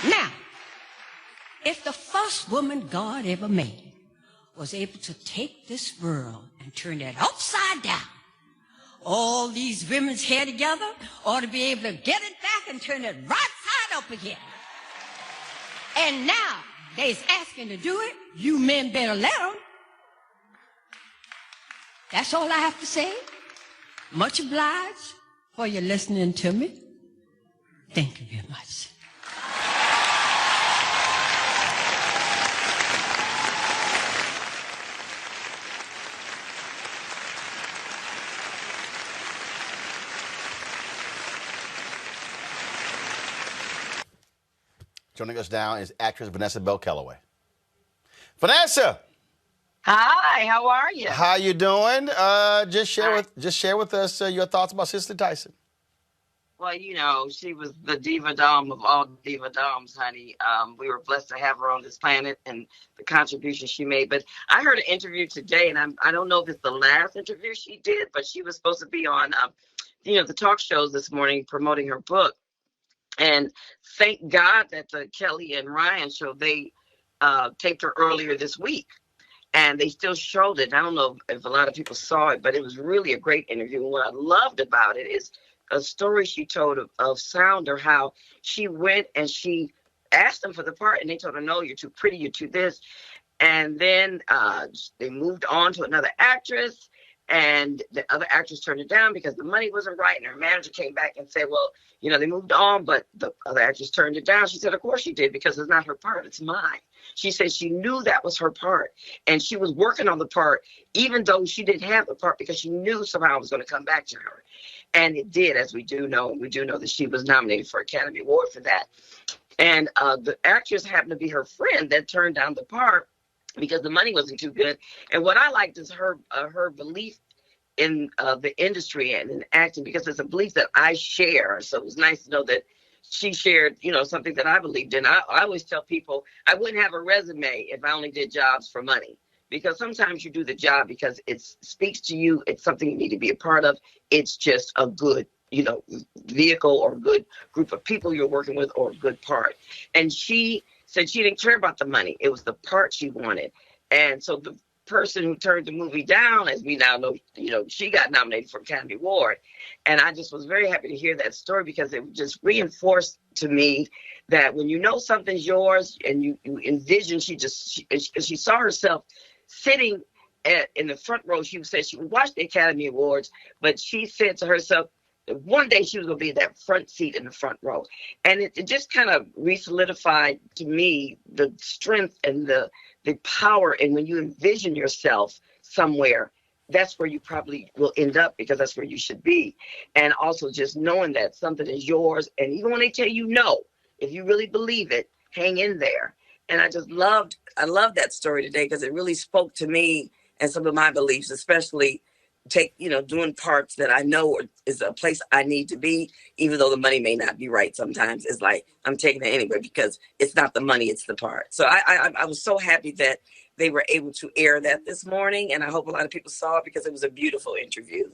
Now, if the first woman God ever made was able to take this world and turn it upside down, all these women's hair together ought to be able to get it back and turn it right side up again. And now they's asking to do it. You men better let them. That's all I have to say. Much obliged for you listening to me. Thank you very much. Joining us now is actress Vanessa Bell Kellaway. Vanessa! Hi, how are you? How you doing? Just share with us your thoughts about Cicely Tyson. Well, you know, she was the diva dom of all diva doms, honey. We were blessed to have her on this planet and the contribution she made. But I heard an interview today, and I don't know if it's the last interview she did, but she was supposed to be on, the talk shows this morning promoting her book. And thank God that the Kelly and Ryan show, they taped her earlier this week. And they still showed it. I don't know if a lot of people saw it, but it was really a great interview. And what I loved about it is a story she told of Sounder, how she went and she asked them for the part, and they told her, no, you're too pretty, you're too this. And then they moved on to another actress. And the other actress turned it down because the money wasn't right. And her manager came back and said, well, you know, they moved on, but the other actress turned it down. She said, of course she did, because it's not her part, it's mine. She said she knew that was her part. And she was working on the part, even though she didn't have the part, because she knew somehow it was going to come back to her. And it did, as we do know. And we do know that she was nominated for Academy Award for that. And the actress happened to be her friend that turned down the part because the money wasn't too good. And what I liked is her belief in the industry and in acting, because it's a belief that I share. So it was nice to know that she shared, you know, something that I believed in. I always tell people I wouldn't have a resume if I only did jobs for money, because sometimes you do the job because it speaks to you. It's something you need to be a part of. It's just a good, you know, vehicle or a good group of people you're working with, or a good part. And she said she didn't care about the money. It was the part she wanted. And so the person who turned the movie down, as we now know, you know, she got nominated for Academy Award. And I just was very happy to hear that story, because it just reinforced to me that when you know something's yours and you envision, she saw herself sitting in the front row. She said she would watch the Academy Awards, but she said to herself, one day she was going to be in that front seat in the front row. And it just kind of re-solidified to me the strength and the power. And when you envision yourself somewhere, that's where you probably will end up, because that's where you should be. And also just knowing that something is yours. And even when they tell you no, if you really believe it, hang in there. And I love that story today, because it really spoke to me and some of my beliefs, especially doing parts that I know is a place I need to be, even though the money may not be right sometimes. It's like, I'm taking it anyway, because it's not the money, it's the part. So I was so happy that they were able to air that this morning, and I hope a lot of people saw it, because it was a beautiful interview.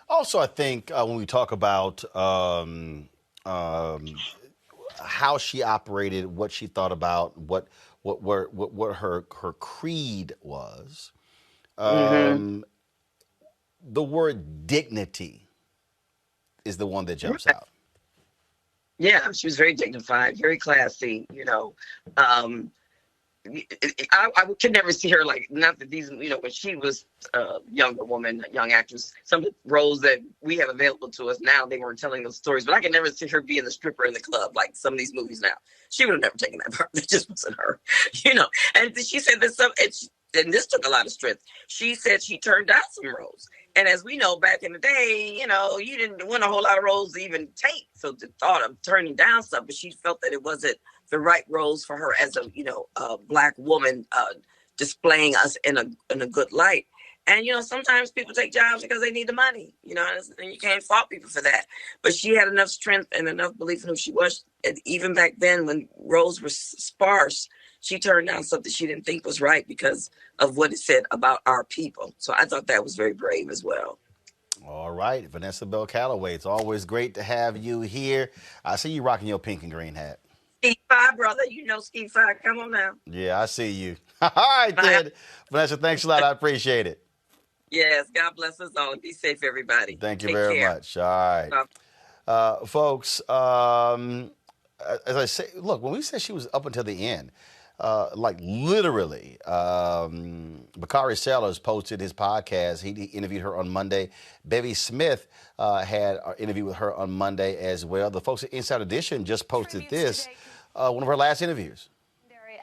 Also, I think when we talk about how she operated, what she thought about, what her creed was, the word dignity is the one that jumps out. Yeah, she was very dignified, very classy, you know. I could never see her like, not that these, you know, when she was a younger woman, a young actress, some of the roles that we have available to us now, they weren't telling those stories, but I could never see her being the stripper in the club like some of these movies now. She would have never taken that part. That just wasn't her, you know. And she said that and this took a lot of strength. She said she turned down some roles. And as we know, back in the day, you know, you didn't win a whole lot of roles to even take. So the thought of turning down stuff, but she felt that it wasn't the right roles for her as a Black woman, displaying us in a good light. And, you know, sometimes people take jobs because they need the money, you know, and you can't fault people for that. But she had enough strength and enough belief in who she was. And even back then, when roles were sparse, she turned down something she didn't think was right because of what it said about our people. So I thought that was very brave as well. All right, Vanessa Bell Calloway, it's always great to have you here. I see you rocking your pink and green hat. Ski Fi, brother. You know Ski Fi. Come on now. Yeah, I see you. All right, then. Vanessa, thanks a lot. I appreciate it. Yes, God bless us all. Be safe, everybody. Thank you very much. All right. Folks, as I say, look, when we said she was up until the end, like literally, Bakari Sellers posted his podcast. He interviewed her on Monday. Bevy Smith had an interview with her on Monday as well. The folks at Inside Edition just posted this, one of her last interviews.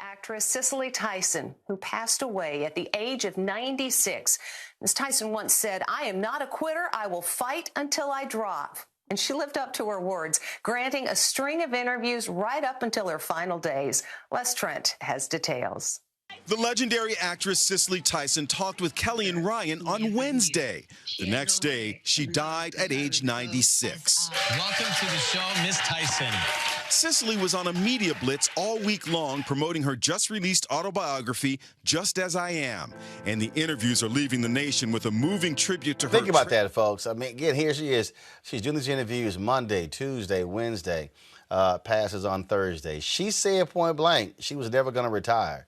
Actress Cicely Tyson, who passed away at the age of 96. Ms. Tyson once said, "I am not a quitter. I will fight until I drop." And she lived up to her words, granting a string of interviews right up until her final days. Les Trent has details. The legendary actress Cicely Tyson talked with Kelly and Ryan on Wednesday. The next day, she died at age 96. Welcome to the show, Miss Tyson. Cicely was on a media blitz all week long promoting her just-released autobiography, Just As I Am. And the interviews are leaving the nation with a moving tribute to her. Think about that, folks. I mean, again, here she is. She's doing these interviews Monday, Tuesday, Wednesday, passes on Thursday. She said point blank she was never going to retire.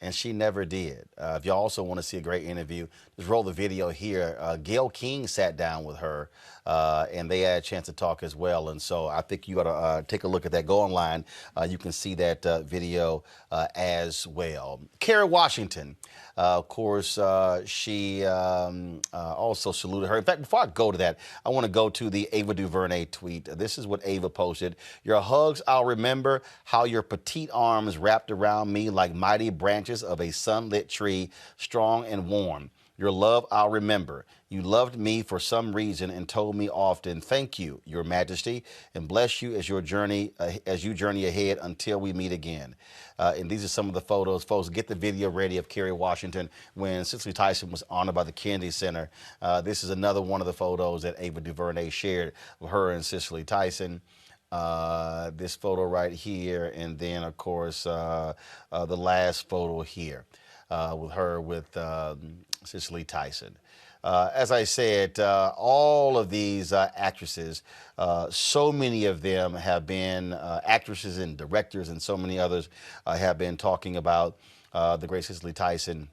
and she never did. If you also want to see a great interview, just roll the video here. Gayle King sat down with her, and they had a chance to talk as well. And so I think you ought to take a look at that. Go online. You can see that video as well. Kerry Washington, of course, she also saluted her. In fact, before I go to that, I want to go to the Ava DuVernay tweet. This is what Ava posted. Your hugs, I'll remember how your petite arms wrapped around me like mighty branches of a sunlit tree, strong and warm. Your love, I'll remember. You loved me for some reason and told me often, thank you, Your Majesty, and bless you as you journey ahead until we meet again. And these are some of the photos. Folks, get the video ready of Kerry Washington when Cicely Tyson was honored by the Kennedy Center. This is another one of the photos that Ava DuVernay shared with her and Cicely Tyson. This photo right here, and then, of course, the last photo here with her with Cicely Tyson. As I said, all of these actresses, so many of them have been actresses and directors, and so many others have been talking about the great Cicely Tyson.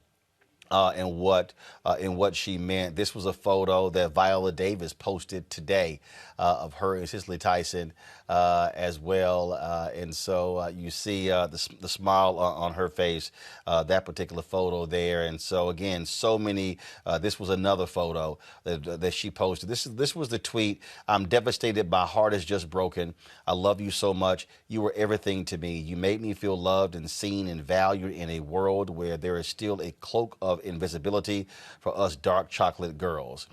And what she meant. This was a photo that Viola Davis posted today of her and Cicely Tyson as well. And so you see the smile on her face, that particular photo there. And so again, so many. This was another photo that she posted. This was the tweet. I'm devastated. My heart is just broken. I love you so much. You were everything to me. You made me feel loved and seen and valued in a world where there is still a cloak of invisibility for us dark chocolate girls.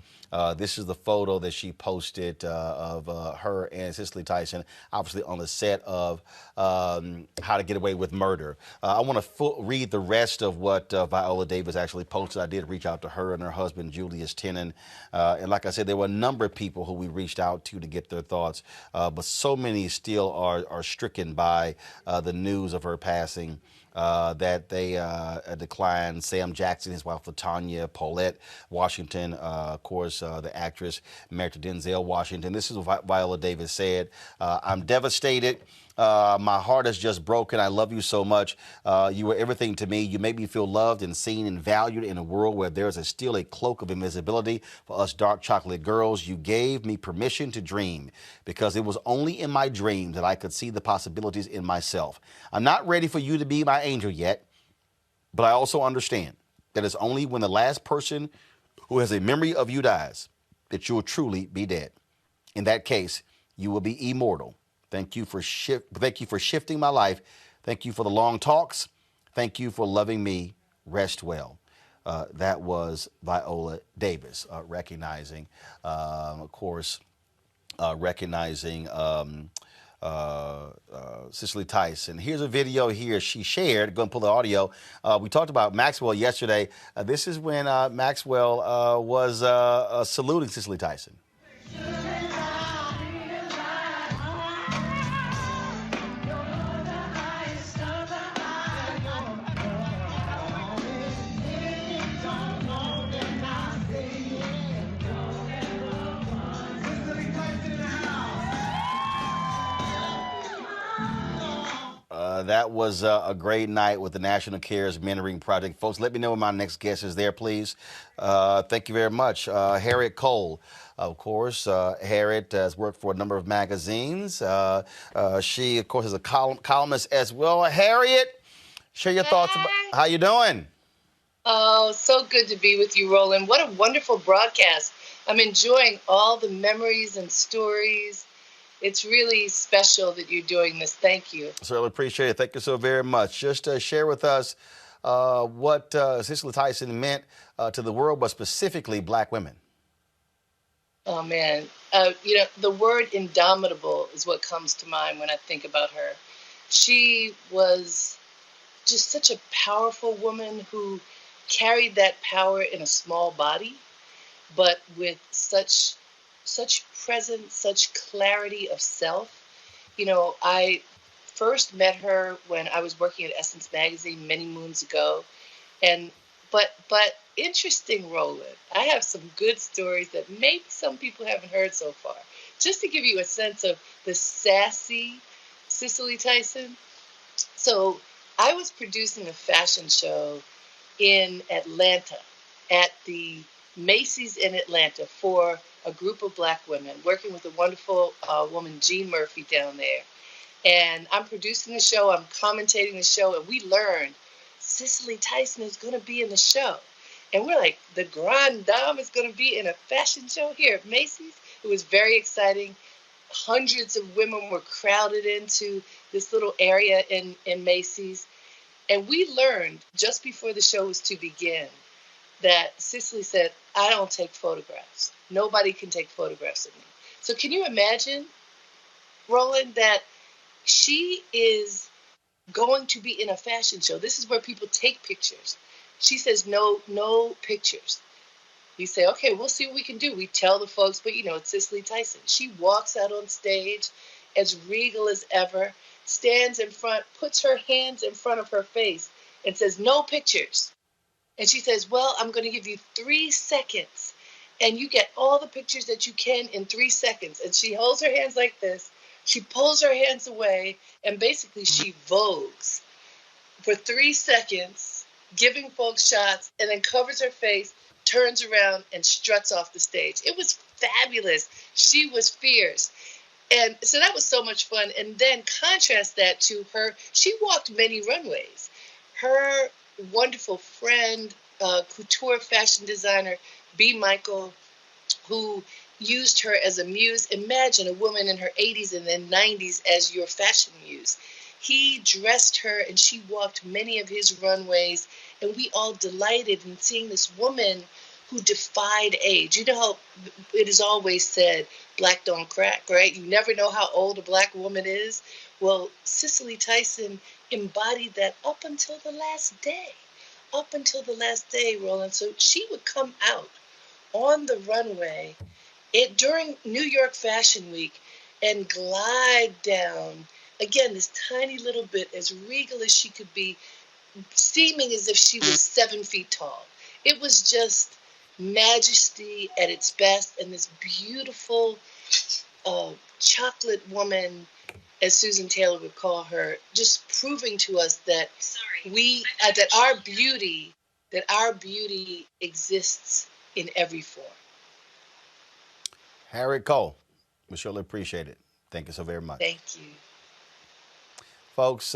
This is the photo that she posted of her and Cicely Tyson, obviously on the set of How to Get Away with Murder. I want to read the rest of what Viola Davis actually posted. I did reach out to her and her husband, Julius Tennant. And like I said, there were a number of people who we reached out to get their thoughts. But so many still are stricken by the news of her passing. That they declined. Sam Jackson, his wife LaTanya, Paulette Washington, of course, the actress married to Denzel Washington. This is what Viola Davis said. I'm devastated. My heart is just broken. I love you so much. You were everything to me. You made me feel loved and seen and valued in a world where there is still a cloak of invisibility for us dark chocolate girls. You gave me permission to dream because it was only in my dreams that I could see the possibilities in myself. I'm not ready for you to be my angel yet, but I also understand that it's only when the last person who has a memory of you dies that you will truly be dead. In that case, you will be immortal. Thank you for shifting my life. Thank you for the long talks. Thank you for loving me. Rest well. That was Viola Davis, recognizing, of course, recognizing Cicely Tyson. Here's a video here she shared. Go and pull the audio. We talked about Maxwell yesterday. This is when Maxwell was saluting Cicely Tyson. That was a great night with the National Cares Mentoring Project. Folks, let me know when my next guest is there, please. Thank you very much. Harriet Cole, of course. Harriet has worked for a number of magazines. She, of course, is a columnist as well. Harriet, share your thoughts about how you doing? Oh, so good to be with you, Roland. What a wonderful broadcast. I'm enjoying all the memories and stories. It's really special that you're doing this. Thank you. Certainly appreciate it. Thank you so very much. Just share with us what Cicely Tyson meant to the world, but specifically Black women. Oh, man. The word indomitable is what comes to mind when I think about her. She was just such a powerful woman who carried that power in a small body, but with such presence, such clarity of self. I first met her when I was working at Essence Magazine many moons ago. But interesting, Roland, I have some good stories that maybe some people haven't heard so far. Just to give you a sense of the sassy Cicely Tyson. So I was producing a fashion show in Atlanta at the Macy's in Atlanta for a group of Black women, working with a wonderful woman, Jean Murphy, down there. And I'm producing the show, I'm commentating the show, and we learned Cicely Tyson is going to be in the show. And we're like, the Grande Dame is going to be in a fashion show here at Macy's. It was very exciting. Hundreds of women were crowded into this little area in Macy's. And we learned just before the show was to begin that Cicely said, I don't take photographs. Nobody can take photographs of me. So can you imagine, Roland, that she is going to be in a fashion show? This is where people take pictures. She says, no pictures. You say, okay, we'll see what we can do. We tell the folks, but it's Cicely Tyson. She walks out on stage as regal as ever, stands in front, puts her hands in front of her face and says, no pictures. And she says, well, I'm going to give you 3 seconds and you get all the pictures that you can in 3 seconds. And she holds her hands like this. She pulls her hands away and basically she vogues for 3 seconds, giving folks shots, and then covers her face, turns around and struts off the stage. It was fabulous. She was fierce. And so that was so much fun. And then contrast that to her. She walked many runways. Her wonderful friend, couture fashion designer, B. Michael, who used her as a muse. Imagine a woman in her 80s and then 90s as your fashion muse. He dressed her and she walked many of his runways. And we all delighted in seeing this woman who defied age. You know how it is always said, black don't crack, right? You never know how old a Black woman is. Well, Cicely Tyson embodied that up until the last day. Up until the last day, Roland. So she would come out on the runway during New York Fashion Week and glide down, again, this tiny little bit, as regal as she could be, seeming as if she was 7 feet tall. It was just majesty at its best, and this beautiful chocolate woman, as Susan Taylor would call her, just proving to us that our beauty exists in every form. Harriet Cole, we surely appreciate it. Thank you so very much. Thank you. Folks,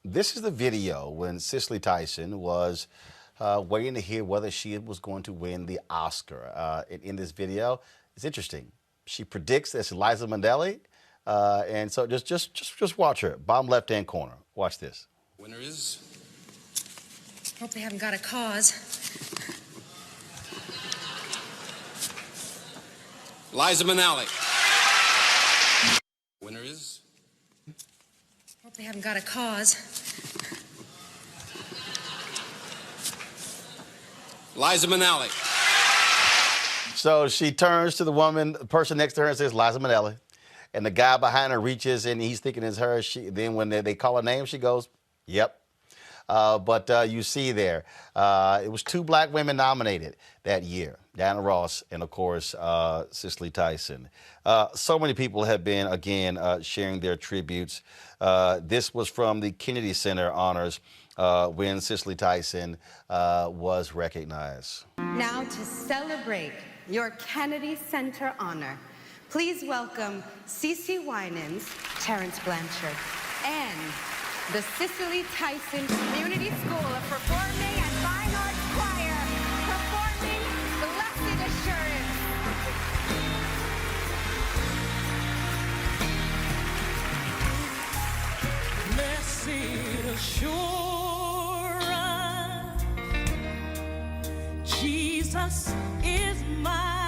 this is the video when Cicely Tyson was waiting to hear whether she was going to win the Oscar. In this video, it's interesting. She predicts that it's Liza Minnelli, and so just watch her. Bottom left-hand corner. Watch this. Winner is... Hope they haven't got a cause. Liza Minnelli. Winner is... Hope they haven't got a cause. Liza Minnelli. So she turns to the person next to her and says, Liza Minnelli. And the guy behind her reaches and he's thinking it's her. Then when they call her name, she goes, yep. But you see there, it was 2 Black women nominated that year, Diana Ross and, of course, Cicely Tyson. So many people have been, again, sharing their tributes. This was from the Kennedy Center honors when Cicely Tyson was recognized. Now to celebrate your Kennedy Center honor, please welcome CeCe Winans, Terrence Blanchard, and the Cicely Tyson Community School of Performing and Fine Arts Choir, performing Blessed Assurance. Blessed assurance, Jesus is mine.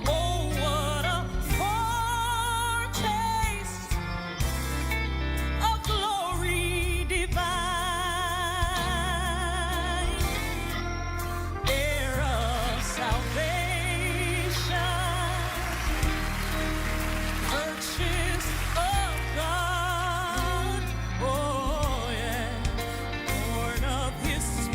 Oh, what a foretaste of glory divine, heir of salvation, purchase of God, oh yeah, born of His Spirit.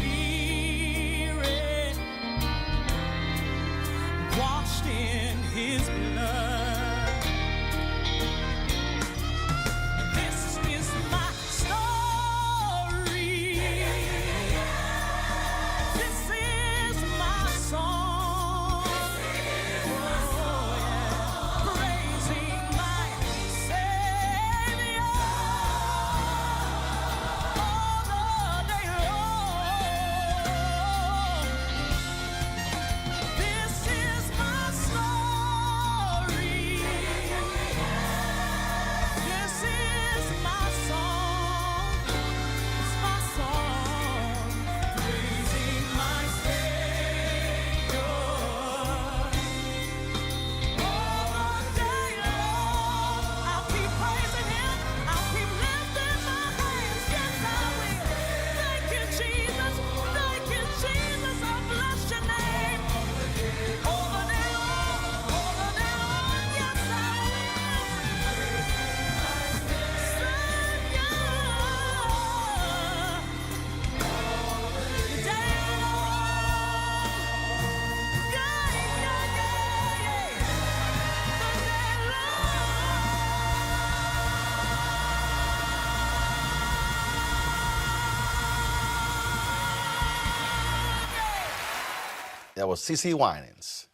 That was Cicely Winans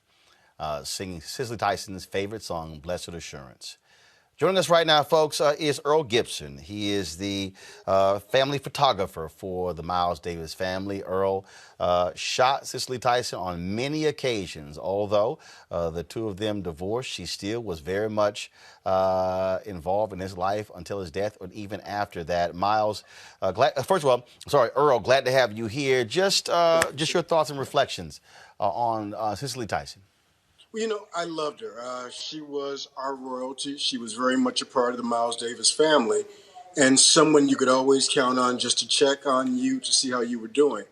singing Cicely Tyson's favorite song, Blessed Assurance. Joining us right now, folks, is Earl Gibson. He is the family photographer for the Miles Davis family. Earl shot Cicely Tyson on many occasions. Although the two of them divorced, she still was very much involved in his life until his death, or even after that. Miles, first of all, sorry, Earl, glad to have you here. Just your thoughts and reflections on Cicely Tyson. Well, I loved her. She was our royalty. She was very much a part of the Miles Davis family and someone you could always count on just to check on you to see how you were doing.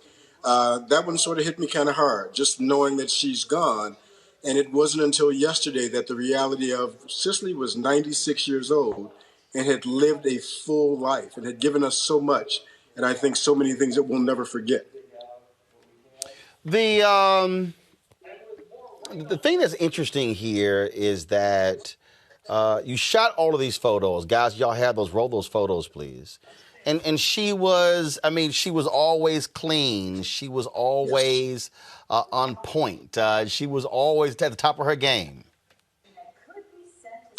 That one sort of hit me kind of hard, just knowing that she's gone. And it wasn't until yesterday that the reality of Cicely was 96 years old and had lived a full life and had given us so much. And I think so many things that we'll never forget. The thing that's interesting here is that you shot all of these photos. Guys, y'all have those, roll those photos, please. And she was, she was always clean. She was always on point. She was always at the top of her game.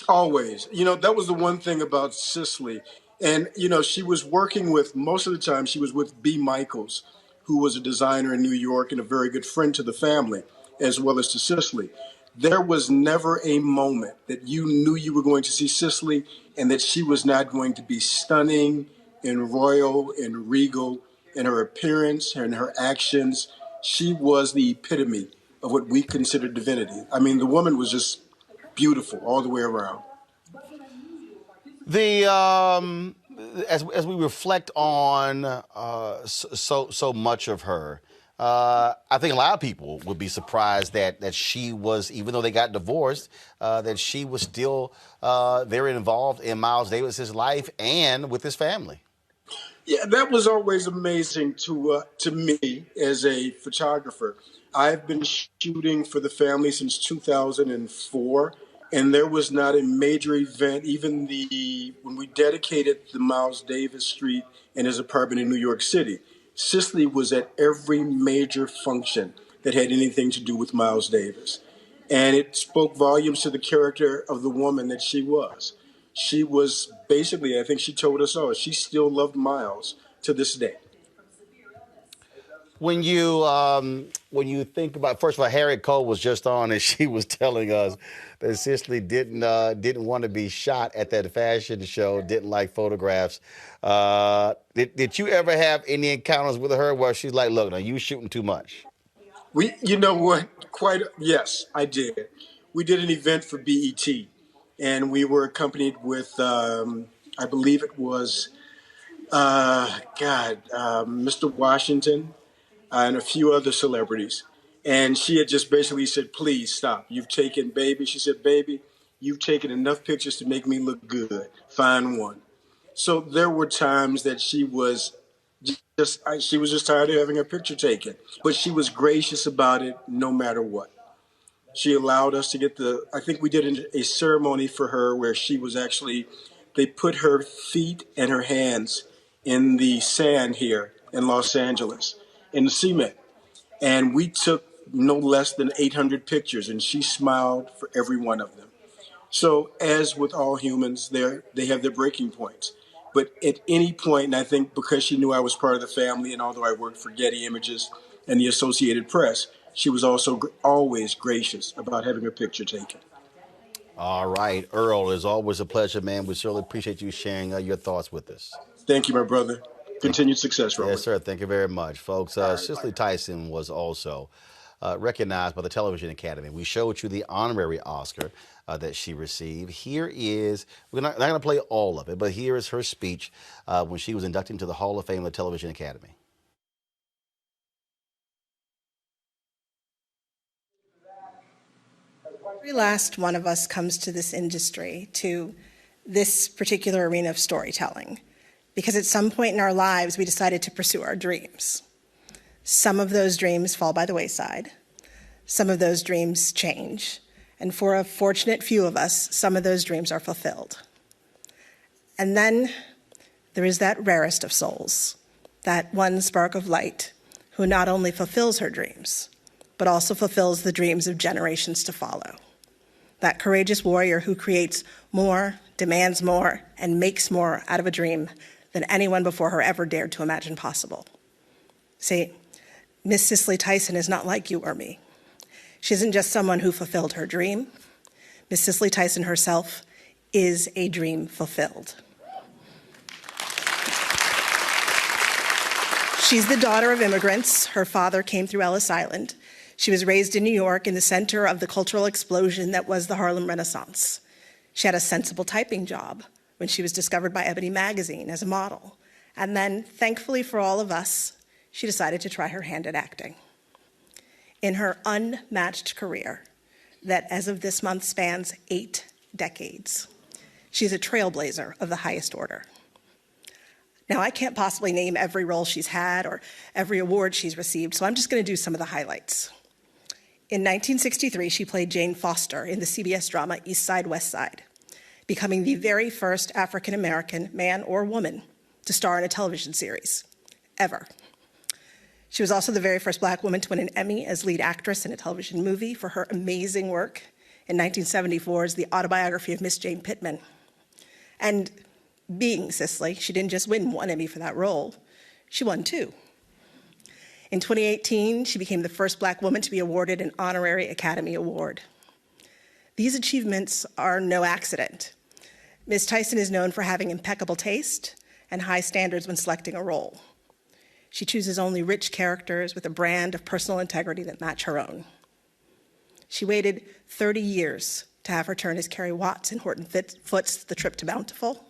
Always. That was the one thing about Cicely. And, she was working with, most of the time, she was with B. Michaels, who was a designer in New York and a very good friend to the family, as well as to Cicely. There was never a moment that you knew you were going to see Cicely and that she was not going to be stunning and royal and regal in her appearance and her actions. She was the epitome of what we consider divinity. The woman was just beautiful all the way around. As we reflect on so much of her, I think a lot of people would be surprised that she was, even though they got divorced, that she was still very involved in Miles Davis's life and with his family. Yeah, that was always amazing to me as a photographer. I've been shooting for the family since 2004, and there was not a major event, even when we dedicated the Miles Davis Street in his apartment in New York City. Cicely was at every major function that had anything to do with Miles Davis. And it spoke volumes to the character of the woman that she was. She was basically, I think she told us all, she still loved Miles to this day. When you think about, first of all, Harriet Cole was just on, and she was telling us that Cicely didn't want to be shot at that fashion show, didn't like photographs. Did you ever have any encounters with her where she's like, "Look, now you shooting too much"? You know what? Yes, I did. We did an event for BET, and we were accompanied with, I believe it was, Mr. Washington, and a few other celebrities. And she had just basically said, "Please stop. You've taken, baby." She said, "Baby, you've taken enough pictures to make me look good. Find one." So there were times that she was just tired of having her picture taken, but she was gracious about it no matter what. She allowed us to get I think we did a ceremony for her where they put her feet and her hands in the sand here in Los Angeles, in the cement. And we took no less than 800 pictures, and she smiled for every one of them. So as with all humans, they have their breaking points. But at any point, and I think because she knew I was part of the family, and although I worked for Getty Images and the Associated Press, she was also always gracious about having her picture taken. All right, Earl, it's always a pleasure, man. We certainly appreciate you sharing your thoughts with us. Thank you, my brother. Continued success, Roland. Yes, sir. Thank you very much, folks. Cicely Tyson was also recognized by the Television Academy. We showed you the honorary Oscar that she received. Here is, we're not going to play all of it, but here is her speech when she was inducted into the Hall of Fame of the Television Academy. Every last one of us comes to this industry, to this particular arena of storytelling, because at some point in our lives, we decided to pursue our dreams. Some of those dreams fall by the wayside. Some of those dreams change. And for a fortunate few of us, some of those dreams are fulfilled. And then there is that rarest of souls, that one spark of light, who not only fulfills her dreams, but also fulfills the dreams of generations to follow. That courageous warrior who creates more, demands more, and makes more out of a dream than anyone before her ever dared to imagine possible. See, Miss Cicely Tyson is not like you or me. She isn't just someone who fulfilled her dream. Miss Cicely Tyson herself is a dream fulfilled. She's the daughter of immigrants. Her father came through Ellis Island. She was raised in New York in the center of the cultural explosion that was the Harlem Renaissance. She had a sensible typing job when she was discovered by Ebony magazine as a model. And then, thankfully for all of us, she decided to try her hand at acting. In her unmatched career, that as of this month spans 8 decades, she's a trailblazer of the highest order. Now, I can't possibly name every role she's had or every award she's received, so I'm just going to do some of the highlights. In 1963, she played Jane Foster in the CBS drama East Side, West Side, becoming the very first African-American man or woman to star in a television series, ever. She was also the very first Black woman to win an Emmy as lead actress in a television movie for her amazing work in 1974's The Autobiography of Miss Jane Pittman. And being Cicely, she didn't just win 1 Emmy for that role, she won 2. In 2018, she became the first Black woman to be awarded an honorary Academy Award. These achievements are no accident. Ms. Tyson is known for having impeccable taste and high standards when selecting a role. She chooses only rich characters with a brand of personal integrity that match her own. She waited 30 years to have her turn as Carrie Watts in Horton Foote's The Trip to Bountiful,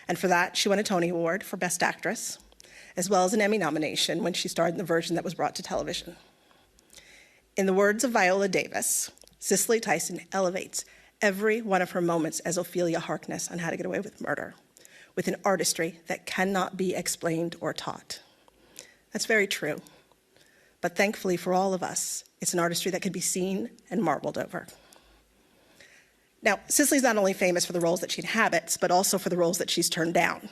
and for that, she won a Tony Award for Best Actress, as well as an Emmy nomination when she starred in the version that was brought to television. In the words of Viola Davis, Cicely Tyson elevates every one of her moments as Ophelia Harkness on How to Get Away with Murder, with an artistry that cannot be explained or taught. That's very true, but thankfully for all of us, it's an artistry that can be seen and marveled over. Now, Cicely's not only famous for the roles that she inhabits, but also for the roles that she's turned down.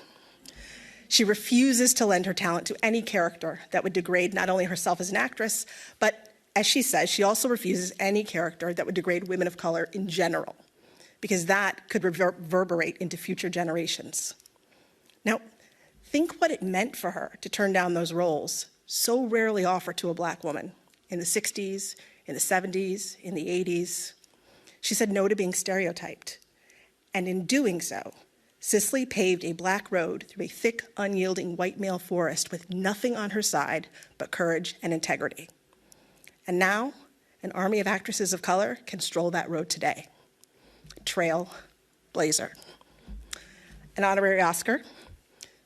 She refuses to lend her talent to any character that would degrade not only herself as an actress, but as she says, she also refuses any character that would degrade women of color in general, because that could reverberate into future generations. Now, think what it meant for her to turn down those roles so rarely offered to a Black woman in the 60s, in the 70s, in the 80s. She said no to being stereotyped. And in doing so, Cicely paved a Black road through a thick, unyielding white male forest with nothing on her side but courage and integrity. And now, an army of actresses of color can stroll that road today. Trailblazer. An honorary Oscar,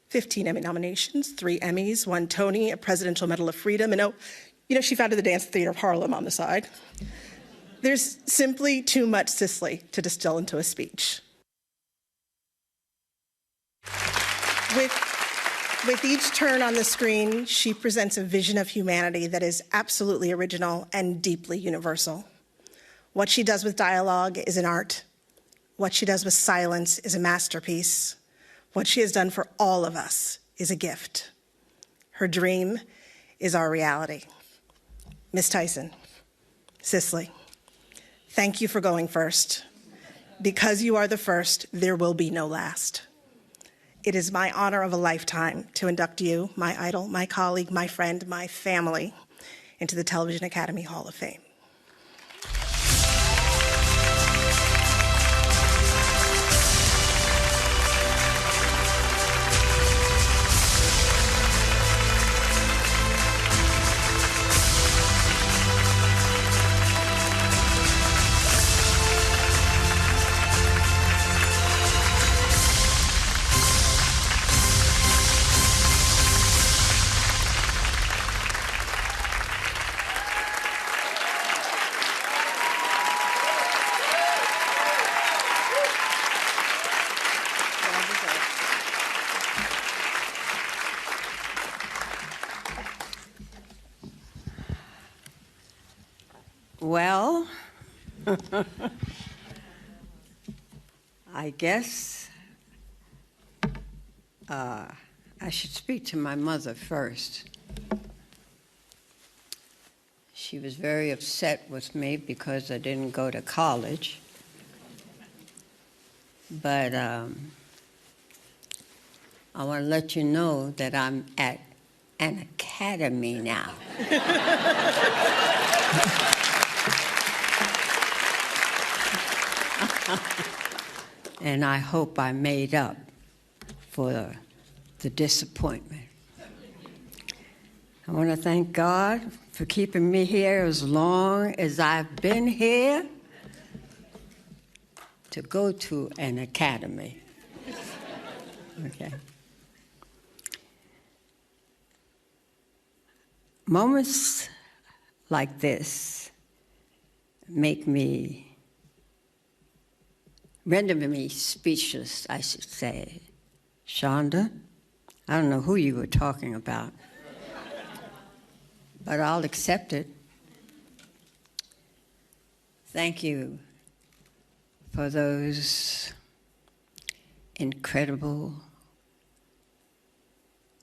15 Emmy nominations, 3 Emmys, 1 Tony, a Presidential Medal of Freedom, and she founded the Dance Theater of Harlem on the side. There's simply too much Cicely to distill into a speech. With each turn on the screen, she presents a vision of humanity that is absolutely original and deeply universal. What she does with dialogue is an art. What she does with silence is a masterpiece. What she has done for all of us is a gift. Her dream is our reality. Miss Tyson, Cicely, thank you for going first. Because you are the first, there will be no last. It is my honor of a lifetime to induct you, my idol, my colleague, my friend, my family, into the Television Academy Hall of Fame. Well, I guess I should speak to my mother first. she was very upset with me because I didn't go to college. But I want to let you know that I'm at an academy now. And I hope I made up for the disappointment. I want to thank God for keeping me here as long as I've been here to go to an academy. Okay. Moments like this render me speechless, I should say. Shonda, I don't know who you were talking about, but I'll accept it. Thank you for those incredible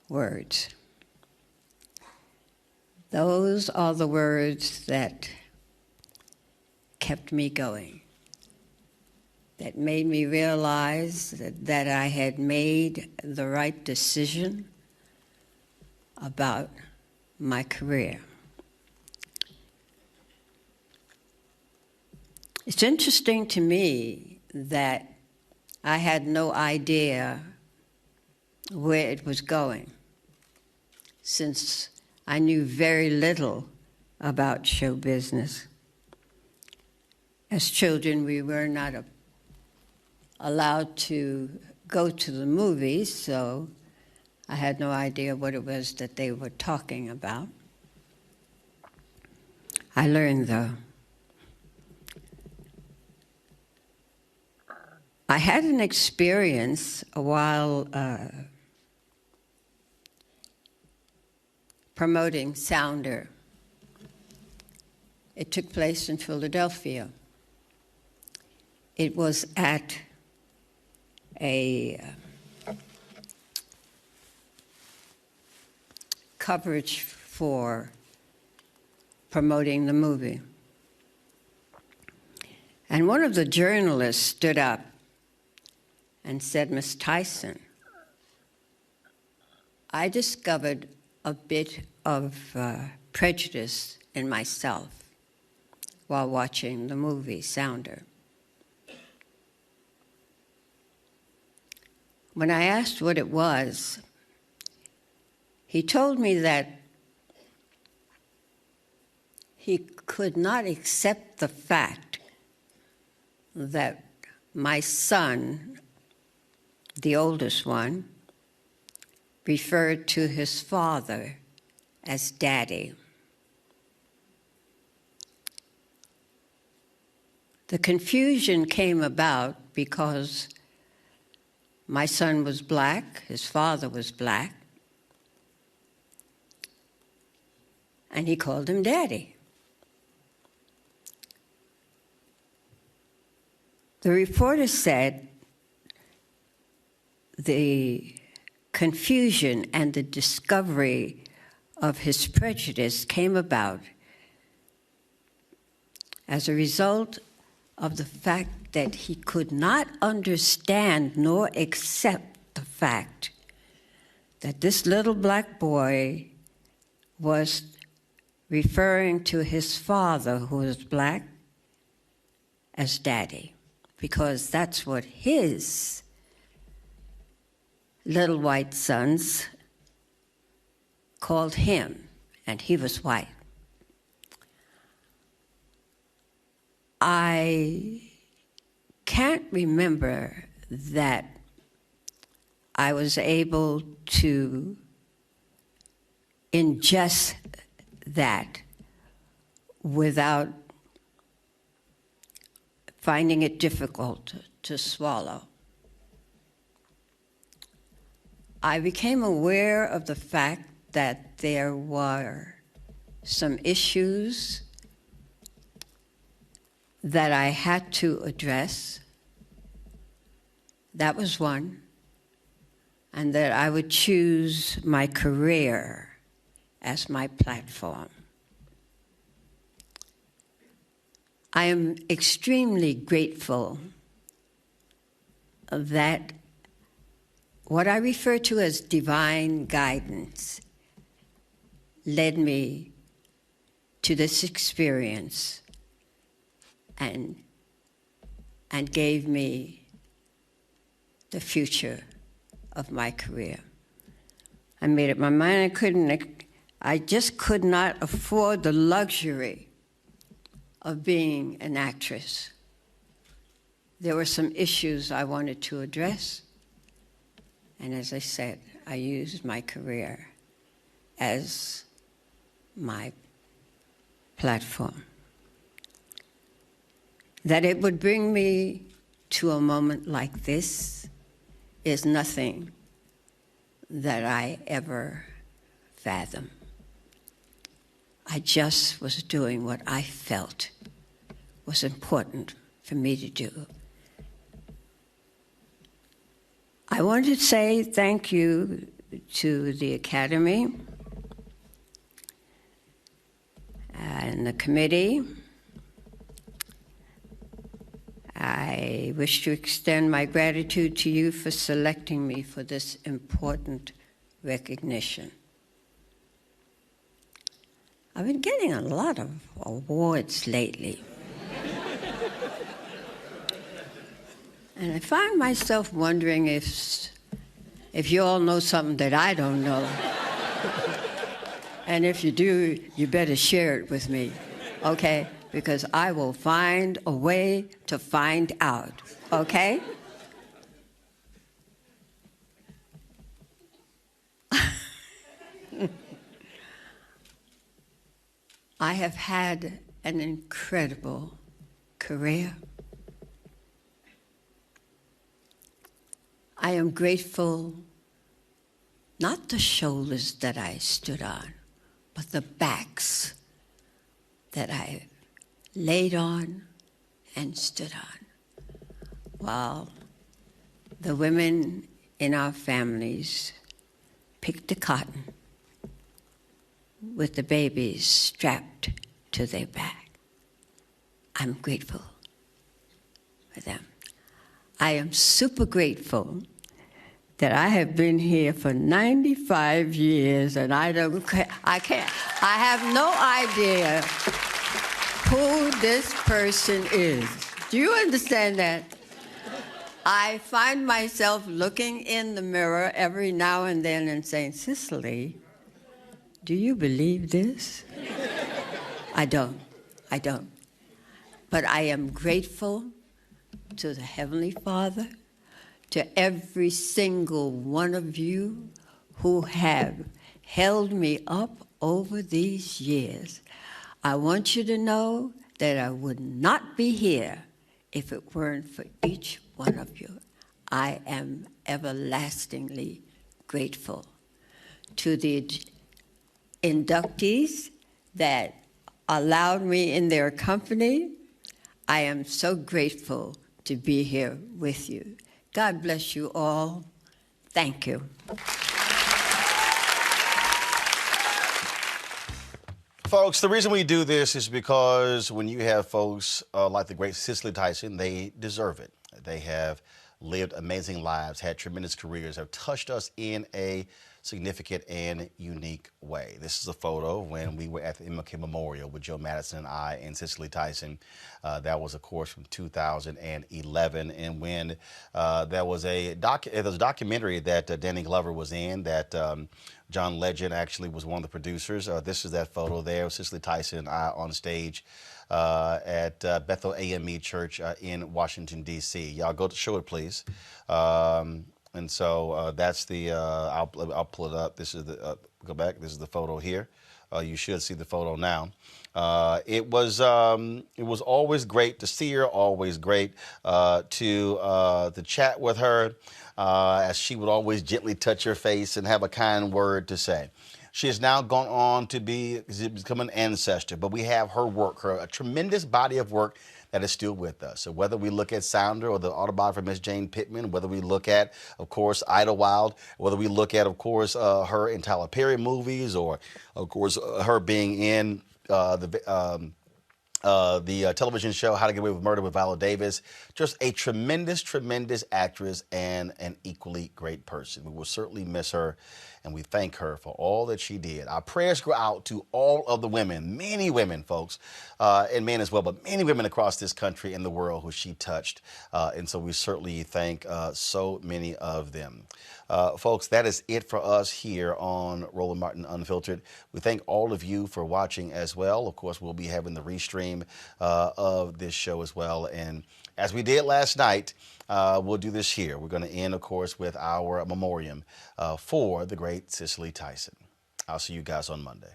words. Those are the words that kept me going, that made me realize that I had made the right decision about my career. It's interesting to me that I had no idea where it was going, since I knew very little about show business. As children, we were not allowed to go to the movies, so I had no idea what it was that they were talking about. I learned, though. I had an experience while promoting Sounder. It took place in Philadelphia. It was at a coverage for promoting the movie. And one of the journalists stood up and said, "Miss Tyson, I discovered a bit of prejudice in myself while watching the movie Sounder." When I asked what it was, he told me that he could not accept the fact that my son, the oldest one, referred to his father as Daddy. The confusion came about because my son was black, his father was black, and he called him Daddy. The reporter said the confusion and the discovery of his prejudice came about as a result of the fact that he could not understand nor accept the fact that this little black boy was referring to his father, who was black, as Daddy, because that's what his little white sons called him, and he was white. I can't remember that I was able to ingest that without finding it difficult to swallow. I became aware of the fact that there were some issues that I had to address. That was one. And that I would choose my career as my platform. I am extremely grateful that what I refer to as divine guidance led me to this experience and gave me the future of my career. I made up my mind I just could not afford the luxury of being an actress. There were some issues I wanted to address, and as I said, I used my career as my platform. That it would bring me to a moment like this is nothing that I ever fathomed. I just was doing what I felt was important for me to do. I want to say thank you to the Academy and the committee. I wish to extend my gratitude to you for selecting me for this important recognition. I've been getting a lot of awards lately. And I find myself wondering if you all know something that I don't know. And if you do, you better share it with me, okay? Because I will find a way to find out, okay? I have had an incredible career. I am grateful, not the shoulders that I stood on, but the backs that I laid on and stood on, while the women in our families picked the cotton with the babies strapped to their back. I'm grateful for them. I am super grateful that I have been here for 95 years, and I have no idea who this person is. Do you understand that? I find myself looking in the mirror every now and then and saying, Cicely, do you believe this? I don't. But I am grateful to the Heavenly Father, to every single one of you who have held me up over these years. I want you to know that I would not be here if it weren't for each one of you. I am everlastingly grateful. To the inductees that allowed me in their company, I am so grateful to be here with you. God bless you all. Thank you. Folks, the reason we do this is because when you have folks like the great Cicely Tyson, they deserve it. They have lived amazing lives, had tremendous careers, have touched us in a significant and unique way. This is a photo when we were at the MLK Memorial with Joe Madison and I and Cicely Tyson. That was, of course, from 2011. And when there was a documentary that Danny Glover was in that John Legend actually was one of the producers. This is that photo there, Cicely Tyson and I on stage at Bethel AME Church in Washington, D.C. Y'all go to show it, please. And so that's the, I'll pull it up. This is the, go back. This is the photo here. You should see the photo now. It was always great to see her, always great to chat with her, as she would always gently touch your face and have a kind word to say. She has now gone on to become an ancestor, but we have her work, a tremendous body of work that is still with us. So whether we look at Sounder or the autobiography of Miss Jane Pittman, whether we look at, of course, Idlewild, whether we look at, of course, her in Tyler Perry movies, or, of course, her being in the television show How to Get Away with Murder with Viola Davis. Just a tremendous, tremendous actress and an equally great person. We will certainly miss her, and we thank her for all that she did. Our prayers go out to all of the women, many women, folks, and men as well, but many women across this country and the world who she touched. And so we certainly thank so many of them. Folks, that is it for us here on Roland Martin Unfiltered. We thank all of you for watching as well. Of course, we'll be having the restream of this show as well. And as we did last night, we'll do this here. We're going to end, of course, with our memoriam for the great Cicely Tyson. I'll see you guys on Monday.